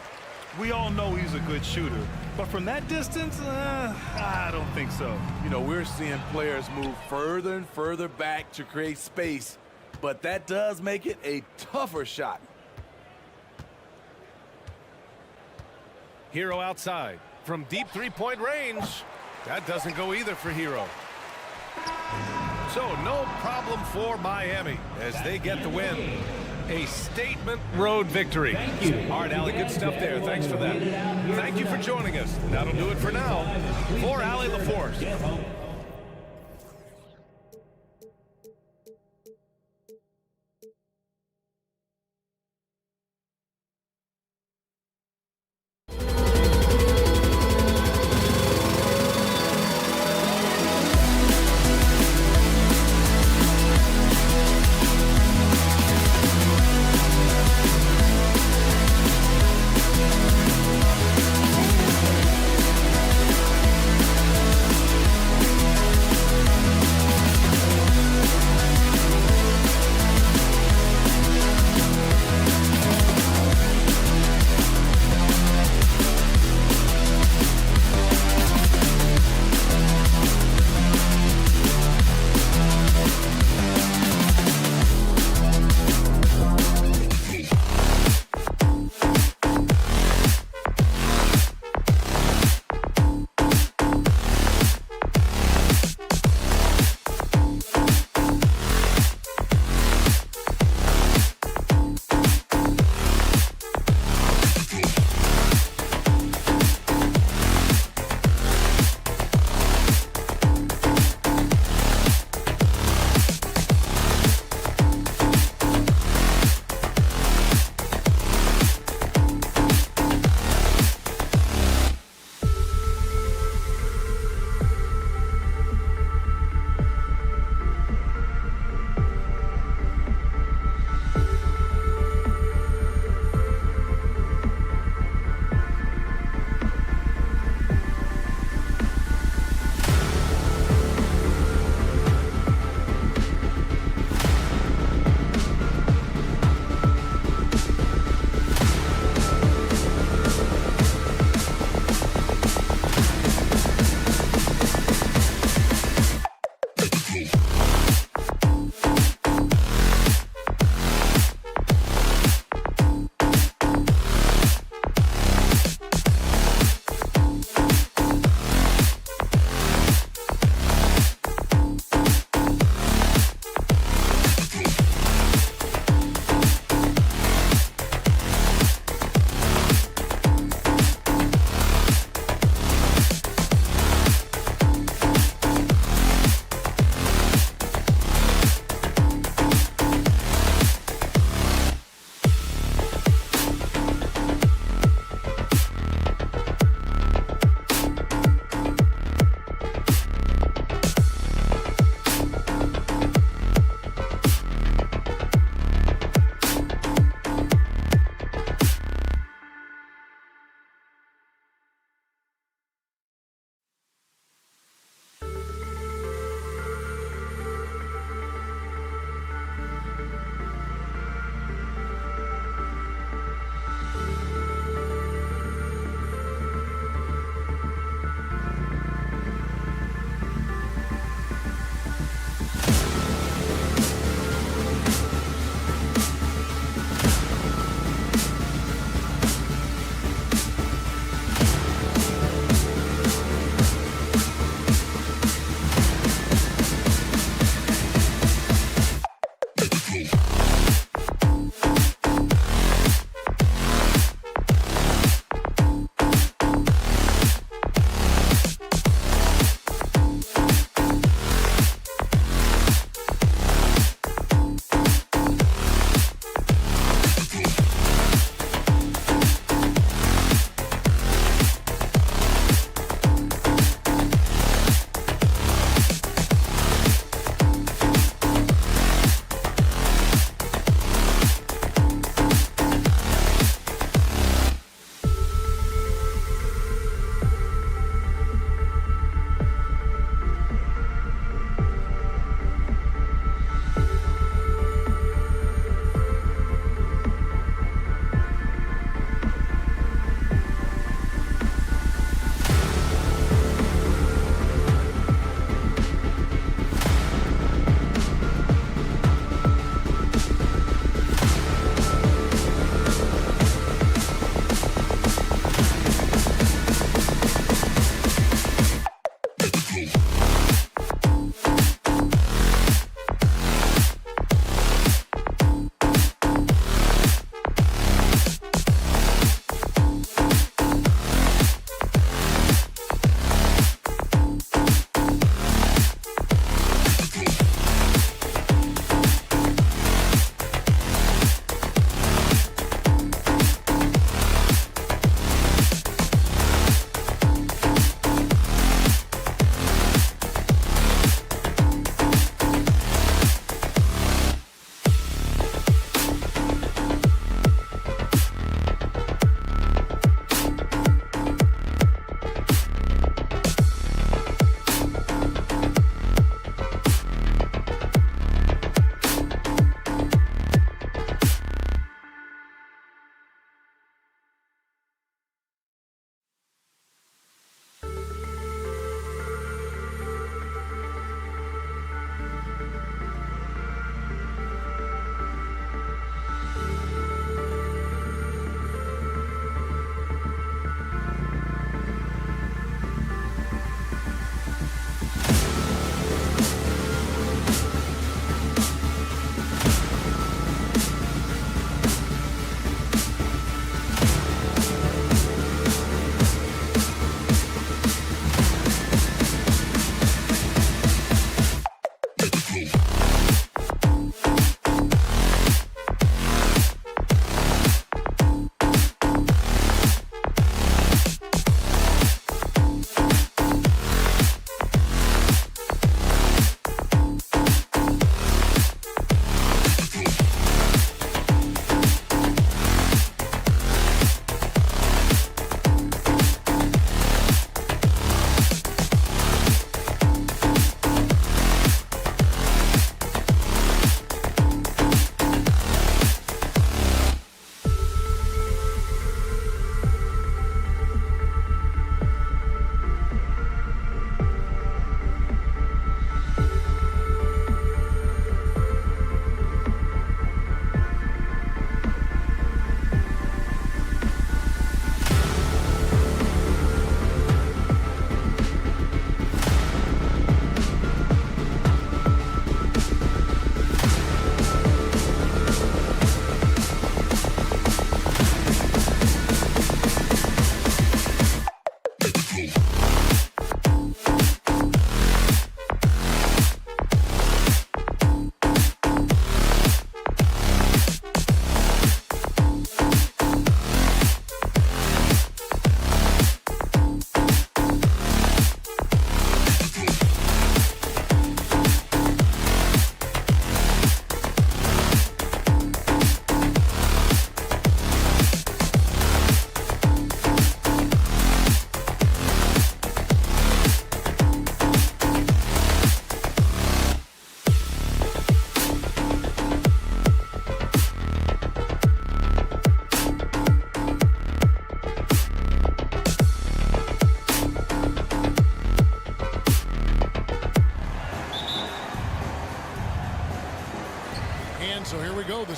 We all know he's a good shooter, but from that distance, I don't think so. You know, we're seeing players move further and further back to create space, but that does make it a tougher shot. Hero outside from deep 3-point range. That doesn't go either for Hero. So no problem for Miami as they get the win. A statement road victory. Thank you. All right, Allie, good stuff there. Thanks for that. Thank you for joining us. That'll do it for now. For Allie LaForce.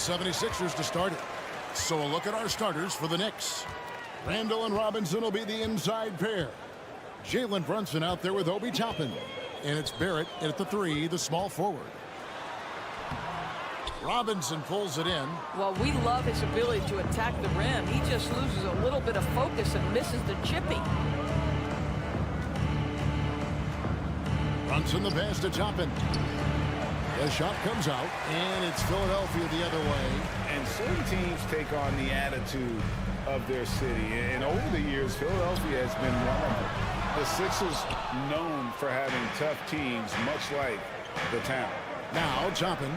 76ers to start it. So a look at our starters for the Knicks. Randall and Robinson will be the inside pair. Jalen Brunson out there with Obi Toppin. And it's Barrett at the 3, the small forward. Robinson pulls it in. Well, we love his ability to attack the rim. He just loses a little bit of focus and misses the chippy. Brunson the pass to Toppin. The shot comes out, and it's Philadelphia the other way. And certain teams take on the attitude of their city. And over the years, Philadelphia has been one of them. The Sixers known for having tough teams, much like the town. Now Toppin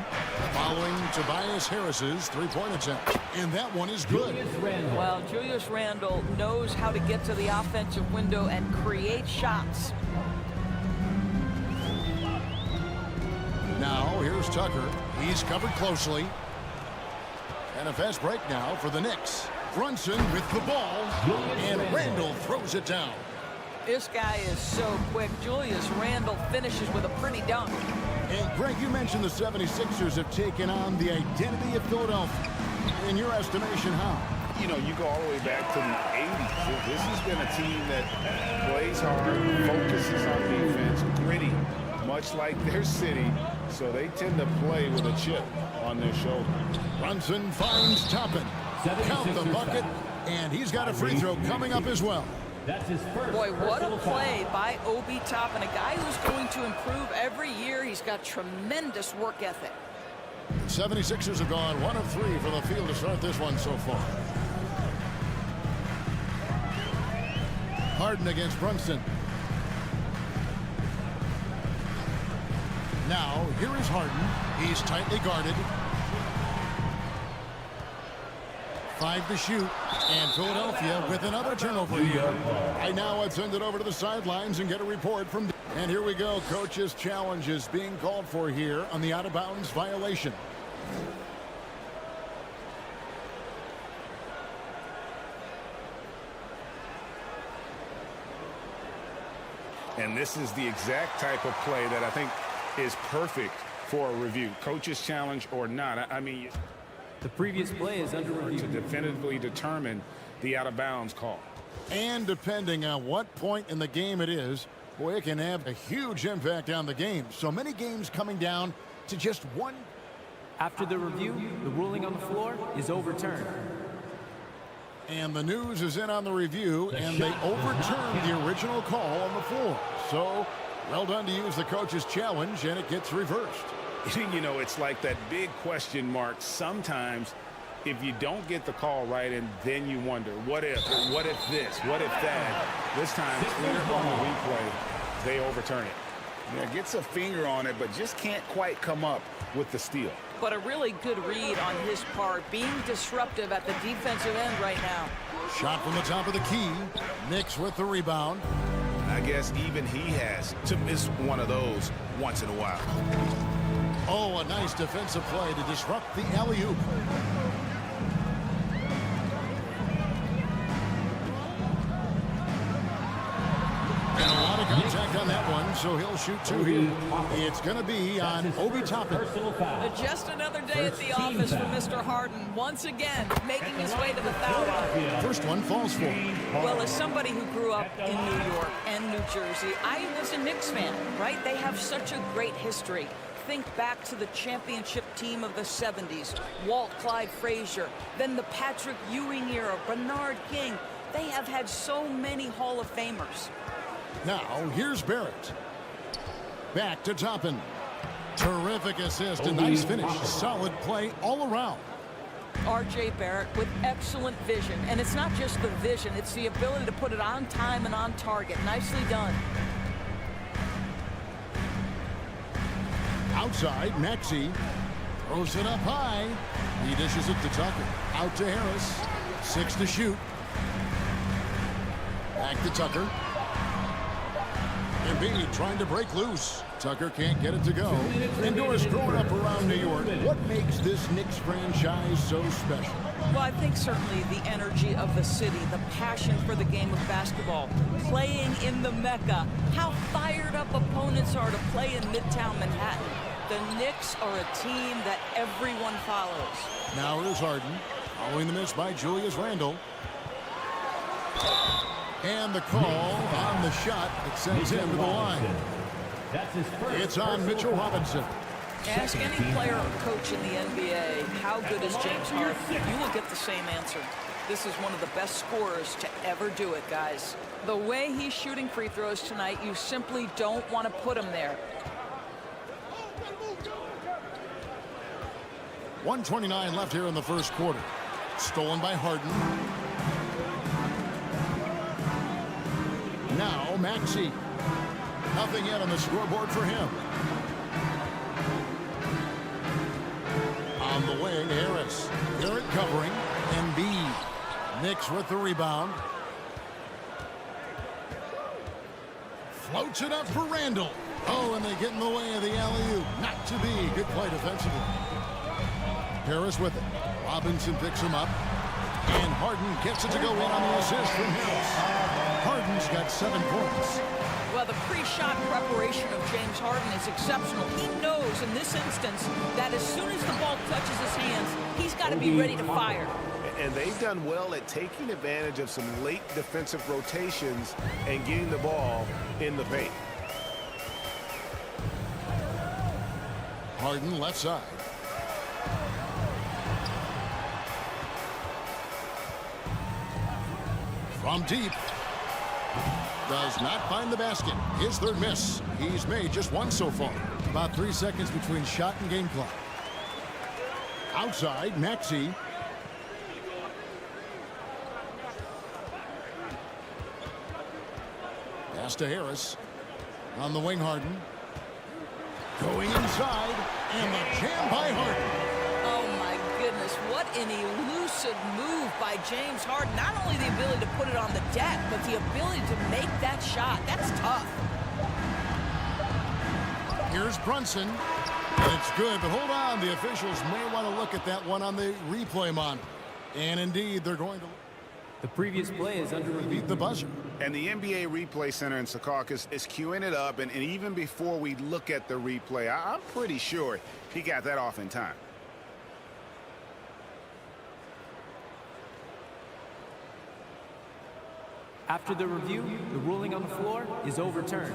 following Tobias Harris's three-point attempt. And that one is good. Well, Julius Randle knows how to get to the offensive window and create shots. Now here's Tucker. He's covered closely. And a fast break now for the Knicks. Brunson with the ball. And Randle throws it down. This guy is so quick. Julius Randle finishes with a pretty dunk. And Greg, you mentioned the 76ers have taken on the identity of Philadelphia. In your estimation, how? You know, you go all the way back to the 80s. This has been a team that plays hard, focuses on defense, gritty, much like their city. So they tend to play with a chip on their shoulder. Brunson finds Toppin. Count the bucket, and he's got a free throw coming up as well. That's his first. Boy, what a play by Obi Toppin, a guy who's going to improve every year. He's got tremendous work ethic. 76ers have gone 1 of 3 from the field to start this one so far. Harden against Brunson. Now, here is Harden. He's tightly guarded. 5 to shoot. And Philadelphia with another turnover here. Right now, let's send it over to the sidelines and get a report from... And here we go. Coach's challenge is being called for here on the out-of-bounds violation. And this is the exact type of play that I think is perfect for a review. Coach's challenge or not. I mean... The previous play is under review. To definitively determine the out-of-bounds call. And depending on what point in the game it is, boy, it can have a huge impact on the game. So many games coming down to just one. After the review, the ruling on the floor is overturned. And the news is in on the review, and they overturned the original call on the floor. So, well done to use the coach's challenge, and it gets reversed. You know, it's like that big question mark sometimes if you don't get the call right, and then you wonder, what if this, what if that? This time, clear on the replay, they overturn it. Yeah, gets a finger on it, but just can't quite come up with the steal. But a really good read on his part, being disruptive at the defensive end right now. Shot from the top of the key. Knicks with the rebound. I guess even he has to miss one of those once in a while. Oh, a nice defensive play to disrupt the alley-oop. And a lot of contact on that one, so he'll shoot 2 here. It's going to be on Obi Toppin. Just another day at the office for Mr. Harden, once again making his way to the foul line. First one falls for him. Well, as somebody who grew up in New York and New Jersey, I was a Knicks fan, right? They have such a great history. Think back to the championship team of the 70s, Walt Clyde Frazier, then the Patrick Ewing era, Bernard King. They have had so many Hall of Famers. Now, here's Barrett. Back to Toppin. Terrific assist, a nice finish. Solid play all around. R.J. Barrett with excellent vision. And it's not just the vision, it's the ability to put it on time and on target. Nicely done. Outside, Maxey throws it up high. He dishes it to Tucker. Out to Harris. 6 to shoot. Back to Tucker. Embiid trying to break loose. Tucker can't get it to go. And Doris, growing up around New York, what makes this Knicks franchise so special? Well, I think certainly the energy of the city, the passion for the game of basketball, playing in the Mecca, how fired up opponents are to play in Midtown Manhattan. The Knicks are a team that everyone follows. Now here's Harden, following the miss by Julius Randle. And the call on the shot that sends him to the line. It's on Mitchell Robinson. Ask any player or coach in the NBA, how good is James Harden? You will get the same answer. This is one of the best scorers to ever do it, guys. The way he's shooting free throws tonight, you simply don't want to put him there. 1:29 left here in the first quarter. Stolen by Harden. Now Maxey. Nothing yet on the scoreboard for him. On the wing, Harris. Garrett covering. Embiid. Knicks with the rebound. Floats it up for Randle. Oh, and they get in the way of the alley-oop. Not to be. Good play defensively. Harris with it. Robinson picks him up. And Harden gets it to go in on the assist from Harris. Harden's got 7 points. Well, the pre-shot preparation of James Harden is exceptional. He knows in this instance that as soon as the ball touches his hands, he's got to be ready to fire. And they've done well at taking advantage of some late defensive rotations and getting the ball in the paint. Harden left side. From deep. Does not find the basket. His third miss. He's made just one so far. About 3 seconds between shot and game clock. Outside, Maxey. Pass to Harris. On the wing, Harden. Going inside. And the jam by Harden. Oh, my goodness. What an elusive move by James Harden. Not only the ability to put it on the deck, but the ability to make that shot. That's tough. Here's Brunson. And it's good, but hold on. The officials may want to look at that one on the replay monitor. And indeed, they're going to... The previous play is under review. Beat the buzzer. And the NBA Replay Center in Secaucus is queuing it up. And even before we look at the replay, I'm pretty sure he got that off in time. After the review, the ruling on the floor is overturned.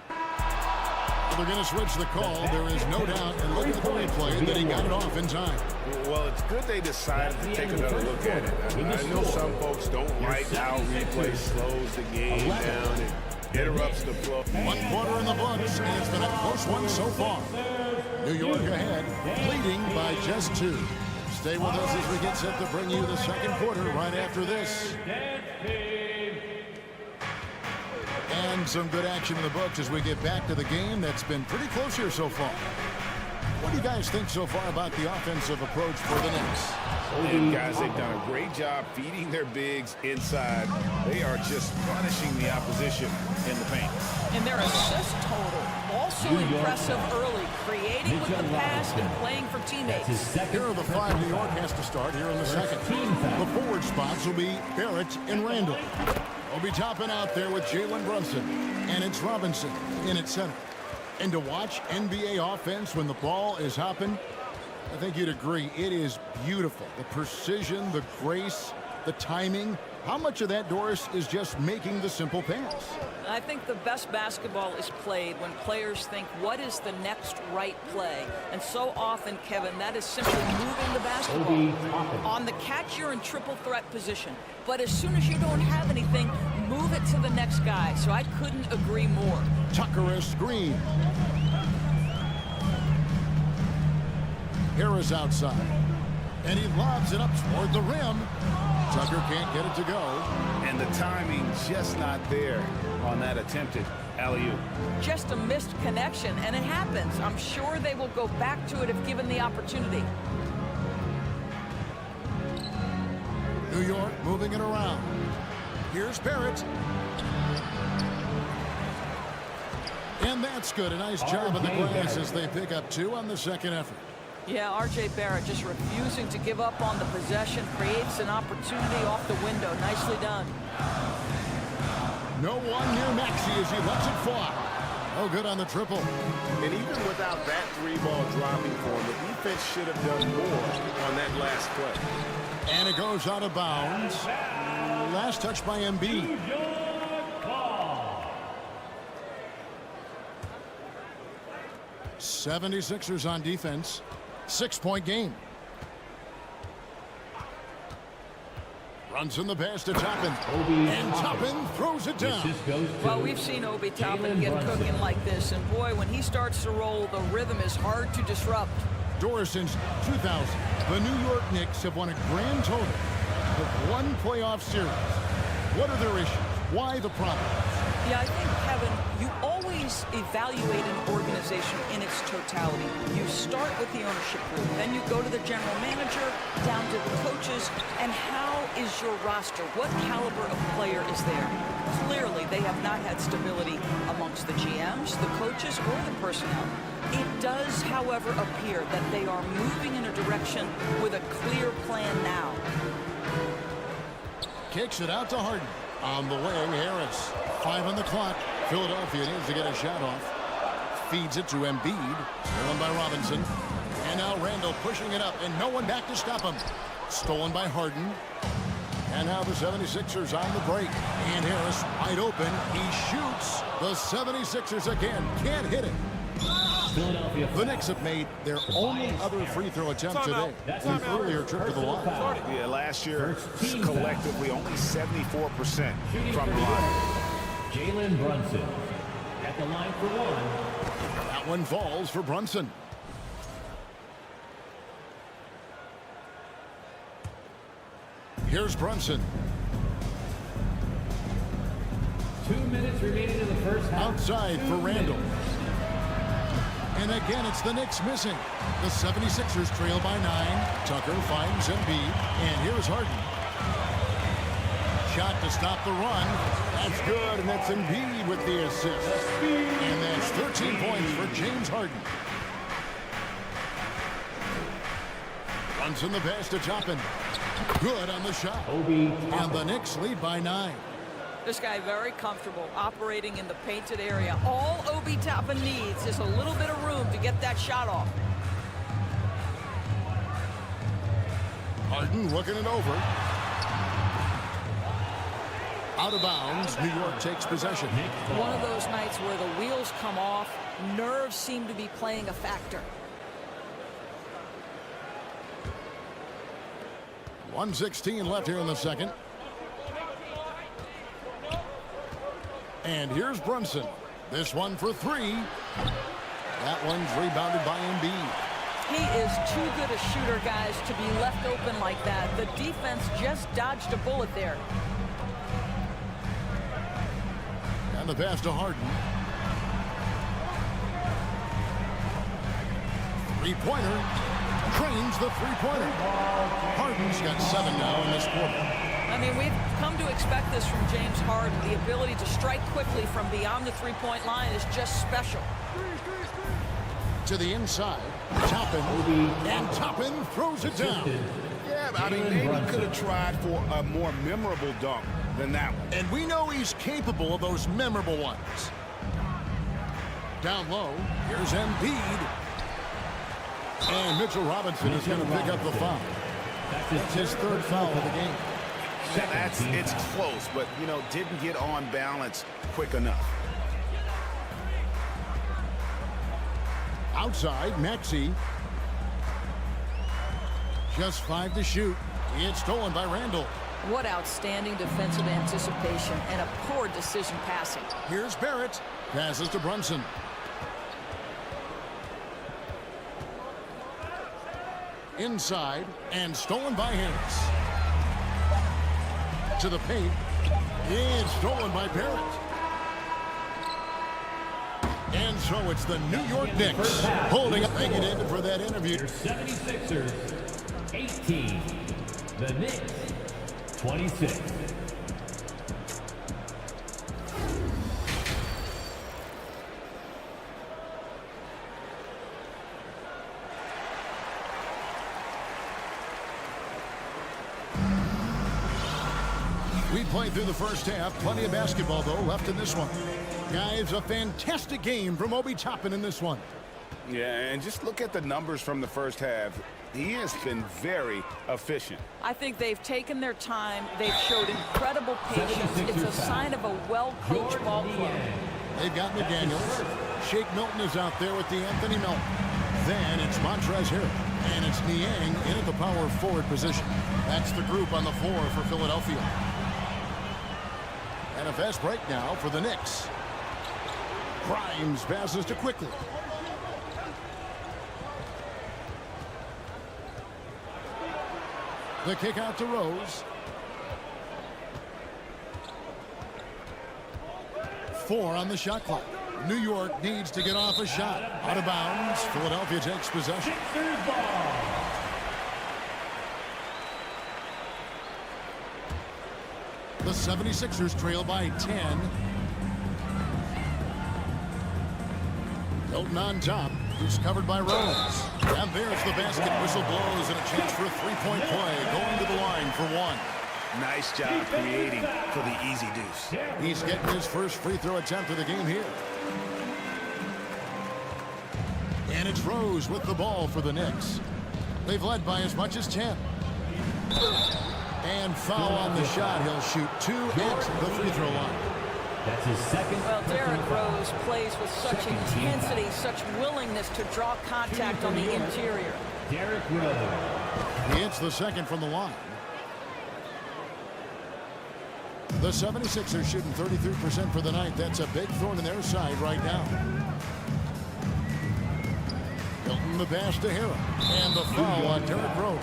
They're going to switch the call. There is no doubt, and look at the replay, that he got it off in time. Well, it's good they decided to take another look at it. I know some folks don't like how replay slows the game down and interrupts the flow. 1 quarter in the books, and it's been a close one so far. New York ahead, leading by just 2. Stay with us as we get set to bring you the second quarter right after this. And some good action in the books as we get back to the game that's been pretty close here so far. What do you guys think so far about the offensive approach for the Knicks? And guys, they've done a great job feeding their bigs inside. They are just punishing the opposition in the paint. And their assist total also impressive early, creating with the pass and playing for teammates. Here are the 5 New York has to start here in the second. The forward spots will be Barrett and Randle. They'll be topping out there with Jalen Brunson. And it's Robinson in at center. And to watch NBA offense when the ball is hopping, I think you'd agree, it is beautiful. The precision, the grace, the timing. How much of that, Doris, is just making the simple pass? I think the best basketball is played when players think, what is the next right play? And so often, Kevin, that is simply moving the basketball. On the catch, you're in triple threat position. But as soon as you don't have anything, move it to the next guy. So I couldn't agree more. Tucker a screen. Harris outside. And he lobs it up toward the rim. Tucker can't get it to go. And the timing just not there on that attempted alley-oop. Just a missed connection, and it happens. I'm sure they will go back to it if given the opportunity. New York moving it around. Here's Barrett. And that's good. A nice job on the glass as they pick up 2 on the second effort. Yeah, R.J. Barrett just refusing to give up on the possession, creates an opportunity off the window. Nicely done. No one near Maxey as he lets it fly. No good on the triple. And even without that three-ball dropping form, the defense should have done more on that last play. And it goes out of bounds. Last touch by Embiid. 76ers on defense. 6-point game. Runs in the pass to Toppin. And Toppin throws it down. Well, we've seen Obi Toppin get cooking like this. And boy, when he starts to roll, the rhythm is hard to disrupt. Doris, since 2000, the New York Knicks have won a grand total of 1 playoff series. What are their issues? Why the problem? Yeah, I think, Kevin, you always evaluate an organization in its totality. You start with the ownership group, then you go to the general manager, down to the coaches, and how is your roster? What caliber of player is there? Clearly, they have not had stability amongst the GMs, the coaches, or the personnel. It does, however, appear that they are moving in a direction with a clear plan now. Kicks it out to Harden. On the wing, Harris. 5 on the clock. Philadelphia needs to get a shot off. Feeds it to Embiid. Stolen by Robinson. And now Randall pushing it up, and no one back to stop him. Stolen by Harden. And now the 76ers on the break. And Harris wide open. He shoots. The 76ers again can't hit it. The Knicks have made their only other free throw attempt today. An earlier trip to the line. Yeah, last year, collectively, only 74% from the line. Jalen Brunson at the line for one. That one falls for Brunson. Here's Brunson. 2 minutes remaining in the first half. Outside for Randall. And again, it's the Knicks missing. The 76ers trail by 9. Tucker finds Embiid. And here's Harden. Shot to stop the run. That's good, and that's Embiid with the assist. And that's 13 points for James Harden. Runs in the pass to Toppin. Good on the shot. And the Knicks lead by 9. This guy very comfortable operating in the painted area. All Obi Toppin needs is a little bit of room to get that shot off. Harden looking it over. Out of bounds. New York takes possession. One of those nights where the wheels come off, nerves seem to be playing a factor. 1:16 left here in the second. And here's Brunson. This one for 3. That one's rebounded by Embiid. He is too good a shooter, guys, to be left open like that. The defense just dodged a bullet there. And the pass to Harden. Three-pointer. Cranes the three-pointer. Harden's got 7 now in this quarter. I mean, we've come to expect this from James Harden. The ability to strike quickly from beyond the three-point line is just special. To the inside, Toppin, and Toppin throws it down. Yeah, I mean, maybe could have tried for a more memorable dunk than that one. And we know he's capable of those memorable ones. Down low, here's Embiid. And Mitchell Robinson is going to pick up the foul. That's his 3rd foul of the game. It's close, but, you know, didn't get on balance quick enough. Outside, Maxey. Just 5 to shoot. It's stolen by Randall. What outstanding defensive anticipation and a poor decision passing. Here's Barrett. Passes to Brunson. Inside, and stolen by Harris. To the paint. And stolen by Barrett. And so it's the New York Knicks holding up. Thank you, David, for that interview. 76ers, 18. The Knicks, 26. We played through the first half. Plenty of basketball, though, left in this one. Guys, a fantastic game from Obi Toppin in this one. Yeah, and just look at the numbers from the first half. He has been very efficient. I think they've taken their time. They've showed incredible patience. It's a sign of a well-coached ball club. They've got McDaniels. Shake Milton is out there with the Anthony Milton. Then it's Montrezl Harrell. And it's Niang in at the power forward position. That's the group on the floor for Philadelphia. And a fast break now for the Knicks. Grimes passes to Quickly. The kick out to Rose. 4 on the shot clock. New York needs to get off a shot. Out of bounds. Philadelphia takes possession. The 76ers trail by 10. Milton on top. He's covered by Rose. And there's the basket. Whistle blows and a chance for a three-point play. Going to the line for 1. Nice job creating for the easy deuce. He's getting his first free throw attempt of the game here. And it's Rose with the ball for the Knicks. They've led by as much as 10. And foul on the shot. He'll shoot 2 at the free throw line. That's his second. Well, Derrick Rose plays with such intensity, such willingness to draw contact on the interior. Derrick Rose. He hits the second from the line. The 76ers shooting 33% for the night. That's a big thorn in their side right now. Milton the pass to Harrell. And the foul on Derrick Rose.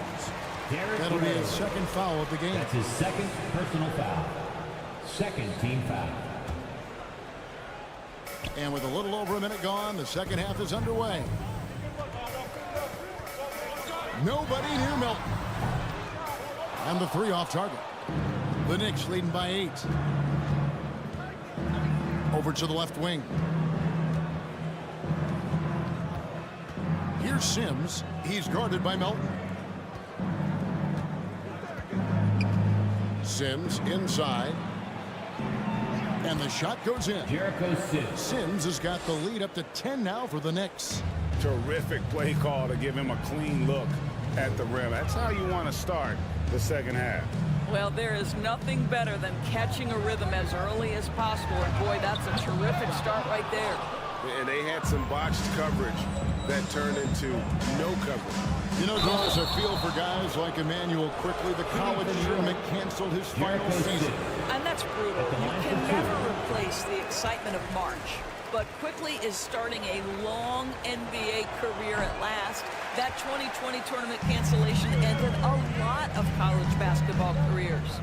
That'll be his second foul of the game. That's his second personal foul. Second team foul. And with a little over a minute gone, the second half is underway. Nobody near Milton. And the 3 off target. The Knicks leading by 8. Over to the left wing. Here's Sims. He's guarded by Milton. Sims inside. And the shot goes in. Jericho Sims. Sims has got the lead up to 10 now for the Knicks. Terrific play call to give him a clean look at the rim. That's how you want to start the second half. Well, there is nothing better than catching a rhythm as early as possible. And boy, that's a terrific start right there. And they had some botched coverage that turned into no coverage. You know, Doris, I feel for guys like Emmanuel Quickly. The college tournament canceled his final season. And that's brutal. You can never replace the excitement of March. But Quickly is starting a long NBA career at last. That 2020 tournament cancellation ended a lot of college basketball careers.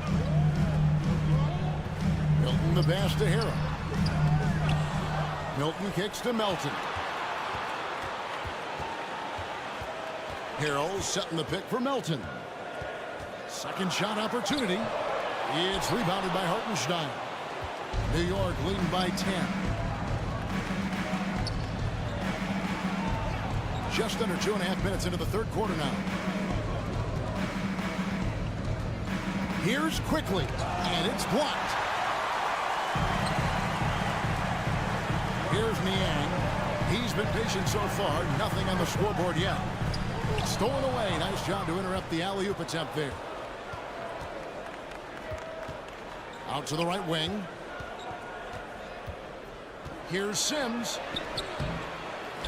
Milton the pass to Harrell. Milton kicks to Melton. Harrell setting the pick for Melton. Second shot opportunity. It's rebounded by Hartenstein. New York leading by 10. Just under 2.5 minutes into the third quarter now. Here's Quickly, and it's blocked. Here's Niang. He's been patient so far. Nothing on the scoreboard yet. Stolen away. Nice job to interrupt the alley-oop attempt there. Out to the right wing. Here's Sims.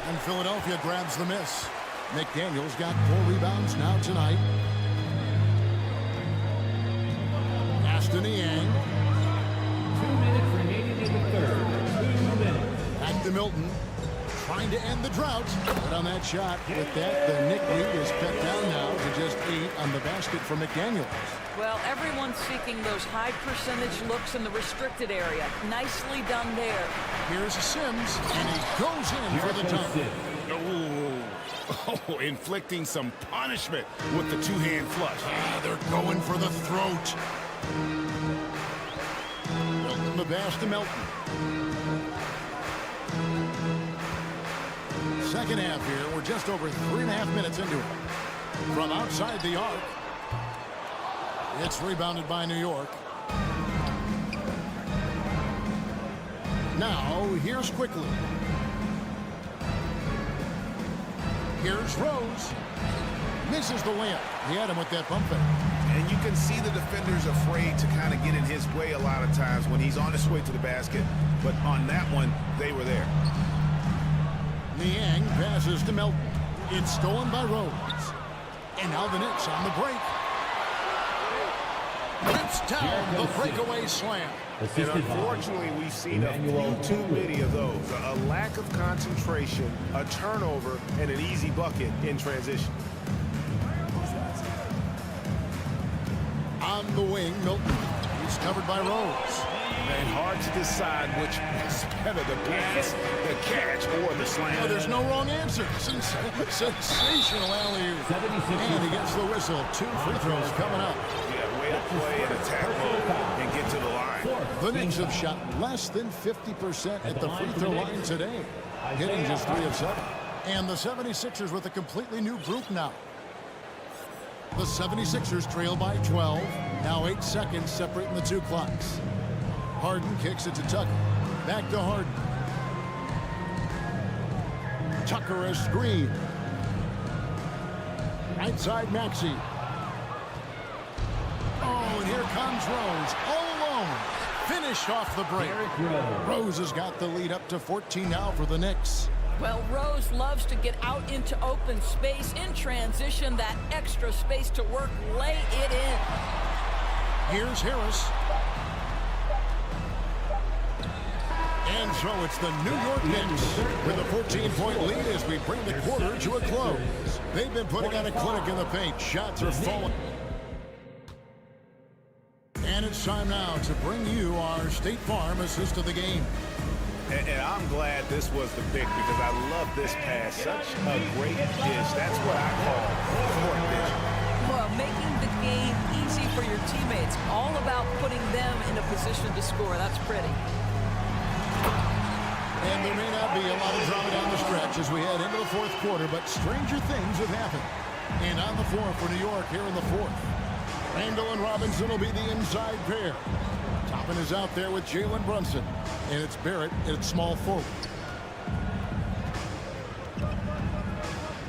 And Philadelphia grabs the miss. McDaniels got 4 rebounds now tonight. Aston Niang. 2 minutes remaining in the third. 2 minutes. Back to Milton. Trying to end the drought. But on that shot, with that, the Knick lead is cut down now to just 8 on the basket for McDaniels. Well, everyone's seeking those high percentage looks in the restricted area. Nicely done there. Here's Sims, and he goes in for the dunk. Oh, inflicting some punishment with the two-hand flush. They're going for the throat. Milton the pass to Melton. Second half here. We're just over 3.5 minutes into it. From outside the arc. It's rebounded by New York. Now, here's Quickly. Here's Rose. Misses the layup. He had him with that bump fake. And you can see the defender's afraid to kind of get in his way a lot of times when he's on his way to the basket. But on that one, they were there. Niang passes to Melton. It's stolen by Rose. And now the Knicks on the break. Rips down the breakaway slam. And unfortunately, we've seen a few too many of those. A lack of concentration, a turnover, and an easy bucket in transition. On the wing, Milton. He's covered by Rose. And hard to decide which is better, the pass, the catch, or the slam. Oh, there's no wrong answer. Sensational alley-oop. And he gets the whistle. 2 free throws coming up. Yeah, way to play in attack mode and get to the line. The Knicks have shot less than 50% at the free throw line today, hitting just 3 of 7. And the 76ers with a completely new group now. The 76ers trail by 12. Now 8 seconds separating the 2 clocks. Harden kicks it to Tucker. Back to Harden. Tucker a screen. Right side Maxey. Oh, and here comes Rose. All alone. Finished off the break. Rose has got the lead up to 14 now for the Knicks. Well, Rose loves to get out into open space in transition, that extra space to work, lay it in. Here's Harris. And so it's the New York Knicks with a 14-point lead as we bring the quarter to a close. They've been putting on a clinic in the paint. Shots are falling. And it's time now to bring you our State Farm assist of the game. And I'm glad this was the pick because I love this pass. Such a great dish. That's what I call court vision. Well, making the game easy for your teammates. All about putting them in a position to score. That's pretty. And there may not be a lot of drama down the stretch as we head into the 4th quarter, but stranger things have happened. And on the floor for New York here in the 4th. Randall and Robinson will be the inside pair. Toppin is out there with Jalen Brunson. And it's Barrett at small forward.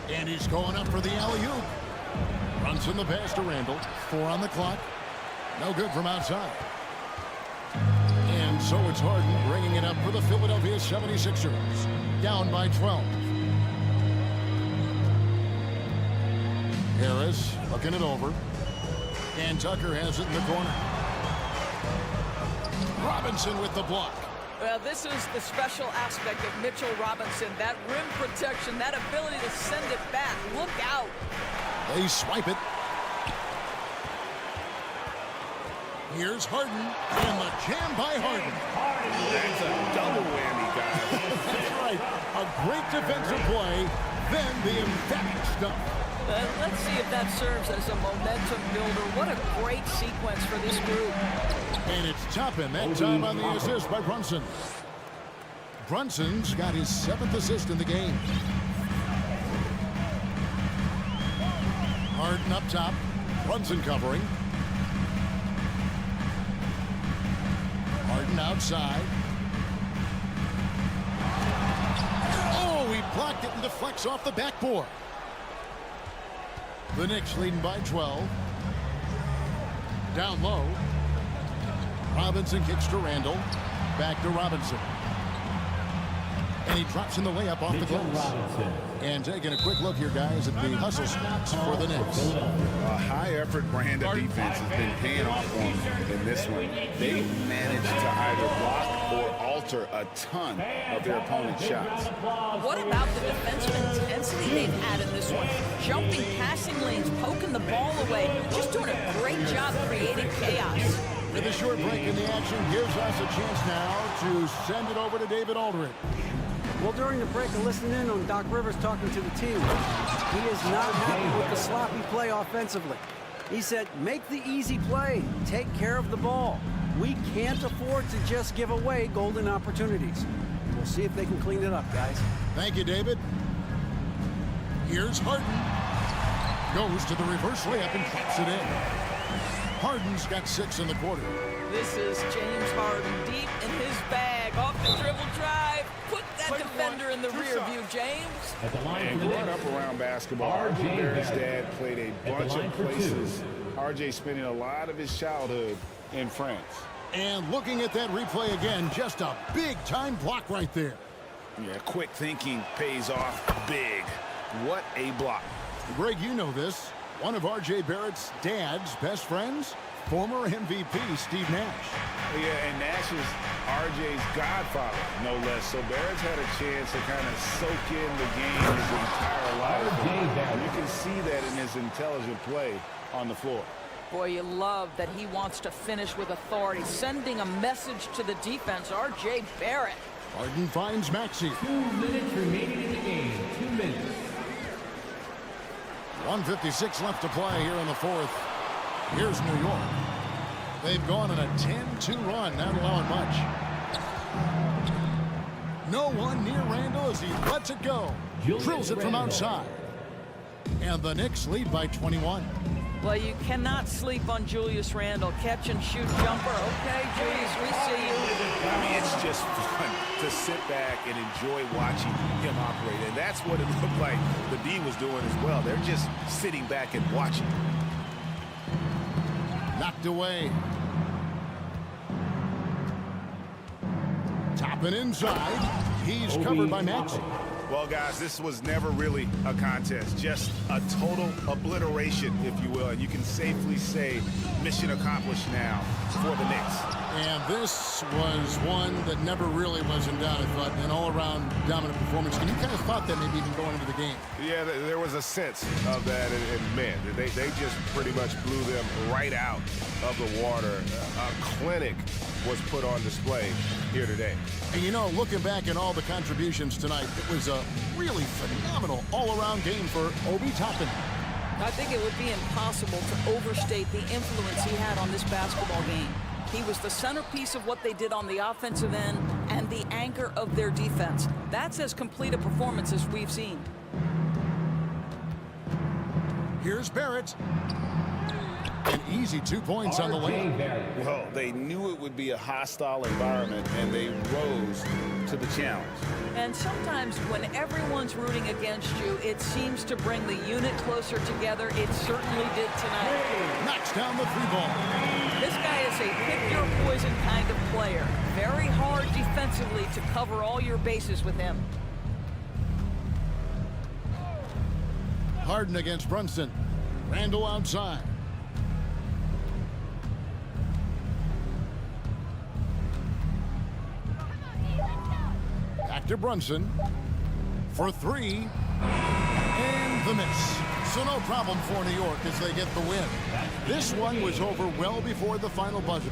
And he's going up for the alley-oop. Brunson the pass to Randall. 4 on the clock. No good from outside. And so it's Harden bringing it up for the Philadelphia 76ers. Down by 12. Harris looking it over. And Tucker has it in the corner. Robinson with the block. Well, this is the special aspect of Mitchell Robinson. That rim protection, that ability to send it back. Look out. They swipe it. Here's Harden, and the jam by Harden. That's a double whammy, guys. That's right. A great defensive play, then the emphatic stuff. Let's see if that serves as a momentum builder. What a great sequence for this group. And it's Toppin, that time on the assist by Brunson. Brunson's got his 7th assist in the game. Harden up top. Brunson covering. Harden outside. Oh, he blocked it and deflects off the backboard. The Knicks leading by 12. Down low. Robinson kicks to Randall. Back to Robinson. And he drops in the layup off the glass. And taking a quick look here, guys, at the hustle stats for the Knicks. A high-effort brand of defense has been paying off for them in this one. They managed to either block or alter a ton of their opponent's shots. What about the defensive intensity they've had in this one? Jumping passing lanes, poking the ball away, just doing a great job creating chaos. With a short break in the action gives us a chance now to send it over to David Aldridge. Well, during the break, I listened in on Doc Rivers talking to the team. He is not happy with the sloppy play offensively. He said, make the easy play. Take care of the ball. We can't afford to just give away golden opportunities. We'll see if they can clean it up, guys. Thank you, David. Here's Harden. Goes to the reverse layup and drops it in. Harden's got 6 in the quarter. This is James Harden deep in his bag. drive, off the dribble drive. Put that defender in the rear view, James. At the line And for the growing up Knicks, around basketball, R.J. Barrett's Barrett. dad played a At the bunch line of for two. places. RJ spending a lot of his childhood in France. And looking at that replay again, just a big-time block right there. Yeah, quick thinking pays off big. What a block. Greg, you know this. One of R.J. Barrett's dad's best friends, former MVP Steve Nash. Yeah, and Nash is RJ's godfather, no less. So Barrett's had a chance to kind of soak in the game his entire life. And you can see that in his intelligent play on the floor. Boy, you love that he wants to finish with authority, sending a message to the defense. R.J. Barrett. Harden finds Maxey. 2 minutes remaining in the game. 2 minutes. 1:56 left to play here in the fourth. Here's New York. They've gone on a 10-2 run, not allowing much. No one near Randall as he lets it go. Drills it from outside. And the Knicks lead by 21. Well, you cannot sleep on Julius Randle. Catch and shoot jumper. Okay, Julius, we see you. I mean, it's just fun to sit back and enjoy watching him operate. And that's what it looked like the D was doing as well. They're just sitting back and watching. Knocked away. Topping inside. He's covered by Maxey. Well, guys, this was never really a contest, just a total obliteration, if you will. And you can safely say mission accomplished now for the Knicks. And this was one that never really was in doubt, I thought, an all-around dominant performance. And you kind of thought that maybe even going into the game. Yeah, there was a sense of that, and man, they just pretty much blew them right out of the water. A clinic was put on display here today. And you know, looking back at all the contributions tonight, it was a really phenomenal all-around game for Obi Toppin. I think it would be impossible to overstate the influence he had on this basketball game. He was the centerpiece of what they did on the offensive end and the anchor of their defense. That's as complete a performance as we've seen. Here's Barrett. An easy 2 points on the way. Well, they knew it would be a hostile environment, and they rose to the challenge. And sometimes when everyone's rooting against you, it seems to bring the unit closer together. It certainly did tonight. Knocks down the three ball. This guy is a pick-your-poison kind of player. Very hard defensively to cover all your bases with him. Harden against Brunson. Randall outside. Back to Brunson for three, and the miss. So no problem for New York as they get the win. This one was over well before the final buzzer.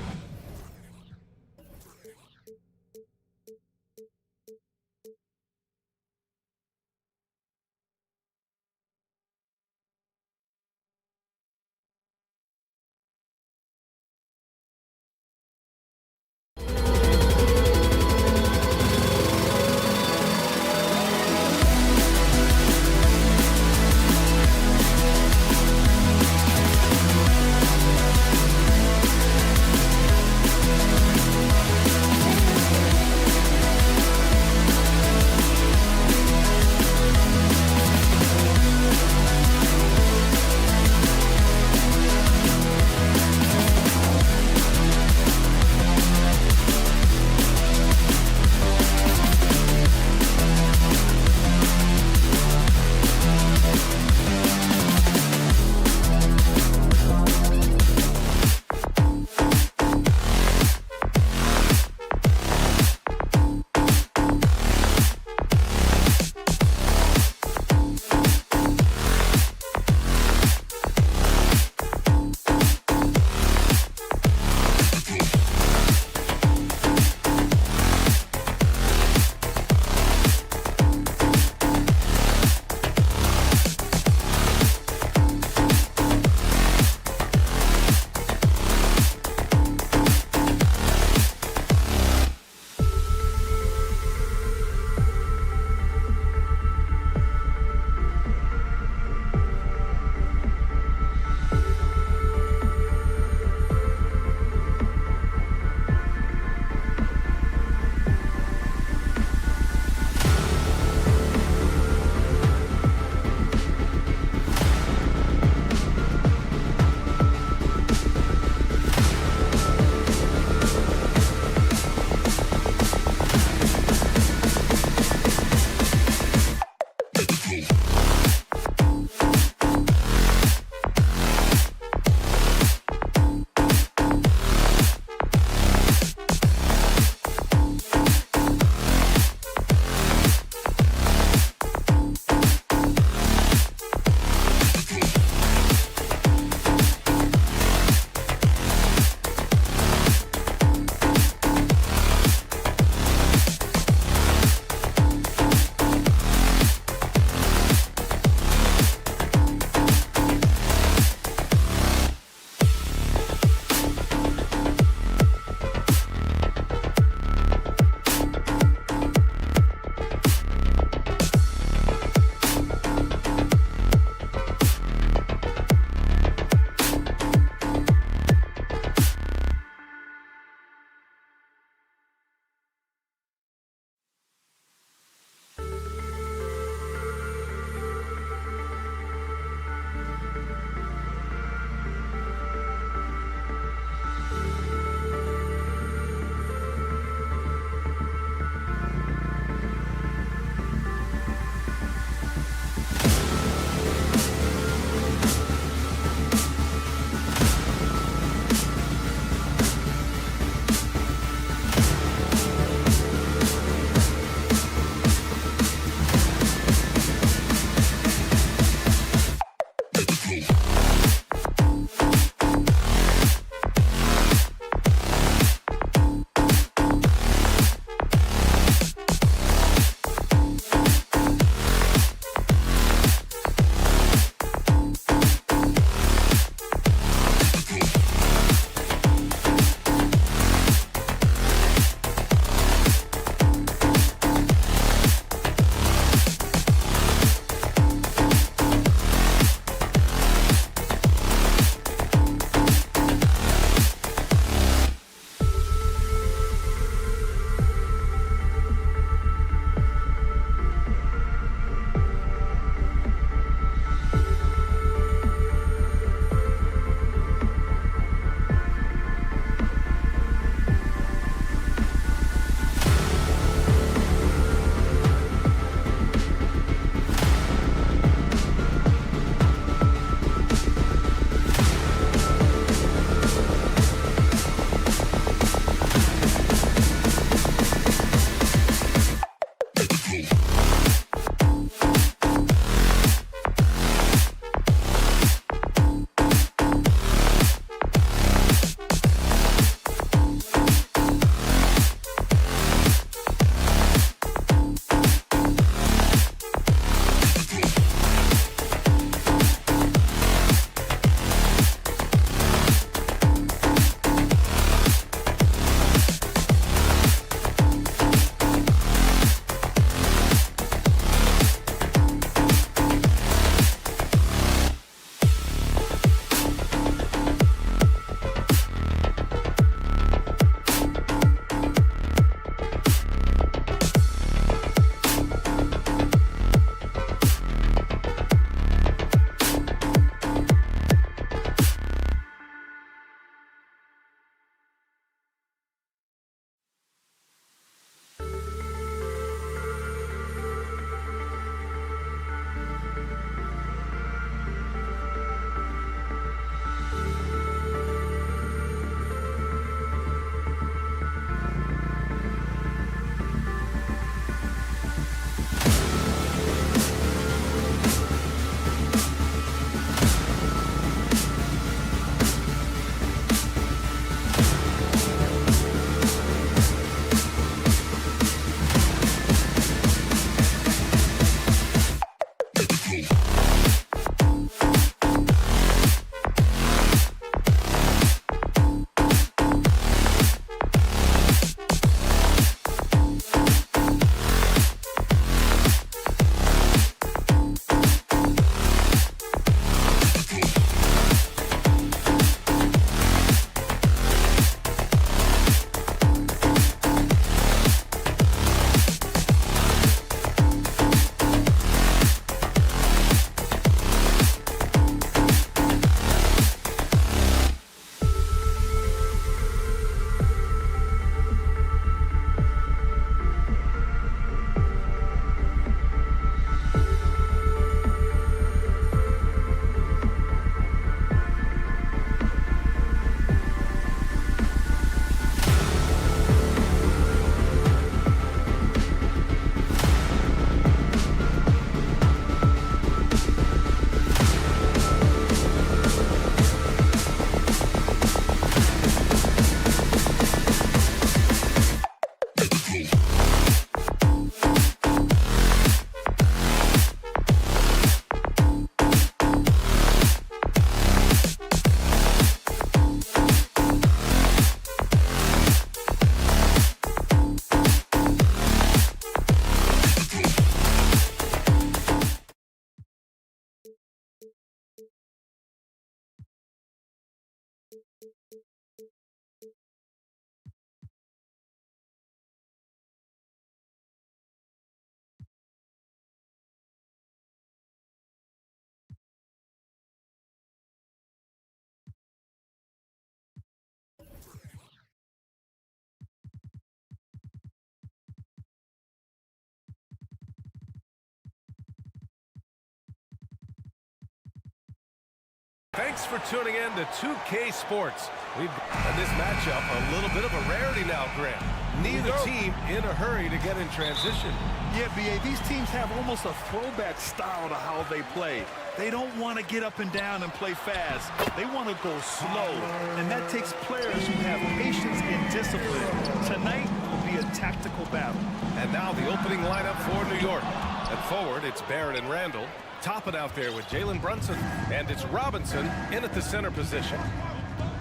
Thanks for tuning in to 2K Sports. And this matchup, a little bit of a rarity now, Grant. Neither team in a hurry to get in transition. Yeah, B.A., these teams have almost a throwback style to how they play. They don't want to get up and down and play fast. They want to go slow, and that takes players who have patience and discipline. Tonight will be a tactical battle. And now the opening lineup for New York. At forward, it's Barrett and Randall. Topping out there with Jalen Brunson. And it's Robinson in at the center position.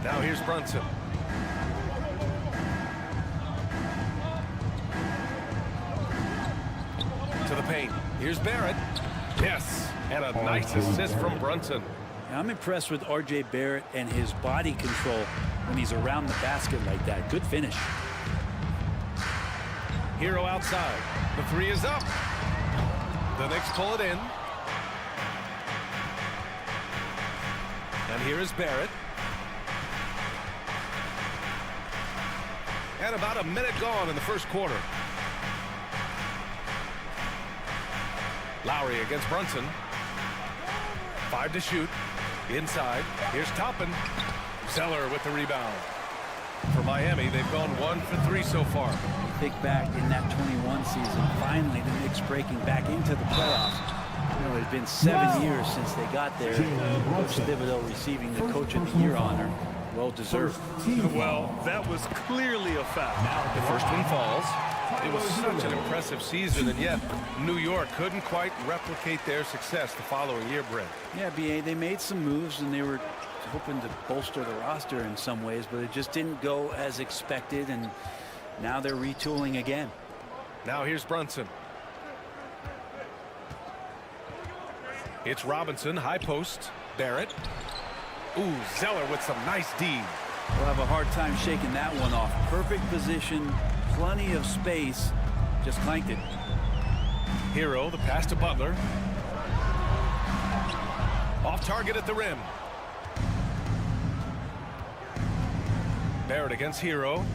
Now here's Brunson. To the paint. Here's Barrett. Yes. And a nice assist from Brunson. I'm impressed with R.J. Barrett and his body control when he's around the basket like that. Good finish. Hero outside. The three is up. The Knicks pull it in. And here is Barrett. And about a minute gone in the first quarter. Lowry against Brunson. 5 to shoot. Inside. Here's Toppin. Zeller with the rebound. For Miami, they've gone 1 for 3 so far. Think back in that 21 season, finally the Knicks breaking back into the playoffs. You know, it's been 7 years since they got there. Coach Thibodeau receiving the Coach of the Year honor. Well deserved. Well, that was clearly a foul. The first one falls. It was such an impressive season, and yet New York couldn't quite replicate their success the following year, Brent. Yeah, B.A., they made some moves, and they were hoping to bolster the roster in some ways, but it just didn't go as expected, and now they're retooling again. Now here's Brunson. It's Robinson, high post. Barrett. Ooh, Zeller with some nice D. We'll have a hard time shaking that one off. Perfect position, plenty of space, just clanked it. Hero, the pass to Butler. Off target at the rim. Barrett against Hero.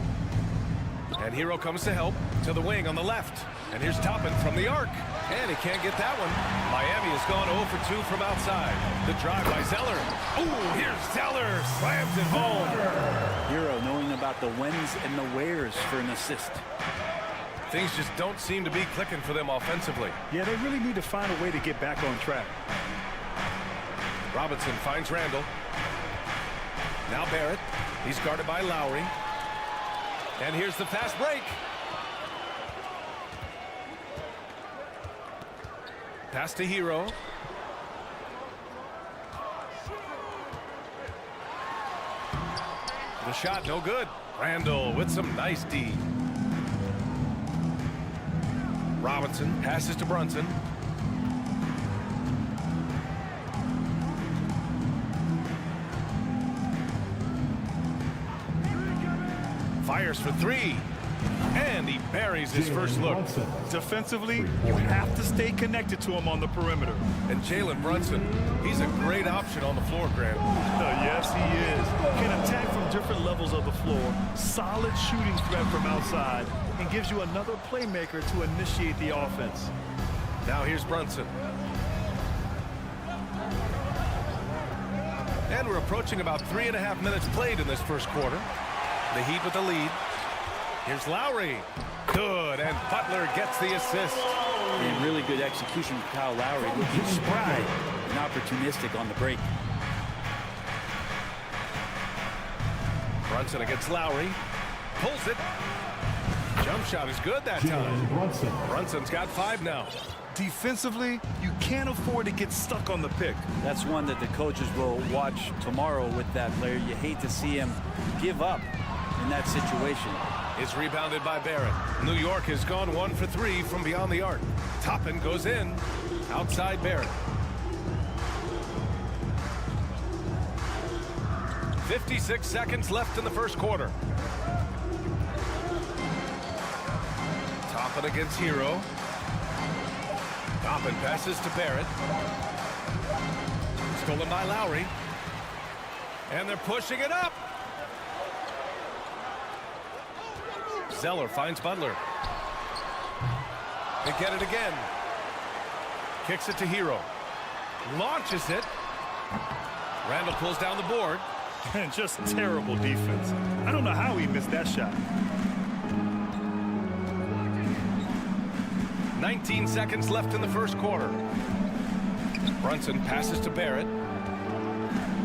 And Hero comes to help to the wing on the left. And here's Toppin from the arc. And he can't get that one. Miami has gone 0 for 2 from outside. The drive by Zeller. Ooh, here's Zeller. Slams it home. Hero knowing about the whens and the wheres for an assist. Things just don't seem to be clicking for them offensively. Yeah, they really need to find a way to get back on track. Robinson finds Randall. Now Barrett. He's guarded by Lowry. And here's the fast break. Pass to Hero. The shot no good. Randall with some nice D. Robinson passes to Brunson. Fires for 3. And he buries his first look. Defensively, you have to stay connected to him on the perimeter. And Jalen Brunson, he's a great option on the floor, Grant. Yes, he is. Can attack from different levels of the floor. Solid shooting threat from outside. And gives you another playmaker to initiate the offense. Now here's Brunson. And we're approaching about 3.5 minutes played in this first quarter. The Heat with the lead. Here's Lowry. Good, and Butler gets the assist. And really good execution from Kyle Lowry, looking spry and opportunistic on the break. Brunson against Lowry. Pulls it. Jump shot is good that time. Brunson's got 5 now. Defensively, you can't afford to get stuck on the pick. That's one that the coaches will watch tomorrow with that player. You hate to see him give up in that situation. Is rebounded by Barrett. New York has gone 1 for 3 from beyond the arc. Toppin goes in. Outside Barrett. 56 seconds left in the first quarter. Toppin against Hero. Toppin passes to Barrett. Stolen by Lowry. And they're pushing it up. Zeller finds Butler. They get it again. Kicks it to Hero. Launches it. Randall pulls down the board. And just terrible defense. I don't know how he missed that shot. 19 seconds left in the first quarter. Brunson passes to Barrett.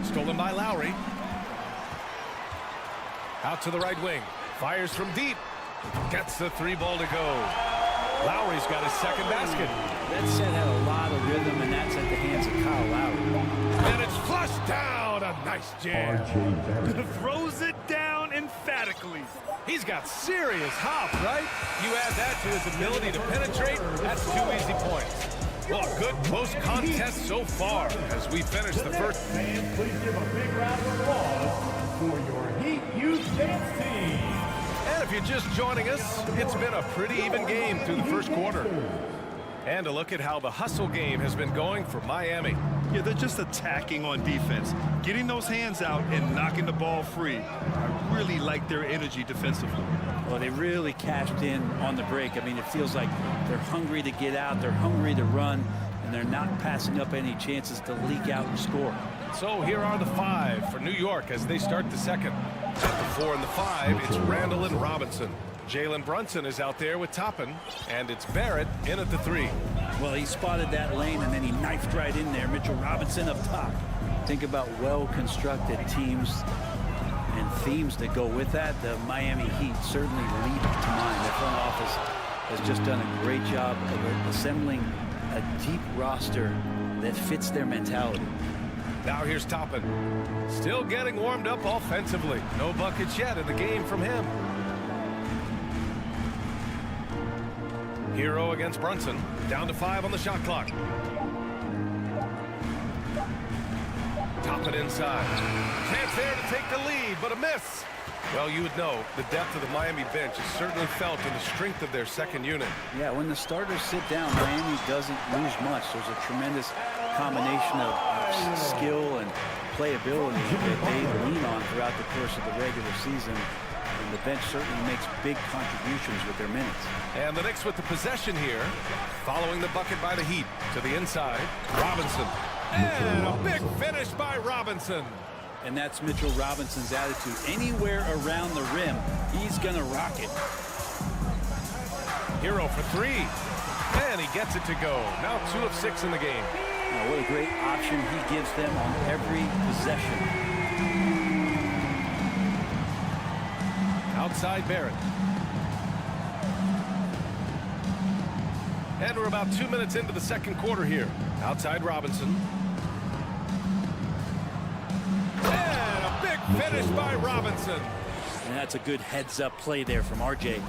Stolen by Lowry. Out to the right wing. Fires from deep. Gets the three ball to go. Lowry's got his second basket. That set had a lot of rhythm, and that's at the hands of Kyle Lowry. And it's flushed down. A nice jam. Throws it down emphatically. He's got serious hop, right? You add that to his ability to penetrate, that's 2 easy points. Well, a good close contest so far as we finish the first. Fans, please give a big round of applause for your Heat Youth Dance Team. And if you're just joining us, it's been a pretty even game through the first quarter. And a look at how the hustle game has been going for Miami. Yeah, they're just attacking on defense, getting those hands out and knocking the ball free. I really like their energy defensively. Well, they really cashed in on the break. I mean, it feels like they're hungry to get out, they're hungry to run, and they're not passing up any chances to leak out and score. So here are the 5 for New York as they start the second. At the 4 and the 5, it's Randall and Robinson. Jalen Brunson is out there with Toppin, and it's Barrett in at the 3. Well, he spotted that lane, and then he knifed right in there. Mitchell Robinson up top. Think about well-constructed teams and themes that go with that. The Miami Heat certainly leap to mind. The front office has just done a great job of assembling a deep roster that fits their mentality. Now here's Toppin. Still getting warmed up offensively. No buckets yet in the game from him. Hero against Brunson. Down to 5 on the shot clock. Toppin inside. Chance there to take the lead, but a miss. Well, you would know the depth of the Miami bench is certainly felt in the strength of their second unit. Yeah, when the starters sit down, Miami doesn't lose much. There's a tremendous combination of skill and playability that they lean on throughout the course of the regular season. And the bench certainly makes big contributions with their minutes. And the Knicks with the possession here, following the bucket by the Heat to the inside. Robinson. And a big finish by Robinson. And that's Mitchell Robinson's attitude. Anywhere around the rim, he's going to rock it. Hero for 3. And he gets it to go. Now 2 of 6 in the game. What a great option he gives them on every possession. Outside Barrett. And we're about 2 minutes into the second quarter here. Outside Robinson. And a big finish by Robinson. And that's a good heads-up play there from RJ.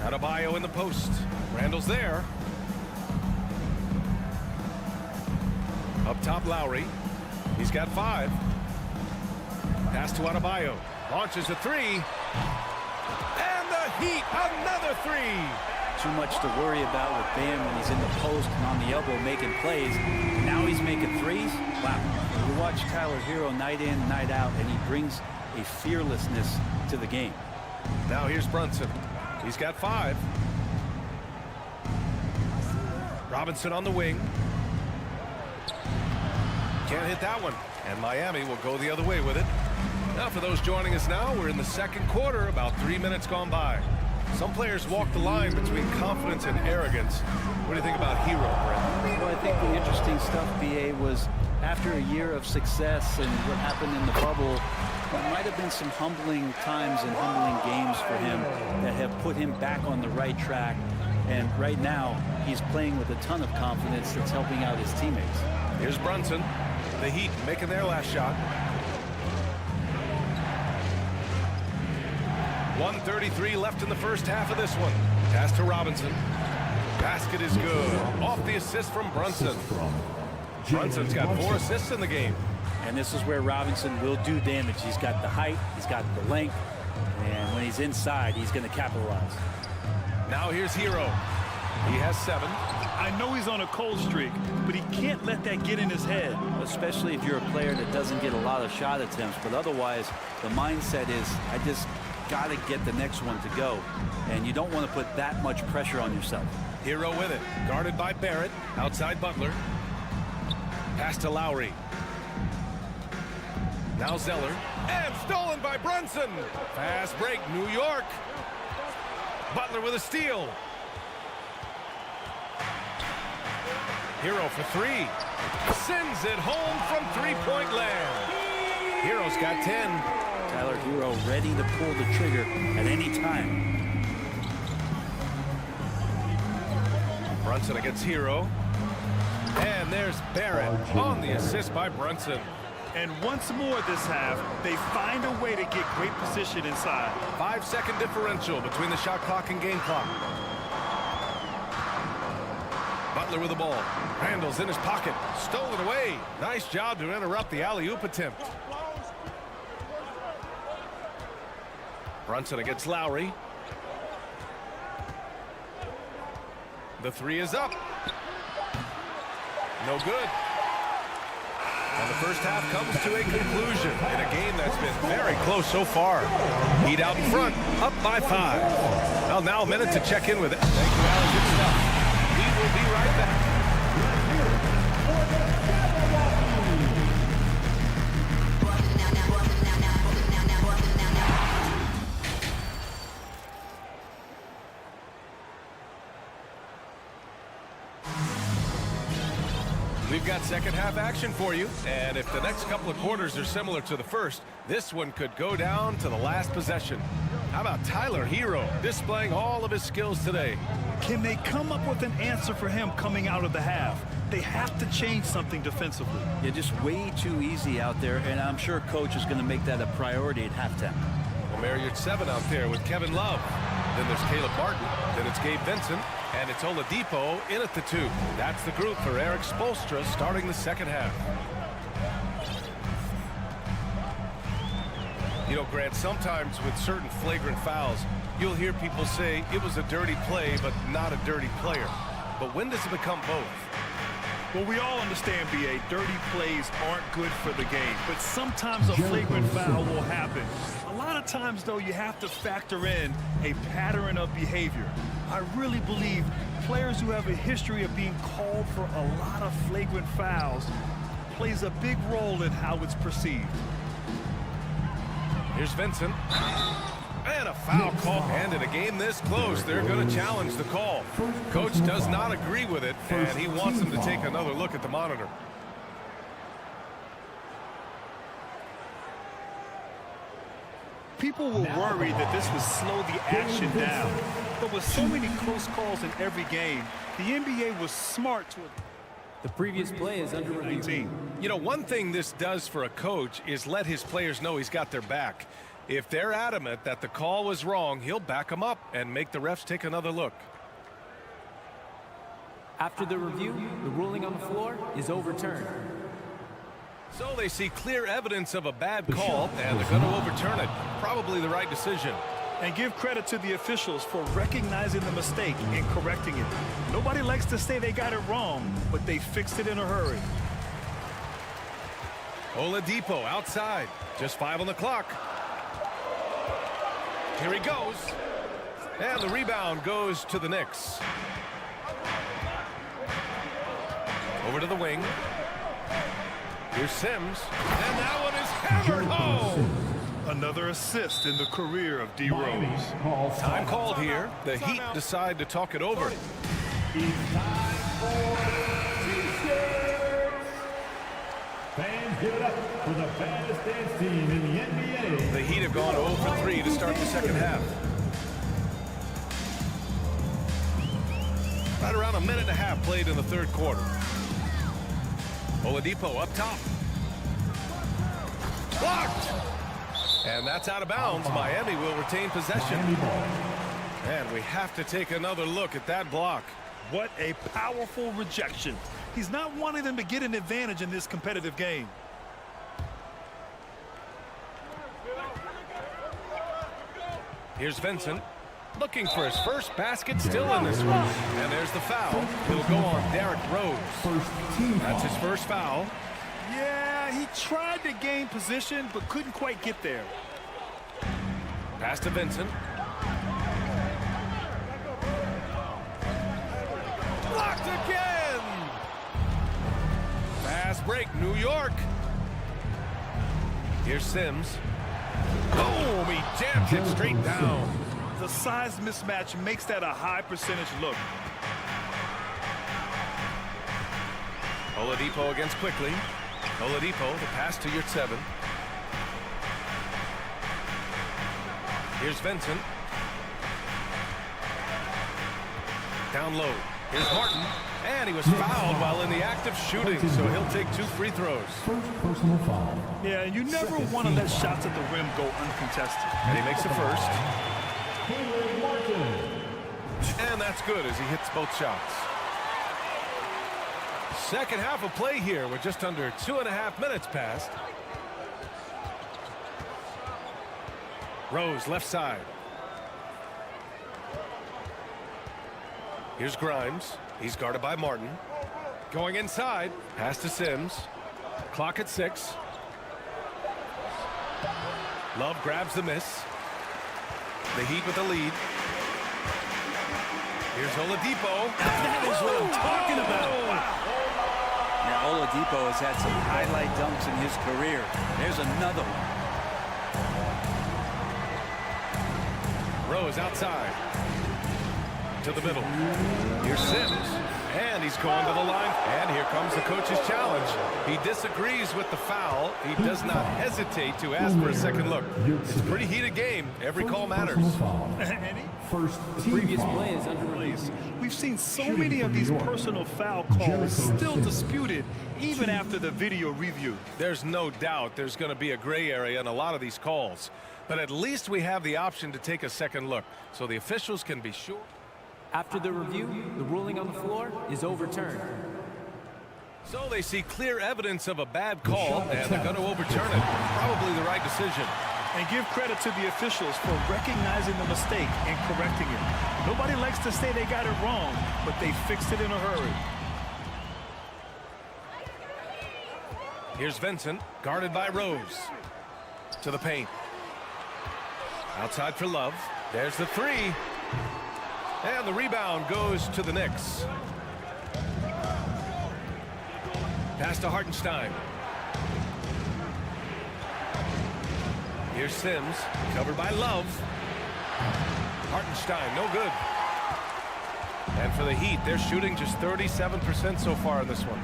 Adebayo in the post. Randall's there. Up top, Lowry. He's got 5. Pass to Adebayo. Launches a 3. And the Heat, another 3. Too much to worry about with Bam when he's in the post and on the elbow making plays. Now he's making threes. Wow. You watch Tyler Hero night in, night out, and he brings a fearlessness to the game. Now here's Brunson. He's got 5. Robinson on the wing. Can't hit that one. And Miami will go the other way with it. Now for those joining us now, we're in the second quarter, about 3 minutes gone by. Some players walk the line between confidence and arrogance. What do you think about Hero, Brent? Well, I think the interesting stuff, B.A., was after a year of success and what happened in the bubble, there might have been some humbling times and humbling games for him that have put him back on the right track. And right now, he's playing with a ton of confidence that's helping out his teammates. Here's Brunson. The Heat making their last shot. 1:33 left in the first half of this one. Pass to Robinson. Basket is good. Off the assist from Brunson. Brunson's got 4 assists in the game. And this is where Robinson will do damage. He's got the height, he's got the length, and when he's inside, he's going to capitalize. Now here's Hero. He has 7. I know he's on a cold streak, but he can't let that get in his head. Especially if you're a player that doesn't get a lot of shot attempts, but otherwise, the mindset is, I just got to get the next one to go. And you don't want to put that much pressure on yourself. Hero with it. Guarded by Barrett. Outside Butler. Pass to Lowry. Now Zeller. And stolen by Brunson. Fast break, New York. Butler with a steal. Hero for three. Sends it home from three-point land. Hero's got 10. Tyler Hero ready to pull the trigger at any time. Brunson against Hero. And there's Barrett on the assist by Brunson. And once more this half, they find a way to get great position inside. 5-second differential between the shot clock and game clock. Butler with the ball. Randall's in his pocket. Stole it away. Nice job to interrupt the alley-oop attempt. Brunson against Lowry. The three is up. No good. And the first half comes to a conclusion in a game that's been very close so far. Heat out in front, up by 5. Well, now a minute to check in with it. Thank you, Alan. Good stuff. We will be right back. We've got second half action for you, and if the next couple of quarters are similar to the first, this one could go down to the last possession. How about Tyler Hero displaying all of his skills today? Can they come up with an answer for him coming out of the half? They have to change something defensively. Yeah, just way too easy out there, and I'm sure coach is going to make that a priority at halftime. Romario at 7 out there with Kevin Love. Then there's Caleb Martin. Then it's Gabe Vincent. And it's Oladipo in at the 2. That's the group for Eric Spoelstra starting the second half. You know, Grant, sometimes with certain flagrant fouls, you'll hear people say it was a dirty play, but not a dirty player. But when does it become both? Well, we all understand, B.A., dirty plays aren't good for the game, but sometimes a flagrant foul will happen. A lot of times, though, you have to factor in a pattern of behavior. I really believe players who have a history of being called for a lot of flagrant fouls plays a big role in how it's perceived. Here's Vincent. And a foul call. And in a game this close, they're going to challenge the call. Coach does not agree with it, and he wants them to take another look at the monitor. People were worried that this would slow the action down. But with so many close calls in every game, the NBA was smart to... The previous play is under review. You know, one thing this does for a coach is let his players know he's got their back. If they're adamant that the call was wrong, he'll back them up and make the refs take another look. After the review, the ruling on the floor is overturned. So they see clear evidence of a bad call, and they're going to overturn it. Probably the right decision. And give credit to the officials for recognizing the mistake and correcting it. Nobody likes to say they got it wrong, but they fixed it in a hurry. Oladipo outside. Just 5 on the clock. Here he goes. And the rebound goes to the Knicks. Over to the wing. Here's Sims. And that one is hammered home. Another assist in the career of D. Rose. Time called here. The Heat decide to talk it over. Fans, give it up for the baddest dance team in the NBA. The Heat have gone 0 for 3 to start the second half. Right around a minute and a half played in the third quarter. Oladipo up top. Blocked! And that's out of bounds. Miami will retain possession. And we have to take another look at that block. What a powerful rejection. He's not wanting them to get an advantage in this competitive game. Here's Vincent. Looking for his first basket, still in this one. And there's the foul. He'll go on Derrick Rose. That's his first foul. Yeah, he tried to gain position, but couldn't quite get there. Pass to Vincent. Blocked again! Fast fast break. New York. Here's Sims. Boom! He jams it straight down. The size mismatch makes that a high percentage look. Oladipo against Quickly. Oladipo, the pass to Yurtseven. Here's Vincent. Down low. Here's Martin. And he was fouled while in the act of shooting, so he'll take 2 free throws. Personal foul. Yeah, and you never want to let shots at the rim go uncontested. And he makes the first. And that's good as he hits both shots. Second half of play here with just under 2.5 minutes passed. Rose left side. Here's Grimes. He's guarded by Martin. Going inside. Pass to Sims. Clock at 6. Love grabs the miss. The Heat with the lead. Here's Oladipo. That is what I'm talking about. Now, Oladipo has had some highlight dunks in his career. There's another one. Rose outside. To the middle. Here's Sims. And he's going to the line. And here comes the coach's challenge. He disagrees with the foul. He does not hesitate to ask for a second look. It's a pretty heated game. Every call matters. First, the previous play is under release. We've seen so many of these personal foul calls still disputed even after the video review. There's no doubt there's going to be a gray area in a lot of these calls. But at least we have the option to take a second look so the officials can be sure. After the review, the ruling on the floor is overturned. So they see clear evidence of a bad call, and they're going to overturn it. Probably the right decision. And give credit to the officials for recognizing the mistake and correcting it. Nobody likes to say they got it wrong, but they fixed it in a hurry. Here's Vincent, guarded by Rose. To the paint. Outside for Love. There's the 3. And the rebound goes to the Knicks. Pass to Hartenstein. Here's Sims, covered by Love. Hartenstein, no good. And for the Heat, they're shooting just 37% so far in this one.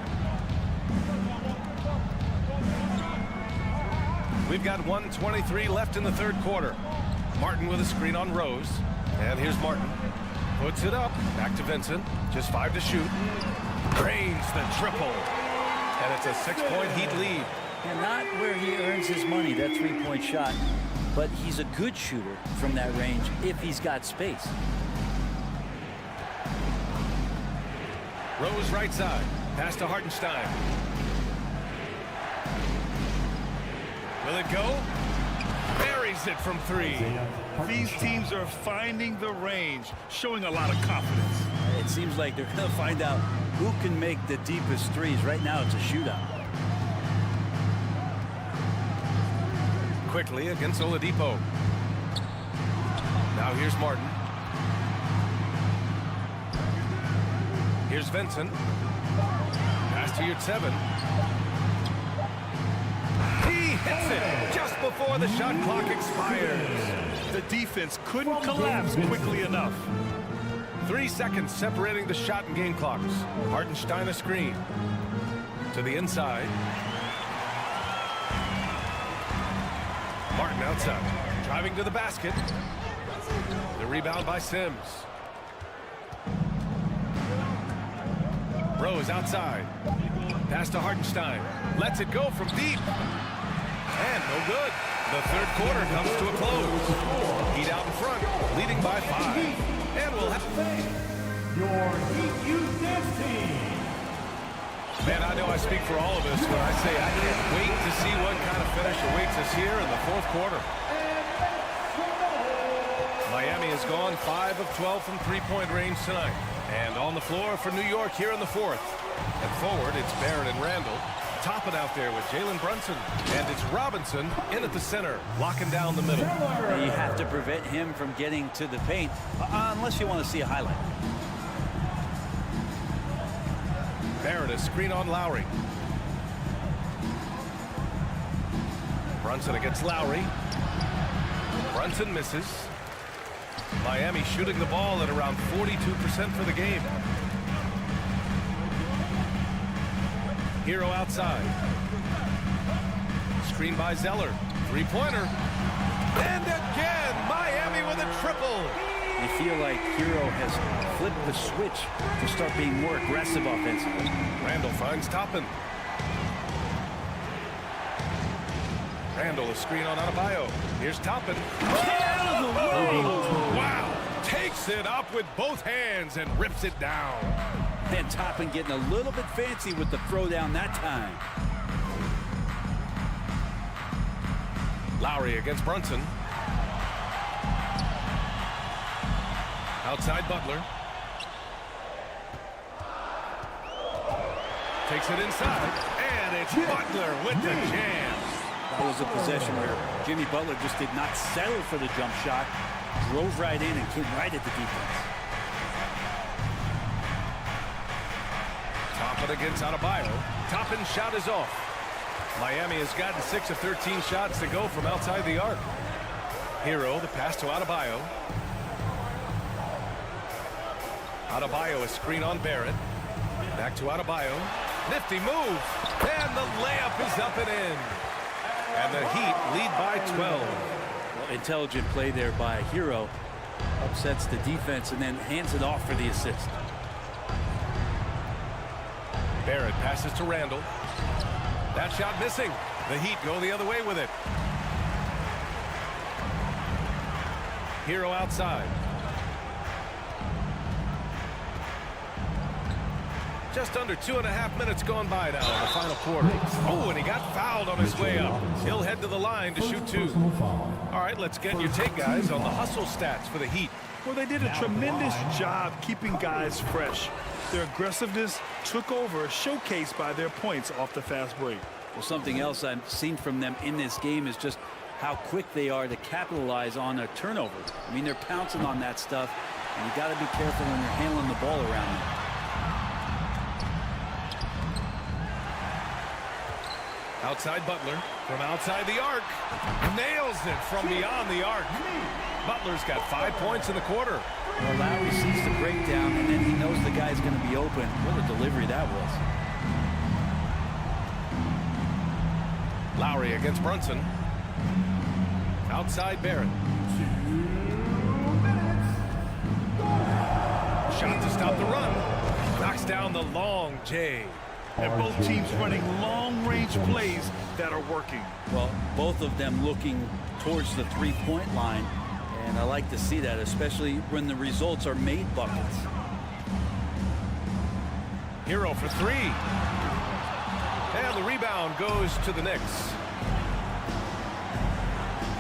We've got 1:23 left in the third quarter. Martin with a screen on Rose. And here's Martin. Puts it up. Back to Vincent. Just 5 to shoot. Drains the triple. And it's a 6-point Heat lead. And not where he earns his money, that 3-point shot. But he's a good shooter from that range if he's got space. Rose right side. Pass to Hartenstein. Will it go? Buries it from 3. These teams are finding the range, showing a lot of confidence. It seems like they're going to find out who can make the deepest threes. Right now, it's a shootout. Quickly against Oladipo. Now here's Martin. Here's Vincent. Pass to Yurtseven. He hits it just before the shot clock expires. The defense couldn't collapse quickly enough. 3 seconds separating the shot and game clocks. Hartenstein a screen. To the inside. Martin outside. Driving to the basket. The rebound by Sims. Rose outside. Pass to Hartenstein. Lets it go from deep. And no good. The third quarter comes to a close. Heat out in front, leading by 5. And we'll have your Heat Youth Dance Team. Man, I know I speak for all of us when I say I can't wait to see what kind of finish awaits us here in the fourth quarter. Miami has gone 5 of 12 from three-point range tonight. And on the floor for New York here in the fourth. And forward, it's Barrett and Randall. Top it out there with Jalen Brunson. And it's Robinson in at the center, locking down the middle. You have to prevent him from getting to the paint, unless you want to see a highlight. Barrett, a screen on Lowry. Brunson against Lowry. Brunson misses. Miami shooting the ball at around 42% for the game. Hero outside. Screen by Zeller. Three-pointer. And again, Miami with a triple. I feel like Hero has flipped the switch to start being more aggressive offensively. Randall finds Toppin. Randall, a screen on Adebayo. Here's Toppin. Oh! Wow! Takes it up with both hands and rips it down. And Toppin getting a little bit fancy with the throwdown that time. Lowry against Brunson. Outside Butler. Takes it inside. And it's Butler with the jam. That was a possession where Jimmy Butler just did not settle for the jump shot. Drove right in and came right at the defense. Toppin against Adebayo. Toppin's shot is off. Miami has gotten 6 of 13 shots to go from outside the arc. Hero, the pass to Adebayo. Adebayo, a screen on Barrett. Back to Adebayo. Nifty move. And the layup is up and in. And the Heat lead by 12. Well, intelligent play there by Hero. Upsets the defense and then hands it off for the assist. Barrett passes to Randall. That shot missing. The Heat go the other way with it. Hero outside. Just under 2.5 minutes gone by now in the final quarter. Oh, and he got fouled on his way up. He'll head to the line to shoot 2. All right, let's get your take, guys, on the hustle stats for the Heat. Well, they did a tremendous job keeping guys fresh. Their aggressiveness took over, showcased by their points off the fast break. Well, something else I've seen from them in this game is just how quick they are to capitalize on a turnover. I mean, they're pouncing on that stuff, and you got to be careful when you're handling the ball around them. Outside Butler, from outside the arc, nails it from beyond the arc. Butler's got 5 points in the quarter. Well, Lowry sees the breakdown, and then he knows the guy's going to be open. What a delivery that was. Lowry against Brunson. Outside Barrett. Shot to stop the run. Knocks down the long J. And both teams running long-range plays that are working. Well, both of them looking towards the three-point line, and I like to see that, especially when the results are made buckets. Hero for 3. And the rebound goes to the Knicks.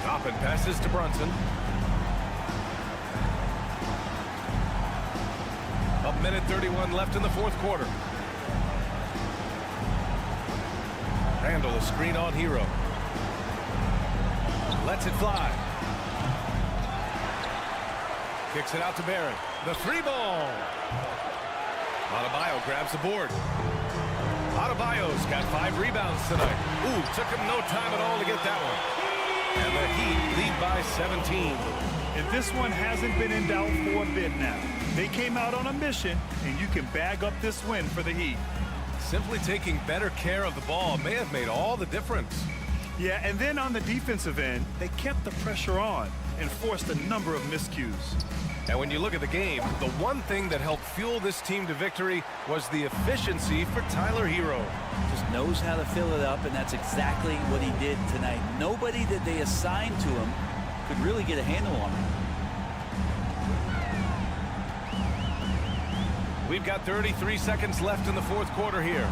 Toppin passes to Brunson. A minute 31 left in the fourth quarter. Randall, a screen on Hero. Lets it fly. Kicks it out to Barrett. The 3-ball. Adebayo grabs the board. Adebayo's got 5 rebounds tonight. Ooh, took him no time at all to get that one. And the Heat lead by 17. And this one hasn't been in doubt for a bit now. They came out on a mission, and you can bag up this win for the Heat. Simply taking better care of the ball may have made all the difference. Yeah, and then on the defensive end, they kept the pressure on and forced a number of miscues. And when you look at the game, the one thing that helped fuel this team to victory was the efficiency for Tyler Hero. Just knows how to fill it up, and that's exactly what he did tonight. Nobody that they assigned to him could really get a handle on him. We've got 33 seconds left in the fourth quarter here.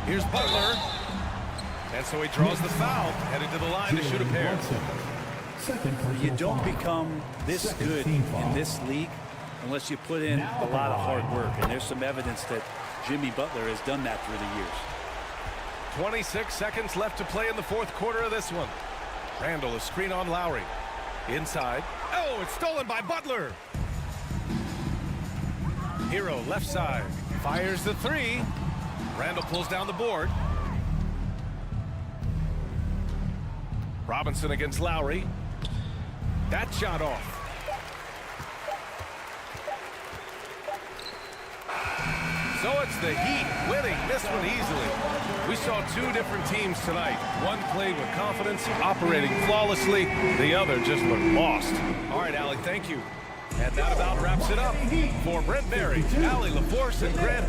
Here's Butler. And so he draws the foul, headed to the line to shoot a pair. You don't become this good in this league unless you put in a lot of hard work. And there's some evidence that Jimmy Butler has done that through the years. 26 seconds left to play in the fourth quarter of this one. Randall, a screen on Lowry. Inside. Oh, it's stolen by Butler. Hero, left side. Fires the 3. Randall pulls down the board. Robinson against Lowry. That shot off. So it's the Heat winning this one easily. We saw two different teams tonight. One played with confidence, operating flawlessly. The other just looked lost. All right, Allie, thank you. And that about wraps it up. For Brent Berry, Allie LaForce, and Grant.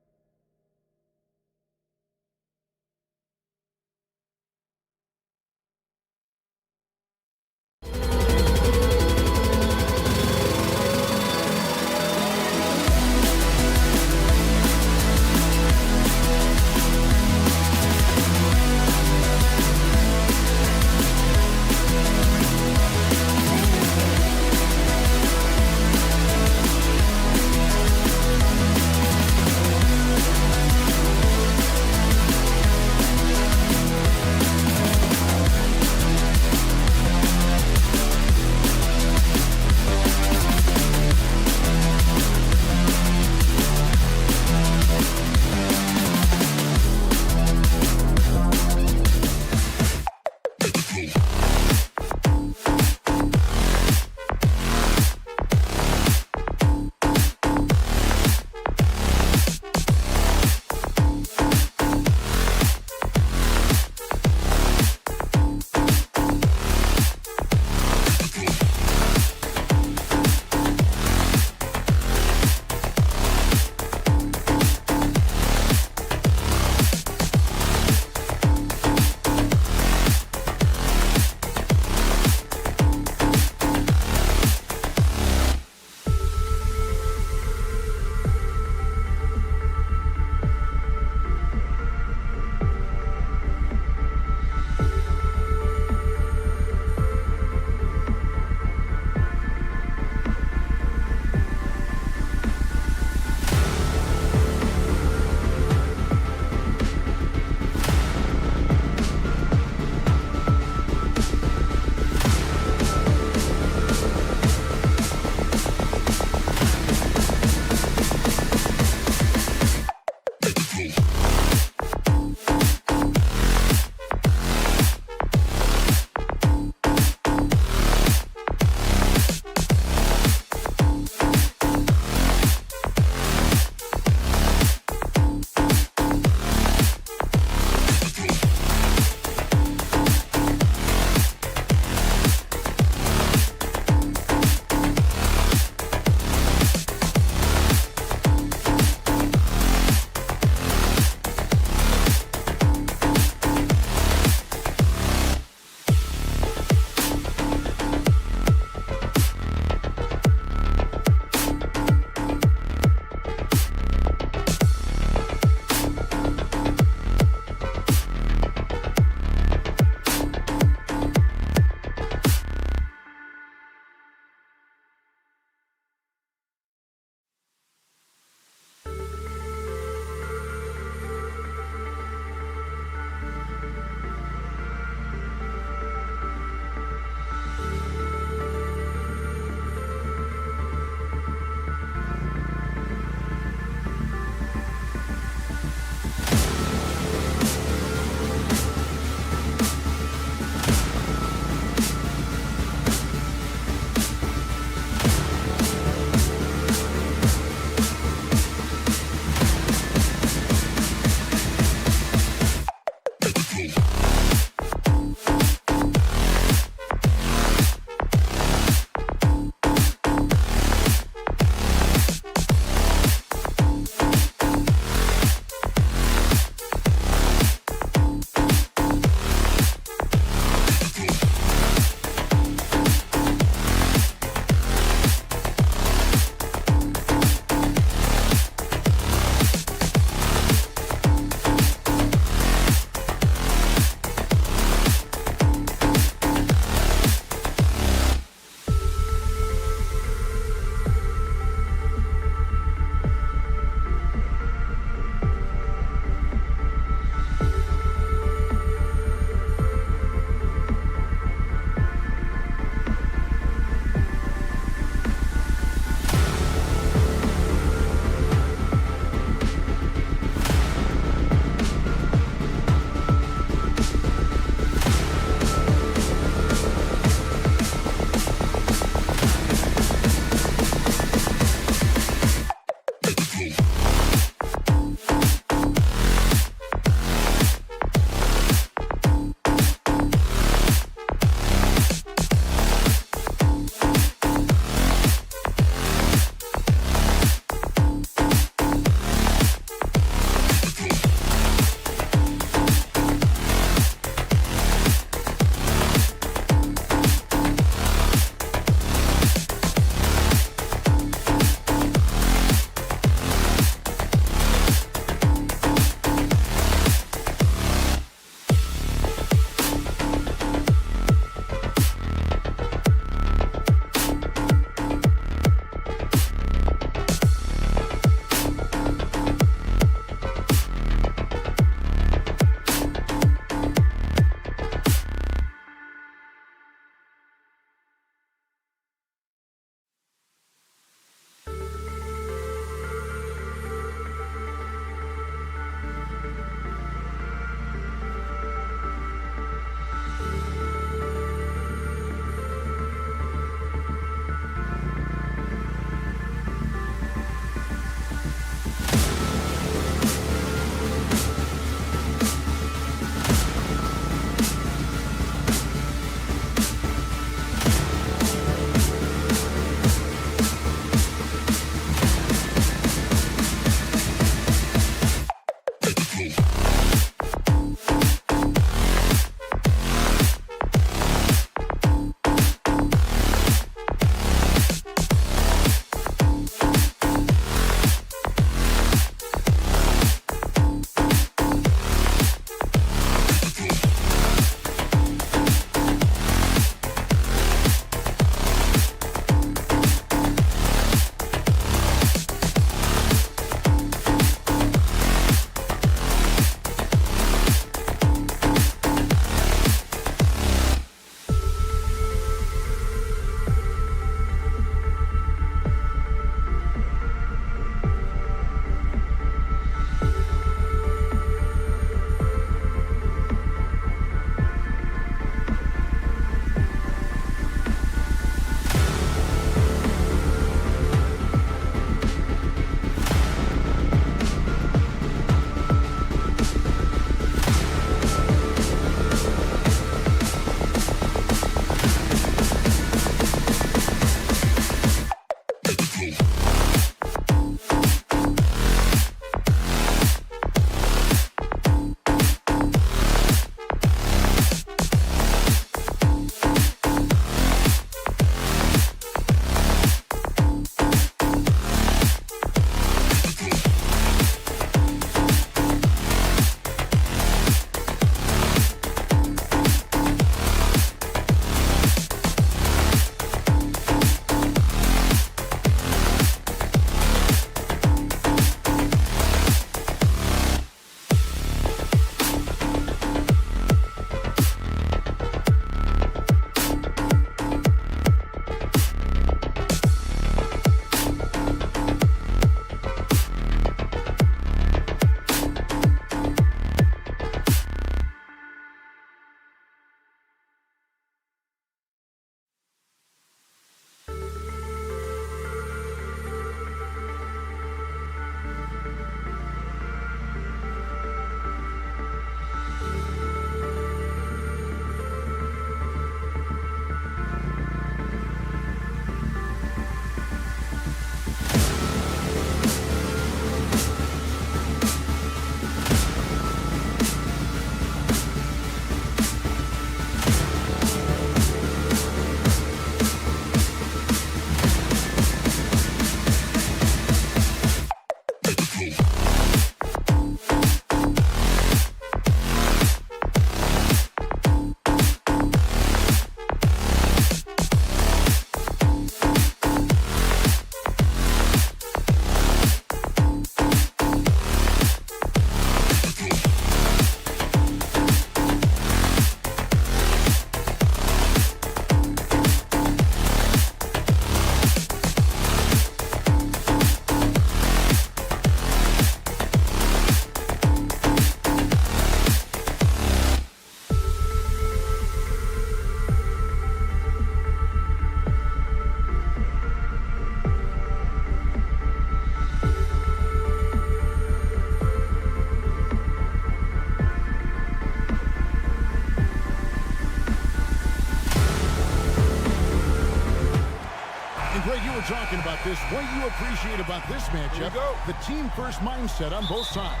Talking about this, what you appreciate about this matchup, the team-first mindset on both sides.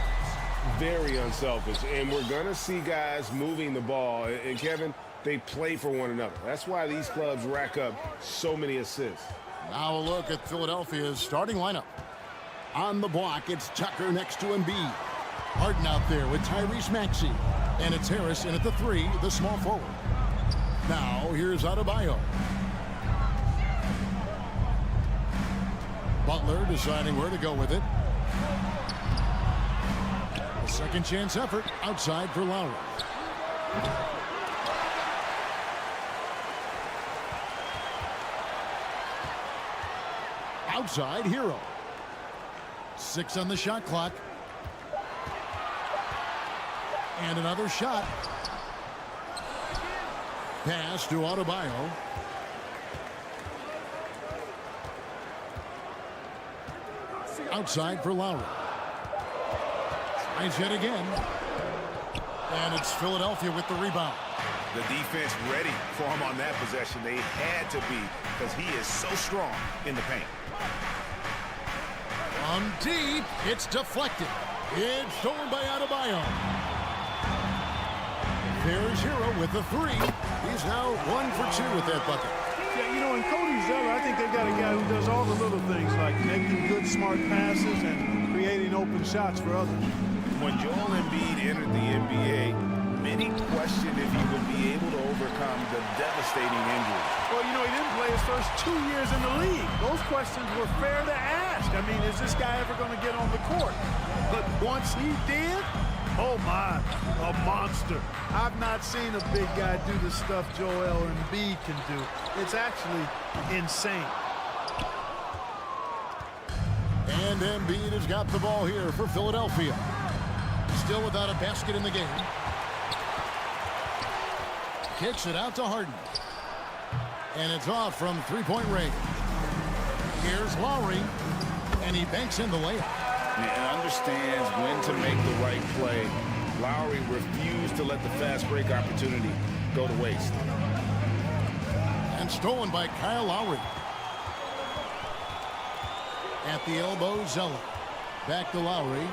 Very unselfish, and we're going to see guys moving the ball. And, Kevin, they play for one another. That's why these clubs rack up so many assists. Now a look at Philadelphia's starting lineup. On the block, it's Tucker next to Embiid. Harden out there with Tyrese Maxey. And it's Harris in at the 3, the small forward. Now, here's Adebayo. Butler deciding where to go with it. A second chance effort outside for Lowry. Outside, Hero. 6 on the shot clock. And another shot. Pass to Adebayo. Outside for Lowry. Tries yet again. And it's Philadelphia with the rebound. The defense ready for him on that possession. They had to be, because he is so strong in the paint. From deep, it's deflected. It's stolen by Adebayo. There's Hero with the three. He's now 1 for 2 with that bucket. Yeah, you know, in Cody Zeller, I think they've got a guy who does all the little things like making good, smart passes and creating open shots for others. When Joel Embiid entered the NBA, many questioned if he would be able to overcome the devastating injury. Well, you know, he didn't play his first 2 years in the league. Those questions were fair to ask. I mean, is this guy ever going to get on the court? But once he did, oh my, a monster. I've not seen a big guy do the stuff Joel Embiid can do. It's actually insane. And Embiid has got the ball here for Philadelphia. Still without a basket in the game. Kicks it out to Harden. And it's off from three-point range. Here's Lowry. And he banks in the layup. He understands when to make the right play. Lowry refused to let the fast break opportunity go to waste. And stolen by Kyle Lowry. At the elbow, Zeller. Back to Lowry.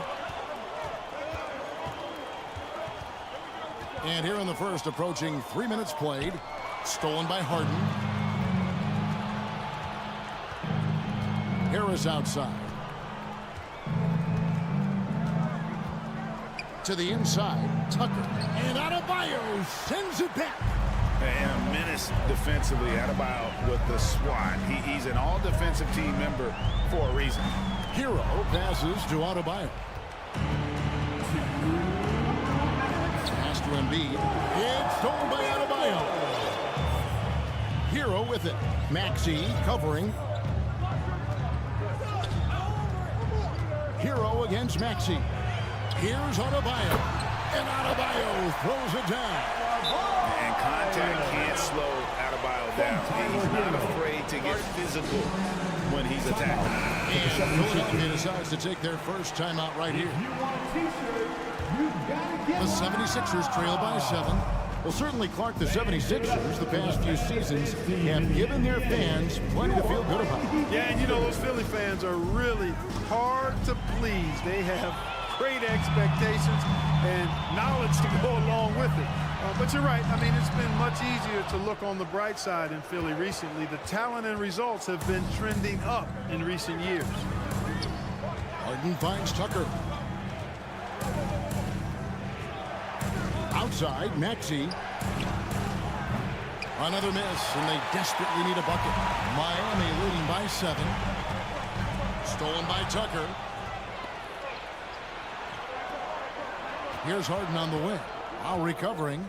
And here in the first, approaching 3 minutes played. Stolen by Harden. Harris outside. To the inside, Tucker. And Adebayo sends it back. And a menace defensively. Adebayo with the swat. He's an all-defensive team member for a reason. Hero passes to Adebayo. Pass to Embiid. It's stolen by Adebayo. Hero with it. Maxey covering. Hero against Maxey. Here's Adebayo. And Adebayo throws it down. And contact can't slow Adebayo down. He's not afraid to get physical when he's attacking. And Philadelphia decides to take their first timeout right here. The 76ers trail by 7. Well, certainly, Clark, the 76ers, the past few seasons, have given their fans plenty to feel good about. Yeah, and you know, those Philly fans are really hard to please. They have great expectations and knowledge to go along with it. But you're right. I mean, it's been much easier to look on the bright side in Philly recently. The talent and results have been trending up in recent years. Harden finds Tucker. Outside, Maxey. Another miss, and they desperately need a bucket. Miami leading by 7. Stolen by Tucker. Here's Harden on the wing. Now recovering.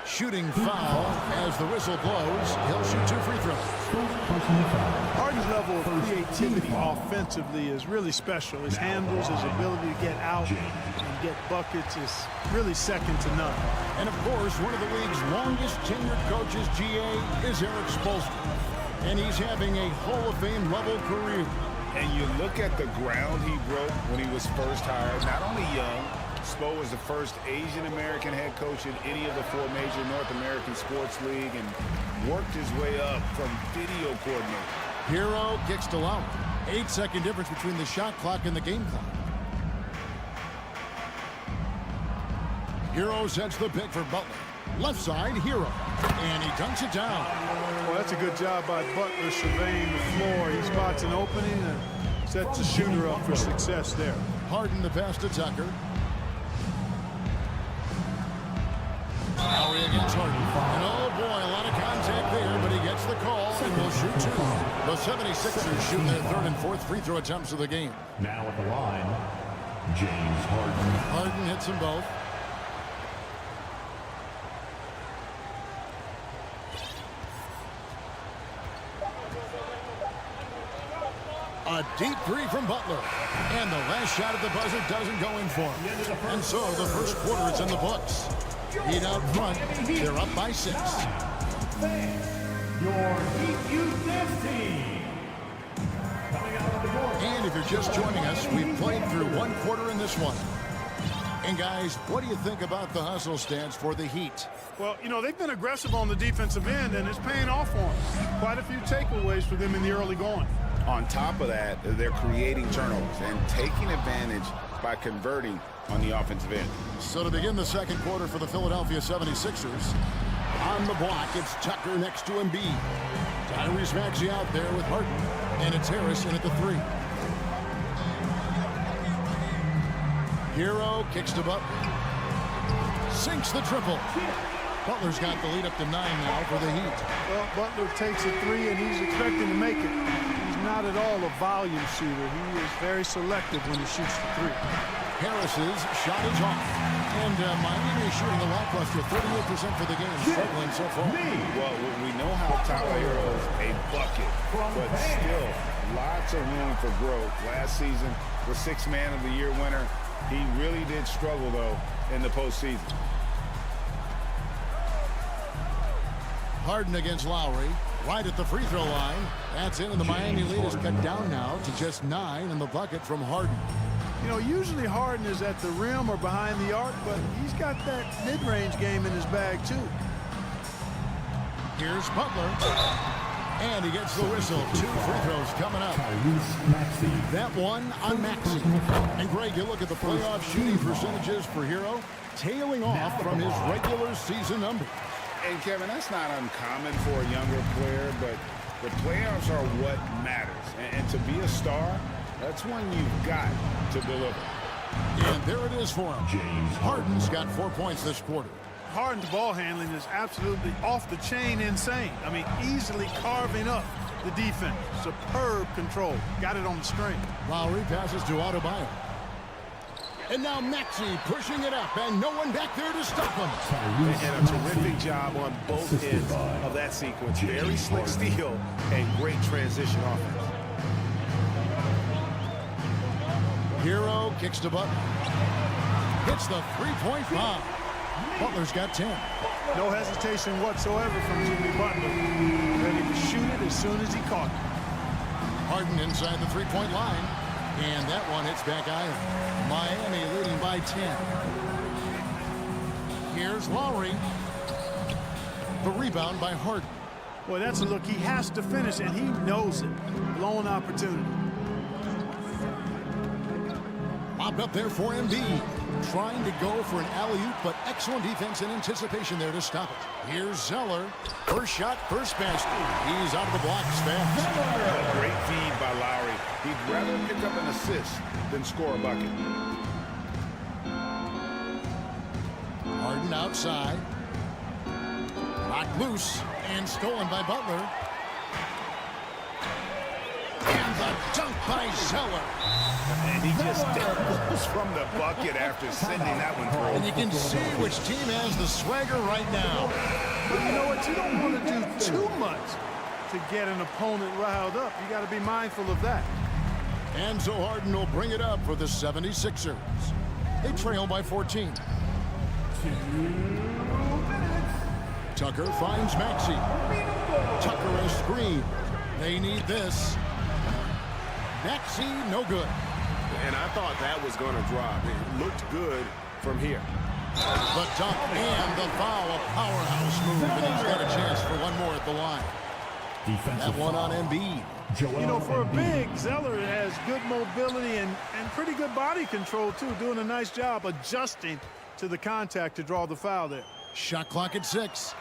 Shooting foul as the whistle blows. He'll shoot 2 free throws. Harden's level of creativity offensively is really special. His handles, his ability to get out and get buckets is really second to none. And of course, one of the league's longest tenured coaches, GA, is Eric Spoelstra. And he's having a Hall of Fame level career. And you look at the ground he broke when he was first hired. Not only young, Spo was the first Asian-American head coach in any of the 4 major North American sports league and worked his way up from video coordinator. Hero kicks to Lowry. 8-second difference between the shot clock and the game clock. Hero sets the pick for Butler. Left side, Hero. And he dunks it down. Well, that's a good job by Butler surveying the floor. He spots an opening and sets the shooter up for success there. Harden the pass to Tucker. Lowry against Harden. And oh boy, a lot of contact there, but he gets the call and will shoot 2. The 76ers shoot their 3rd and 4th free throw attempts of the game. Now at the line, James Harden. Harden hits them both. A deep three from Butler. And the last shot at the buzzer doesn't go in for him. And so the first quarter is in the books. Heat out front. They're up by 6. Your Heat Youth Dance Team. Coming out on the board. And if you're just joining us, we've played through 1 quarter in this one. And guys, what do you think about the hustle stance for the Heat? Well, you know, they've been aggressive on the defensive end, and it's paying off for them. Quite a few takeaways for them in the early going. On top of that, they're creating turnovers and taking advantage by converting on the offensive end. So to begin the second quarter for the Philadelphia 76ers, on the block, it's Tucker next to Embiid. Tyrese Maxey out there with Harden, and it's Harris in at the 3. Hero kicks to Butler. Sinks the triple. Butler's got the lead up to 9 now for the Heat. Well, Butler takes a 3, and he's expecting to make it. He's not at all a volume shooter. He is very selective when he shoots the 3. Harris's shot is off. And Miami shooting a lackluster 38% for the game, struggling so far. Well, we know how Tyler Hero is a bucket, but still lots of room for growth. Last season, the 6th Man of the Year winner. He really did struggle, though, in the postseason. Harden against Lowry, right at the free throw line. That's in, and the Miami lead is cut down now to just 9, and the bucket from Harden. You know, usually Harden is at the rim or behind the arc, but he's got that mid-range game in his bag, too. Here's Butler. And he gets the whistle. 2 free throws coming up. That one on Maxey. And Greg, you look at the playoff shooting percentages for Hero, tailing off from his regular season numbers. And Kevin, that's not uncommon for a younger player, but the playoffs are what matters. And to be a star, that's when you've got to deliver. And there it is for him. Harden's got 4 points this quarter. Harden's ball handling is absolutely off the chain insane. I mean, easily carving up the defense. Superb control. Got it on the string. Lowry passes to Adebayo. And now Maxey pushing it up, and no one back there to stop him. And a terrific job on both ends of that sequence. Very slick steal and great transition offense. Hero kicks to Butler. Hits the three-point bomb. Butler's got 10. No hesitation whatsoever from Jimmy Butler. Ready to shoot it as soon as he caught it. Harden inside the three-point line. And that one hits back iron. Miami leading by 10. Here's Lowry. The rebound by Harden. Boy, that's a look he has to finish, and he knows it. Blown opportunity. Lobbed up there for Embiid. Trying to go for an alley-oop, but excellent defense and anticipation there to stop it. Here's Zeller. First shot, first basket. He's out of the blocks fast. A great feed by Lowry. He'd rather pick up an assist than score a bucket. Harden outside. Knocked loose and stolen by Butler. And the dunk by Zeller. And he just goes from the bucket after sending that one through. And you can see which team has the swagger right now. But you know what? You don't want to do too much to get an opponent riled up. You got to be mindful of that. And so Harden will bring it up for the 76ers. They trail by 14. 2 minutes. Tucker finds Maxey. Tucker a screen. They need this. Maxey, no good. And I thought that was going to drop. It looked good from here. The dunk and the foul, a powerhouse move, and he's got a chance for one more at the line. That one on Embiid. You know, for a big, Zeller has good mobility and pretty good body control, too, doing a nice job adjusting to the contact to draw the foul there. Shot clock at 6.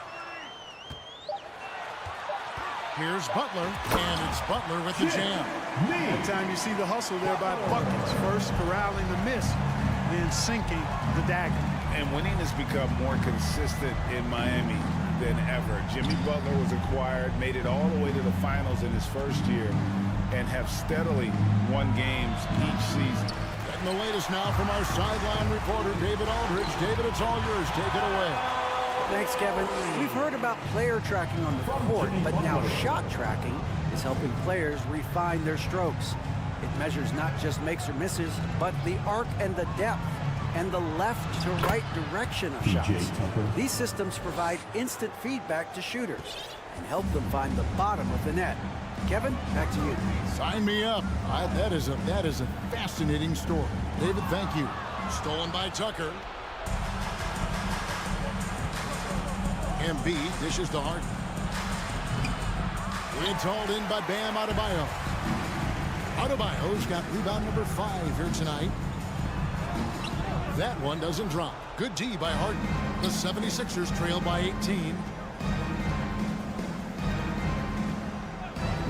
Here's Butler, and it's Butler with the jam. That time you see the hustle there by buckets. First corralling the miss, then sinking the dagger. And winning has become more consistent in Miami than ever. Jimmy Butler was acquired, made it all the way to the finals in his first year, and have steadily won games each season. Getting the latest now from our sideline reporter, David Aldridge. David, it's all yours. Take it away. Thanks, Kevin. We've heard about player tracking on the court, but now shot tracking is helping players refine their strokes. It measures not just makes or misses, but the arc and the depth and the left to right direction of shots. These systems provide instant feedback to shooters and help them find the bottom of the net. Kevin, back to you. Sign me up. That is a fascinating story. David, thank you. Stolen by Tucker. Embiid dishes to Harden. It's hauled in by Bam Adebayo. Adebayo's got rebound number 5 here tonight. That one doesn't drop. Good D by Harden. The 76ers trail by 18.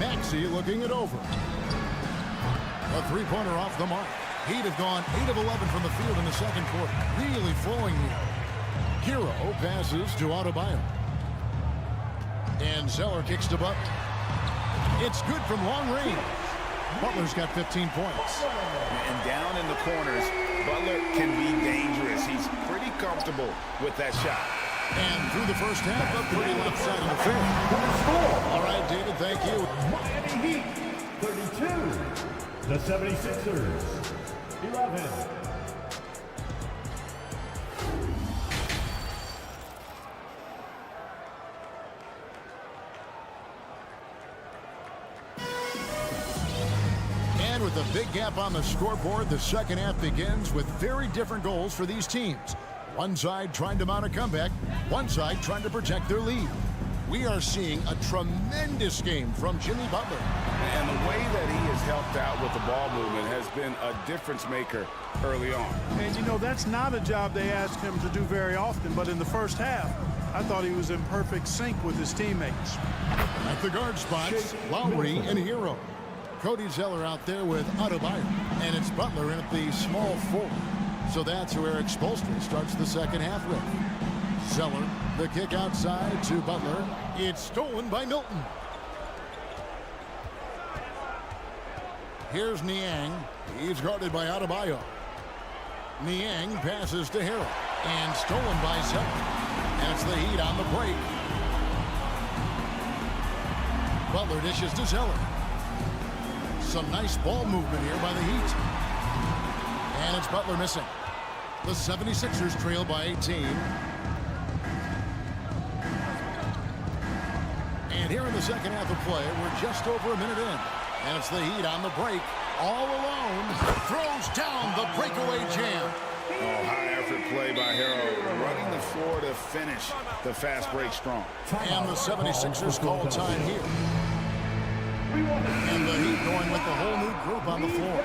Maxey looking it over. A three-pointer off the mark. Heat have gone 8 of 11 from the field in the second quarter. Really flowing here. Hero passes to Adebayo. And Zeller kicks to Butler. It's good from long range. Butler's got 15 points. And down in the corners, Butler can be dangerous. He's pretty comfortable with that shot. And through the first half, a pretty lopsided affair. All right, David, thank you. Miami Heat, 32. The 76ers, 11. And with a big gap on the scoreboard, the second half begins with very different goals for these teams. One side trying to mount a comeback, one side trying to protect their lead. We are seeing a tremendous game from Jimmy Butler. And the way that he has helped out with the ball movement has been a difference maker early on. And, you know, that's not a job they ask him to do very often, but in the first half, I thought he was in perfect sync with his teammates. At the guard spots, Lowry and Hero. Cody Zeller out there with Adebayo. And it's Butler in at the small forward. So that's who Eric Spoelstra starts the second half with. Zeller, the kick outside to Butler. It's stolen by Milton. Here's Niang. He's guarded by Adebayo. Niang passes to Harrell. And stolen by Zeller. And it's the Heat on the break. Butler dishes to Zeller. Some nice ball movement here by the Heat. And it's Butler missing. The 76ers trail by 18. And here in the second half of play, we're just over a minute in. And it's the Heat on the break. All alone. Throws down the breakaway jam. Oh, high effort play by Harrell. Running the floor to finish the fast break strong. And the 76ers call time here. And the Heat going with the whole new group on the floor.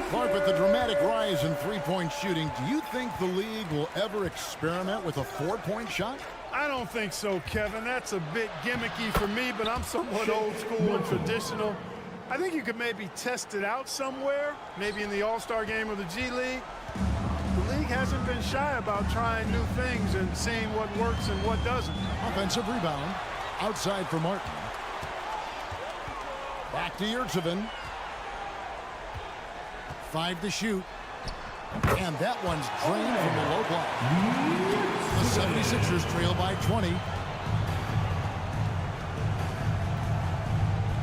Clark, with the dramatic rise in three-point shooting, do you think the league will ever experiment with a four-point shot? I don't think so, Kevin. That's a bit gimmicky for me, but I'm somewhat old school and traditional. I think you could maybe test it out somewhere, maybe in the All-Star game or the G League. The league hasn't been shy about trying new things and seeing what works and what doesn't. Offensive rebound. Outside for Martin. Back to Yurtseven. 5 to shoot. And that one's drained from the low block. The 76ers trail by 20.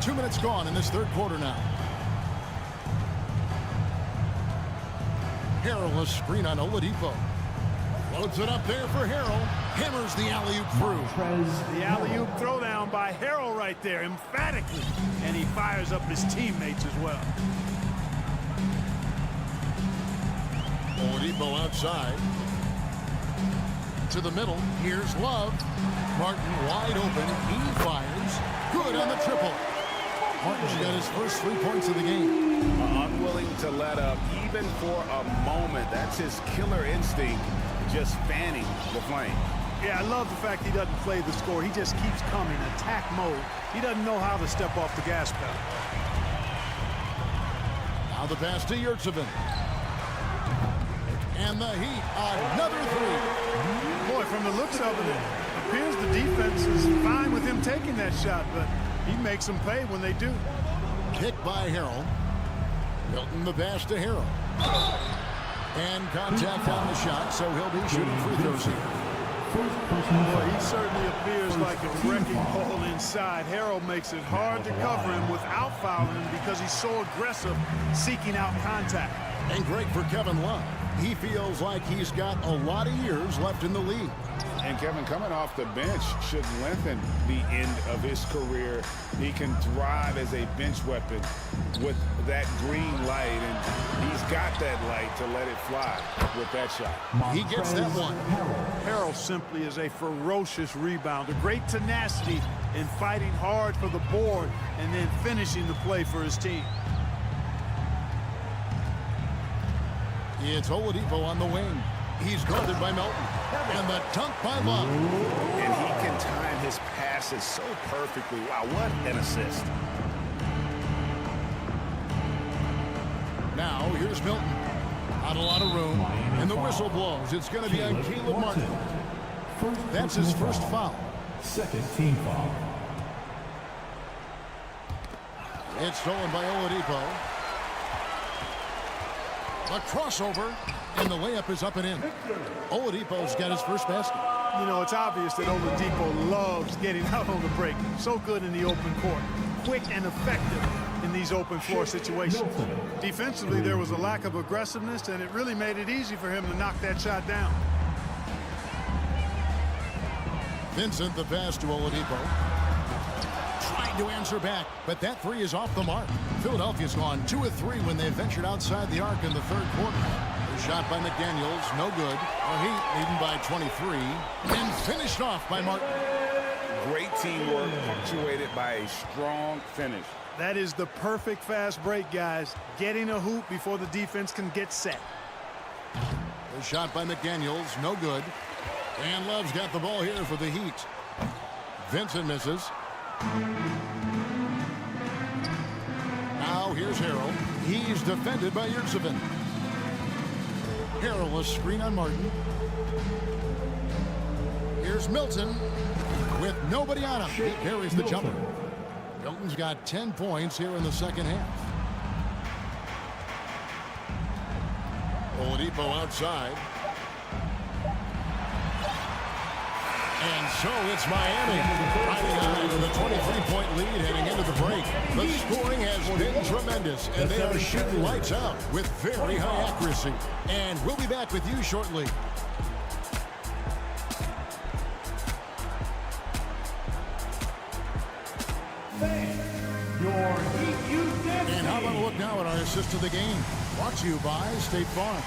2 minutes gone in this third quarter now. Harrell, a screen on Oladipo. Loads it up there for Harrell. Hammers the alley-oop through. The alley-oop throwdown by Harrell right there, emphatically. And he fires up his teammates as well. Oladipo outside. To the middle. Here's Love. Martin wide open. He fires. Good on the triple. Martin's got his first 3 points of the game. Unwilling to let up even for a moment. That's his killer instinct, just fanning the flame. Yeah, I love the fact he doesn't play the score. He just keeps coming, attack mode. He doesn't know how to step off the gas pedal. Now the pass to Yurtseven. And the Heat, another three. Boy, from the looks of it, it appears the defense is fine with him taking that shot, but he makes them pay when they do. Kick by Harrell. Milton the pass to Harrell. And contact on the shot, so he'll be shooting free throws here. Boy, he certainly appears like a wrecking ball inside. Harrell makes it hard to cover him without fouling him because he's so aggressive seeking out contact. And great for Kevin Love. He feels like he's got a lot of years left in the league. And Kevin, coming off the bench should lengthen the end of his career. He can thrive as a bench weapon with that green light, and he's got that light to let it fly with that shot. He gets that one. Harrell simply is a ferocious rebounder. Great tenacity in fighting hard for the board and then finishing the play for his team. It's Oladipo on the wing. He's guarded by Melton. And the dunk by Love. And he can time his passes so perfectly. Wow, what an assist. Now, here's Milton. Not a lot of room. And the whistle blows. It's going to be on Caleb Martin. That's his first foul. Second team foul. It's stolen by Oladipo. A crossover, and the layup is up and in. Oladipo's got his first basket. You know, it's obvious that Oladipo loves getting out on the break. So good in the open court. Quick and effective in these open floor situations. Defensively, there was a lack of aggressiveness, and it really made it easy for him to knock that shot down. Vincent, the pass to Oladipo. Trying to answer back, but that three is off the mark. Philadelphia's gone 2 of 3 when they ventured outside the arc in the third quarter. The shot by McDaniels, no good. The Heat leading by 23, and finished off by Martin. Great teamwork punctuated by a strong finish. That is the perfect fast break, guys. Getting a hoop before the defense can get set. The shot by McDaniels, no good. And Love's got the ball here for the Heat. Vincent misses. Now here's Harrell. He's defended by Yurtsevin. Harrell, a screen on Martin. Here's Milton with nobody on him. He carries the jumper. Milton's got 10 points here in the second half. Oladipo outside. And so it's Miami riding on with a 23-point lead heading into the break. The scoring has been tremendous, and they are shooting lights out with very high accuracy. And we'll be back with you shortly. And how about a look now at our assist of the game? Brought to you by State Farm.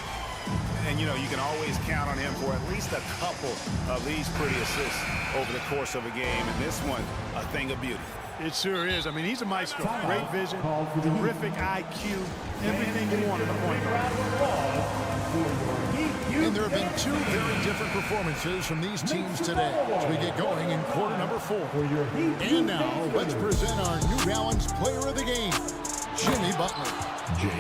And, you know, you can always count on him for at least a couple of these pretty assists over the course of a game. And this one, a thing of beauty. It sure is. I mean, he's a maestro. Great vision, terrific IQ, everything you want in a point guard. And there have been 2 very different performances from these teams today as we get going in quarter number 4. And now, let's present our New Balance Player of the Game, Jimmy Butler.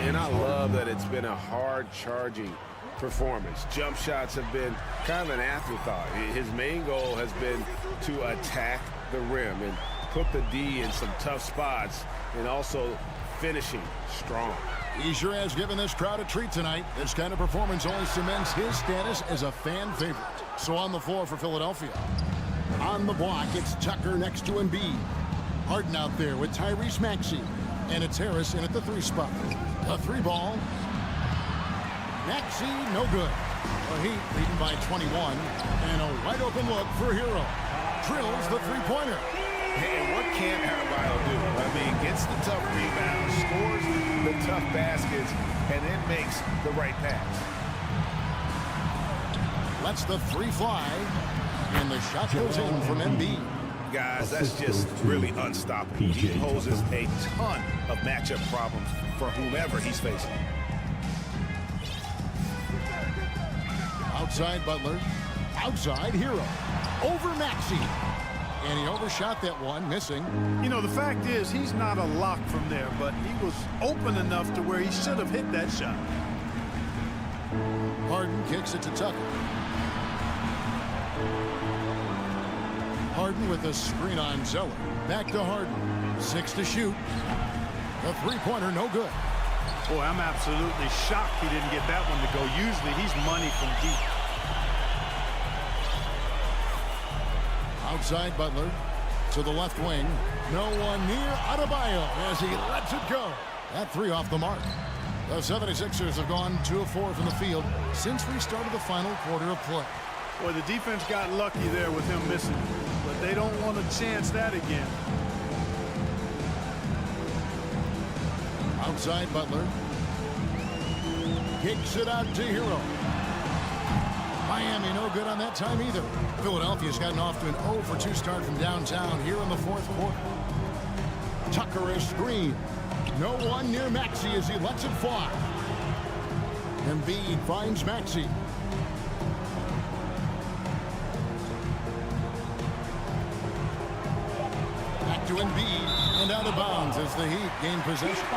And I love that it's been a hard-charging performance. Jump shots have been kind of an afterthought. His main goal has been to attack the rim and put the D in some tough spots, and also finishing strong. He sure has given this crowd a treat tonight. This kind of performance only cements his status as a fan favorite. So on the floor for Philadelphia. On the block, it's Tucker next to Embiid. Harden out there with Tyrese Maxey. And it's Harris in at the 3 spot. A 3 ball. Maxey, no good. The Heat leading by 21. And a wide open look for Hero. Drills the 3-pointer. And what can't Romario do? I mean, gets the tough rebound, scores the tough baskets, and then makes the right pass. Lets the 3 fly. And the shot goes in from Embiid. Guys, that's just really unstoppable. He poses a ton of matchup problems for whomever he's facing. Outside Butler. Outside Hero. Over Maxey. And he overshot that one, missing. You know, the fact is, he's not a lock from there, but he was open enough to where he should have hit that shot. Harden kicks it to Tucker. Harden with a screen on Zeller. Back to Harden. 6 to shoot. The 3-pointer, no good. Boy, I'm absolutely shocked he didn't get that one to go. Usually, he's money from deep. Outside Butler to the left wing. No one near Adebayo as he lets it go. That 3 off the mark. The 76ers have gone 2 of 4 from the field since we started the final quarter of play. Boy, the defense got lucky there with him missing, but they don't want to chance that again. Outside Butler. Kicks it out to Hero. Miami no good on that time either. Philadelphia's gotten off to an 0 for 2 start from downtown here in the 4th quarter. Tucker is screen. No one near Maxey as he lets it fly. Embiid finds Maxey. Back to Embiid, and out of bounds as the Heat gain possession.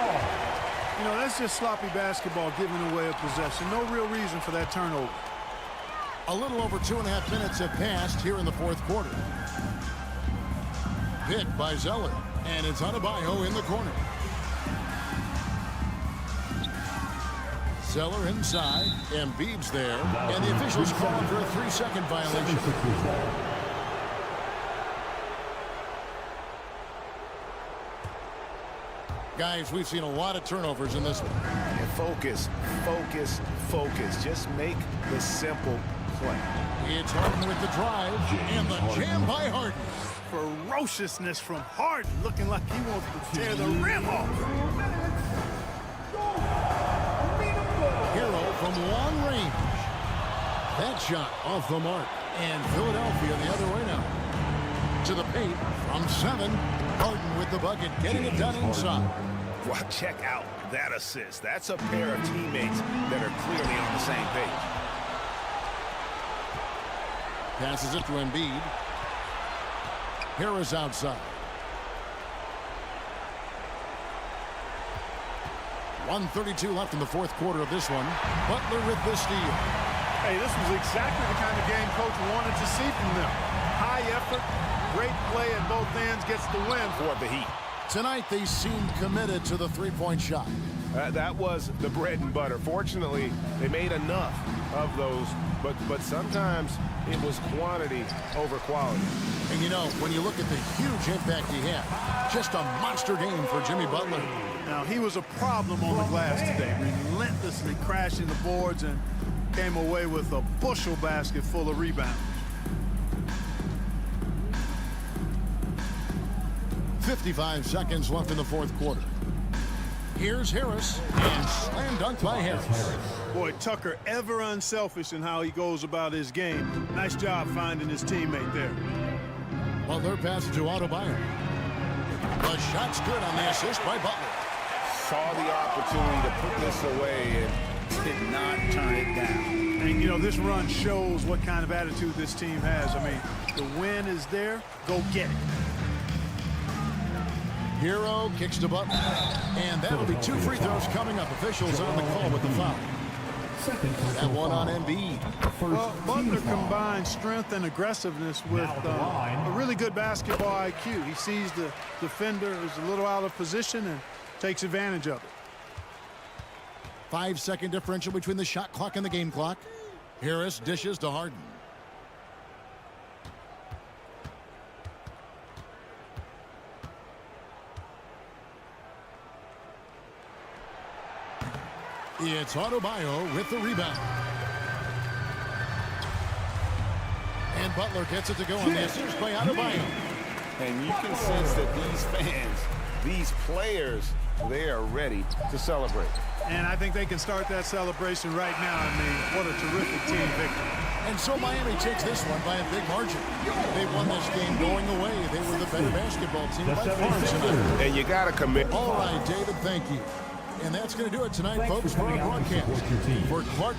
You know, that's just sloppy basketball, giving away a possession. No real reason for that turnover. A little over 2.5 minutes have passed here in the fourth quarter. Picked by Zeller, and it's Adebayo in the corner. Zeller inside, Embiid's there, and the officials calling for a 3-second violation. Guys, we've seen a lot of turnovers in this one. Focus, focus, focus. Just make the simple play. It's Harden with the drive, and the jam by Harden. Ferociousness from Harden, looking like he wants to tear the rim off. Hero from long range. That shot off the mark, and Philadelphia the other way now. To the paint from 7. Harden with the bucket, getting it done inside. Well, check out that assist. That's a pair of teammates that are clearly on the same page. Passes it to Embiid. Harris outside. 1:32 left in the fourth quarter of this one. Butler with the steal. Hey, this was exactly the kind of game coach wanted to see from them. High effort, great play at both ends, gets the win for the Heat. Tonight they seem committed to the three-point shot. That was the bread and butter. Fortunately, they made enough of those, but sometimes it was quantity over quality. And you know, when you look at the huge impact he had, just a monster game for Jimmy Butler. Now, he was a problem on the glass today, relentlessly crashing the boards and came away with a bushel basket full of rebounds. 55 seconds left in the fourth quarter. Here's Harris, and slam dunk by Harris. Boy, Tucker ever unselfish in how he goes about his game. Nice job finding his teammate there. Butler passes to Adebayo. The shot's good on the assist by Butler. Saw the opportunity to put this away and did not turn it down. And, you know, this run shows what kind of attitude this team has. I mean, the win is there. Go get it. Hero kicks to Butler. And that'll be 2 free throws coming up. Officials on the call with the foul. That one on Embiid. Well, Butler combines strength and aggressiveness with a really good basketball IQ. He sees the defender is a little out of position and takes advantage of it. 5-second differential between the shot clock and the game clock. Harris dishes to Harden. It's Adebayo with the rebound. And Butler gets it to go on the assist by Adebayo. And you can sense that these fans, these players, they are ready to celebrate. And I think they can start that celebration right now. I mean, what a terrific team victory. And so Miami takes this one by a big margin. They won this game going away. They were the better basketball team by far tonight. And you got to commit. All right, David, thank you. And that's going to do it tonight, folks, for our broadcast. For Clark.